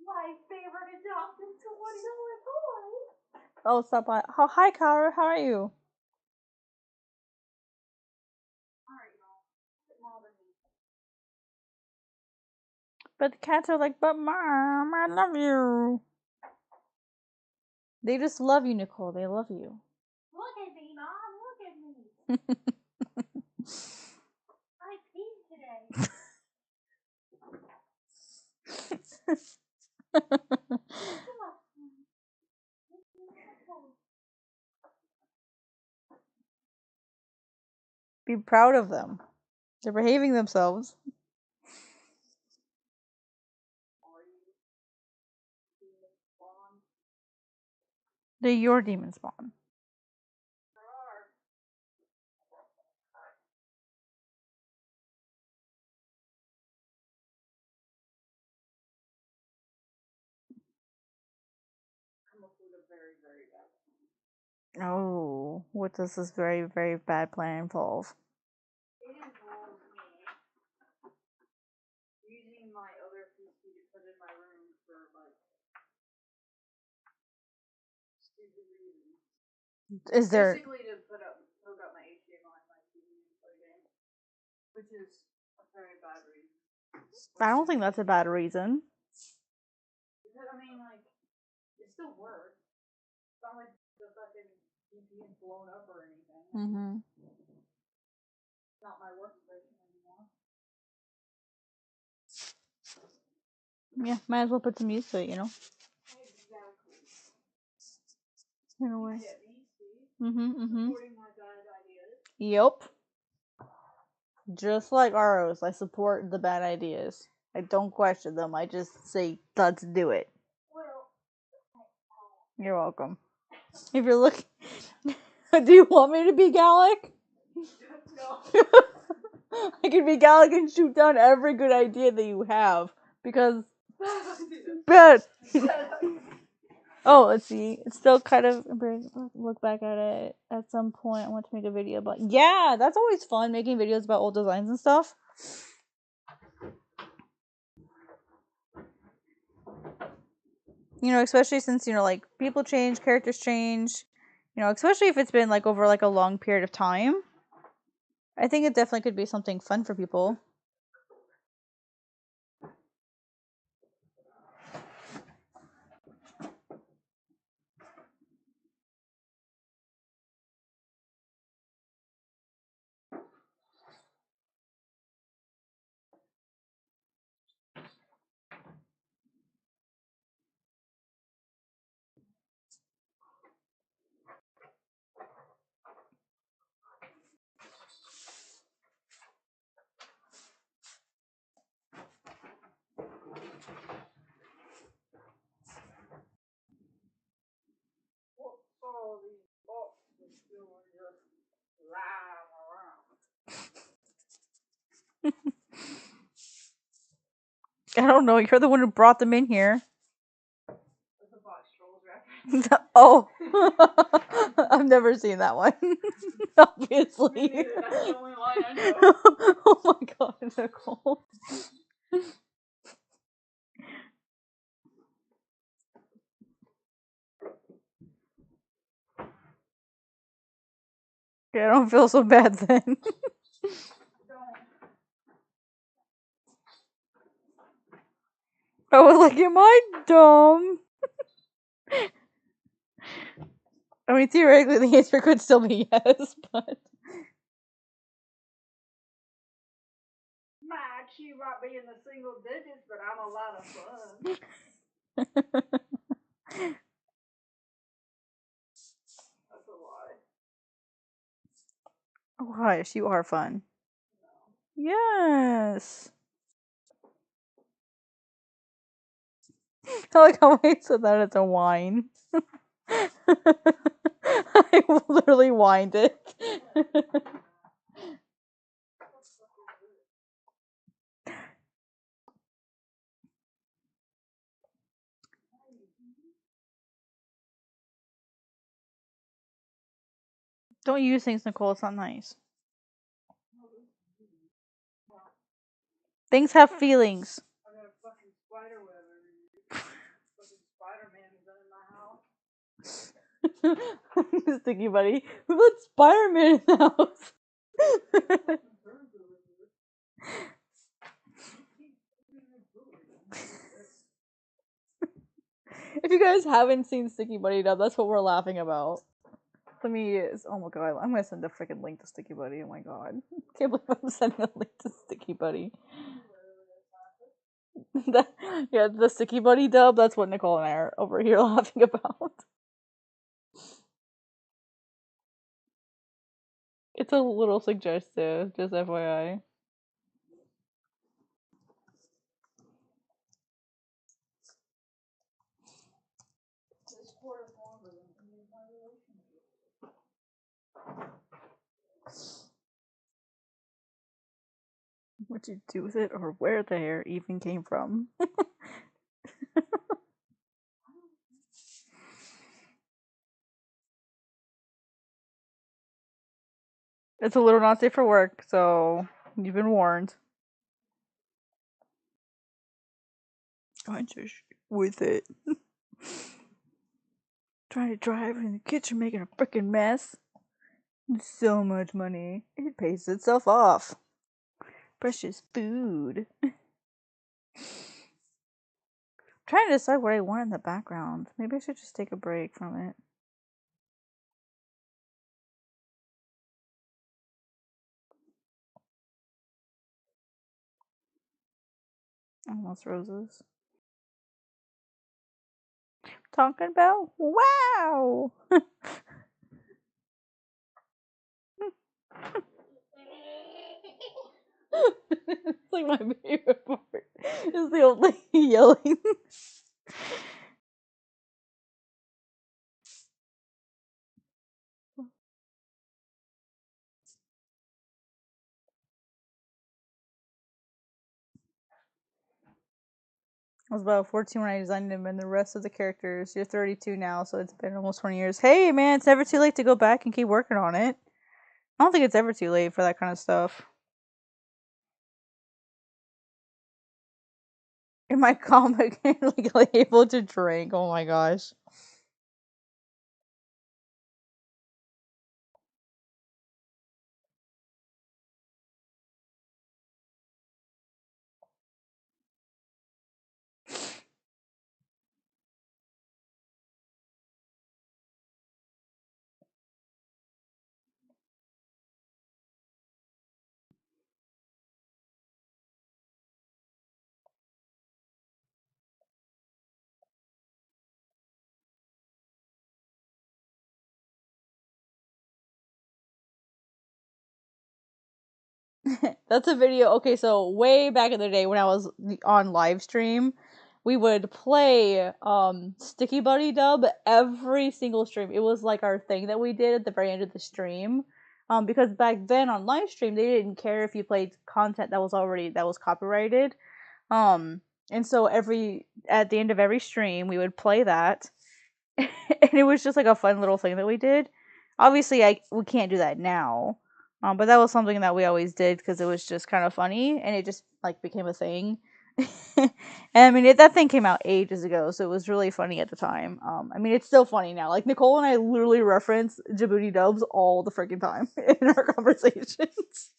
My favorite adopted $20 toy. Oh, stop by. Oh, hi, Kara. How are you? But the cats are like, but mom, I love you. They just love you, Nicole. They love you. Look at me, Mom. Look at me. I peed today. Be proud of them. They're behaving themselves. They're your demon spawn. Oh, what does this very, very bad plan involve? Is there? I don't think that's a bad reason. Mm-hmm. Yeah, might as well put some use to it, you know. In a way. Mm-hmm. Yep. Just like Aros, I support the bad ideas. I don't question them. I just say, let's do it. You're welcome. If you're looking, do you want me to be Gallic? No. I can be Gallic and shoot down every good idea that you have because bad. Oh, let's see. It's still kind of look back at it at some point. I want to make a video about. Yeah, that's always fun making videos about old designs and stuff. You know, especially since like people change, characters change. You know, especially if it's been like over like a long period of time. I think it definitely could be something fun for people. I don't know. You're the one who brought them in here. Oh, I've never seen that one. Obviously. That's the only line I know. Oh my god, Nicole. Okay, I don't feel so bad then. I was like, am I dumb? I mean, theoretically, the answer could still be yes, but. She might be in the single digits, but I'm a lot of fun. That's a lie. Gosh, you are fun. Yes. I like how I said that it's a wine. I literally whined it. Don't use things, Nicole. It's not nice. Things have feelings. Sticky buddy. Who put Spider-Man in the house? If you guys haven't seen Sticky Buddy Dub, that's what we're laughing about. Let me. Oh my god, I'm gonna send a freaking link to Sticky Buddy. Oh my god, can't believe I'm sending a link to Sticky Buddy. Yeah, the Sticky Buddy dub. That's what Nicole and I are over here laughing about. It's a little suggestive, just FYI. What you do with it, or where the hair even came from. It's a little not safe for work, so you've been warned. I'm just with it. Trying to drive in the kitchen, making a freaking mess. So much money. It pays itself off. Precious food. Trying to decide what I want in the background. Maybe I should just take a break from it. Almost roses. Talking about wow. It's like my favorite part. Is the old lady yelling. I was about 14 when I designed him, and the rest of the characters. You're 32 now, so it's been almost 20 years. Hey, man, it's never too late to go back and keep working on it. I don't think it's ever too late for that kind of stuff. In my comic, like able to drink. Oh my gosh. That's a video. Okay, so way back in the day when I was on live stream, we would play Sticky Buddy Dub every single stream. It was like our thing that we did at the very end of the stream. Because back then on live stream they didn't care if you played content that was copyrighted. Um and so every at the end of every stream we would play that. And it was just like a fun little thing that we did. Obviously, we can't do that now, but that was something that we always did because it was just kind of funny, and it just like became a thing. And I mean, that thing came out ages ago, so it was really funny at the time. I mean, it's still funny now. Like Nicole and I literally reference Djibouti dubs all the freaking time in our conversations.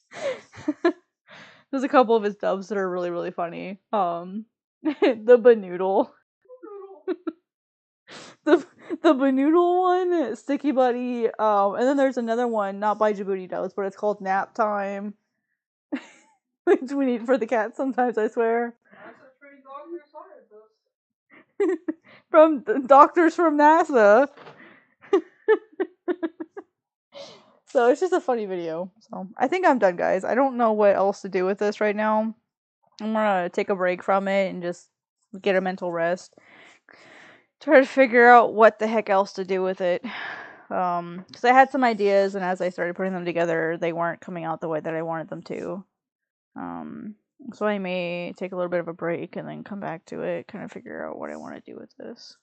There's a couple of his dubs that are really really funny. The Banoodle. the the Banoodle one, Sticky Buddy, and then there's another one, not by Djibouti Dose, but it's called Nap Time. Which we need for the cat sometimes, I swear. From the doctors from NASA. So it's just a funny video. So I think I'm done, guys. I don't know what else to do with this right now. I'm gonna take a break from it and just get a mental rest. Try to figure out what the heck else to do with it. Because I had some ideas, and as I started putting them together, they weren't coming out the way that I wanted them to. Um, so I may take a little bit of a break and then come back to it, kind of figure out what I want to do with this.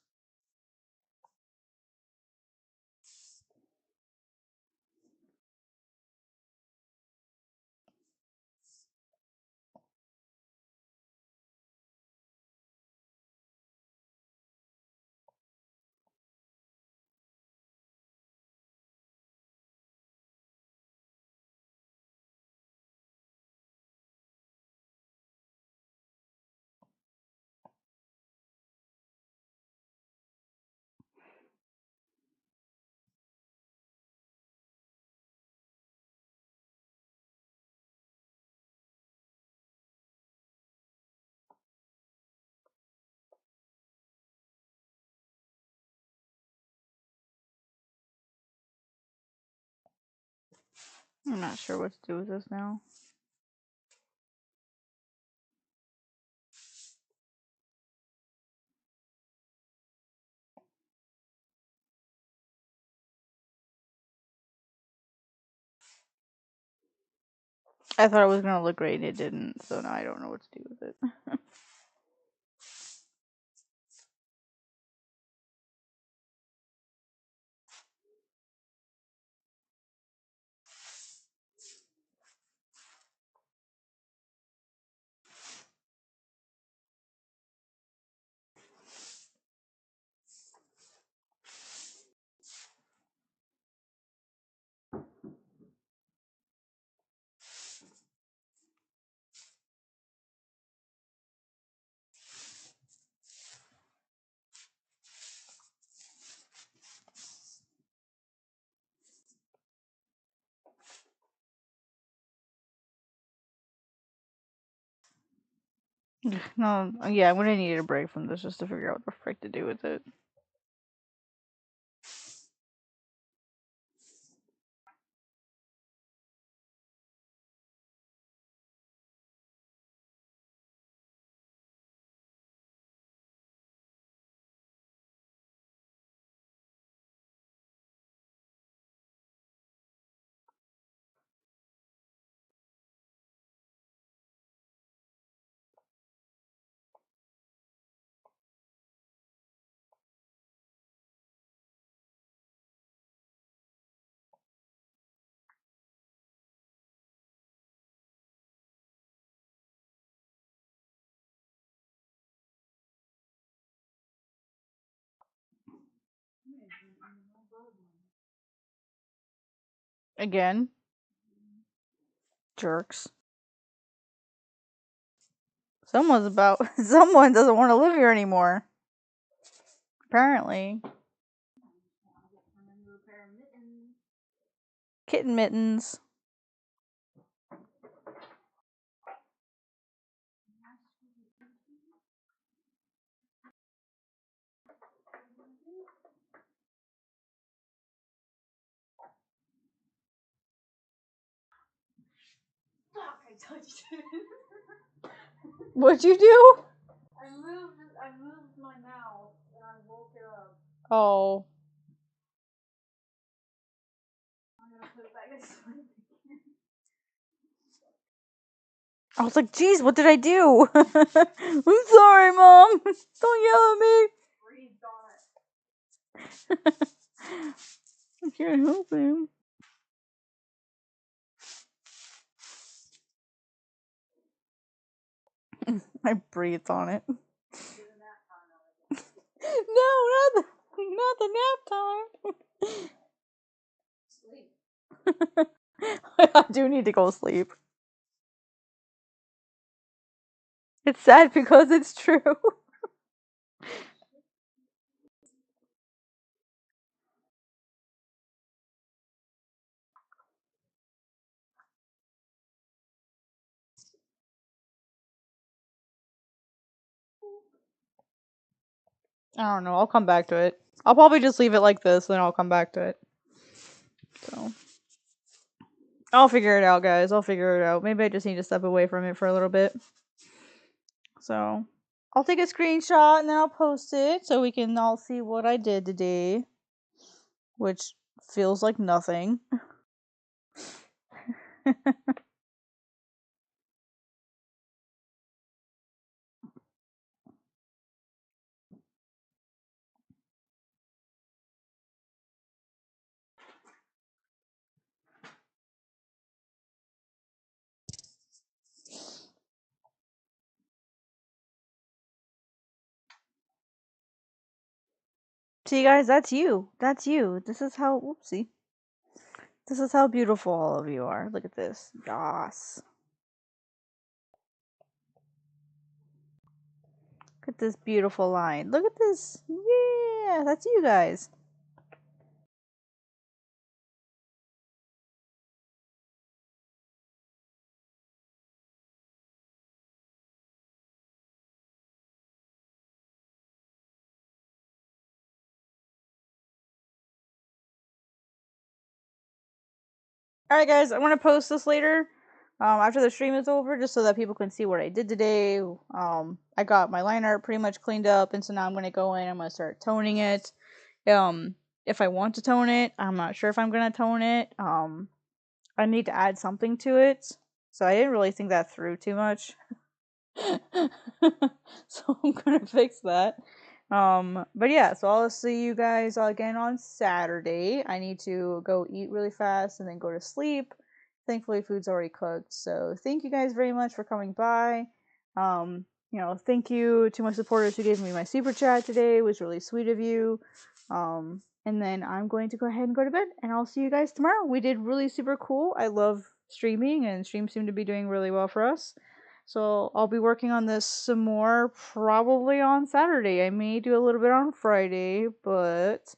I'm not sure what to do with this now. I thought it was gonna look great, and it didn't, so now I don't know what to do with it. No, yeah, I'm gonna need a break from this just to figure out what the frick to do with it. Again, jerks. Someone doesn't want to live here anymore. Apparently. Kitten mittens. What'd you do? I moved my mouse and I woke it up. Oh. I'm gonna put it back asleep. I was like, geez, what did I do? I'm sorry, Mom. Don't yell at me. I can't help him. I breathed on it. No, not the nap time. I do need to go sleep. It's sad because it's true. I don't know. I'll come back to it. I'll probably just leave it like this, then I'll come back to it. So I'll figure it out, guys. I'll figure it out. Maybe I just need to step away from it for a little bit. So I'll take a screenshot and then I'll post it so we can all see what I did today, which feels like nothing. See, guys, that's you. That's you. This is how. Whoopsie. This is how beautiful all of you are. Look at this. Yas. Look at this beautiful line. Look at this. Yeah, that's you guys. Alright, guys, I'm going to post this later after the stream is over just so that people can see what I did today. I got my line art pretty much cleaned up, and so now I'm going to go in. I'm going to start toning it. If I want to tone it, I'm not sure if I'm going to tone it. I need to add something to it, so I didn't really think that through too much. So I'm gonna fix that. But yeah, so I'll see you guys again on Saturday. I need to go eat really fast and then go to sleep. Thankfully, food's already cooked. So thank you guys very much for coming by. Thank you to my supporters who gave me my super chat today. It was really sweet of you. And then I'm going to go ahead and go to bed, and I'll see you guys tomorrow. We did really super cool. I love streaming, and streams seem to be doing really well for us. So I'll be working on this some more probably on Saturday. I may do a little bit on Friday, but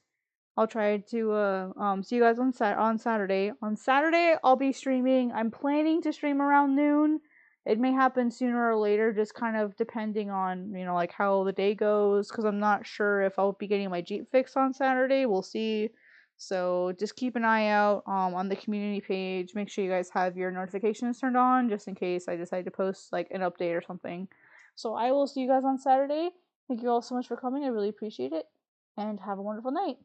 I'll try to see you guys on Saturday. On Saturday I'll be streaming. I'm planning to stream around noon. It may happen sooner or later, just kind of depending on, you know, like how the day goes, because I'm not sure if I'll be getting my Jeep fixed on Saturday. We'll see. So just keep an eye out on the community page. Make sure you guys have your notifications turned on just in case I decide to post like an update or something. So I will see you guys on Saturday. Thank you all so much for coming. I really appreciate it. And have a wonderful night.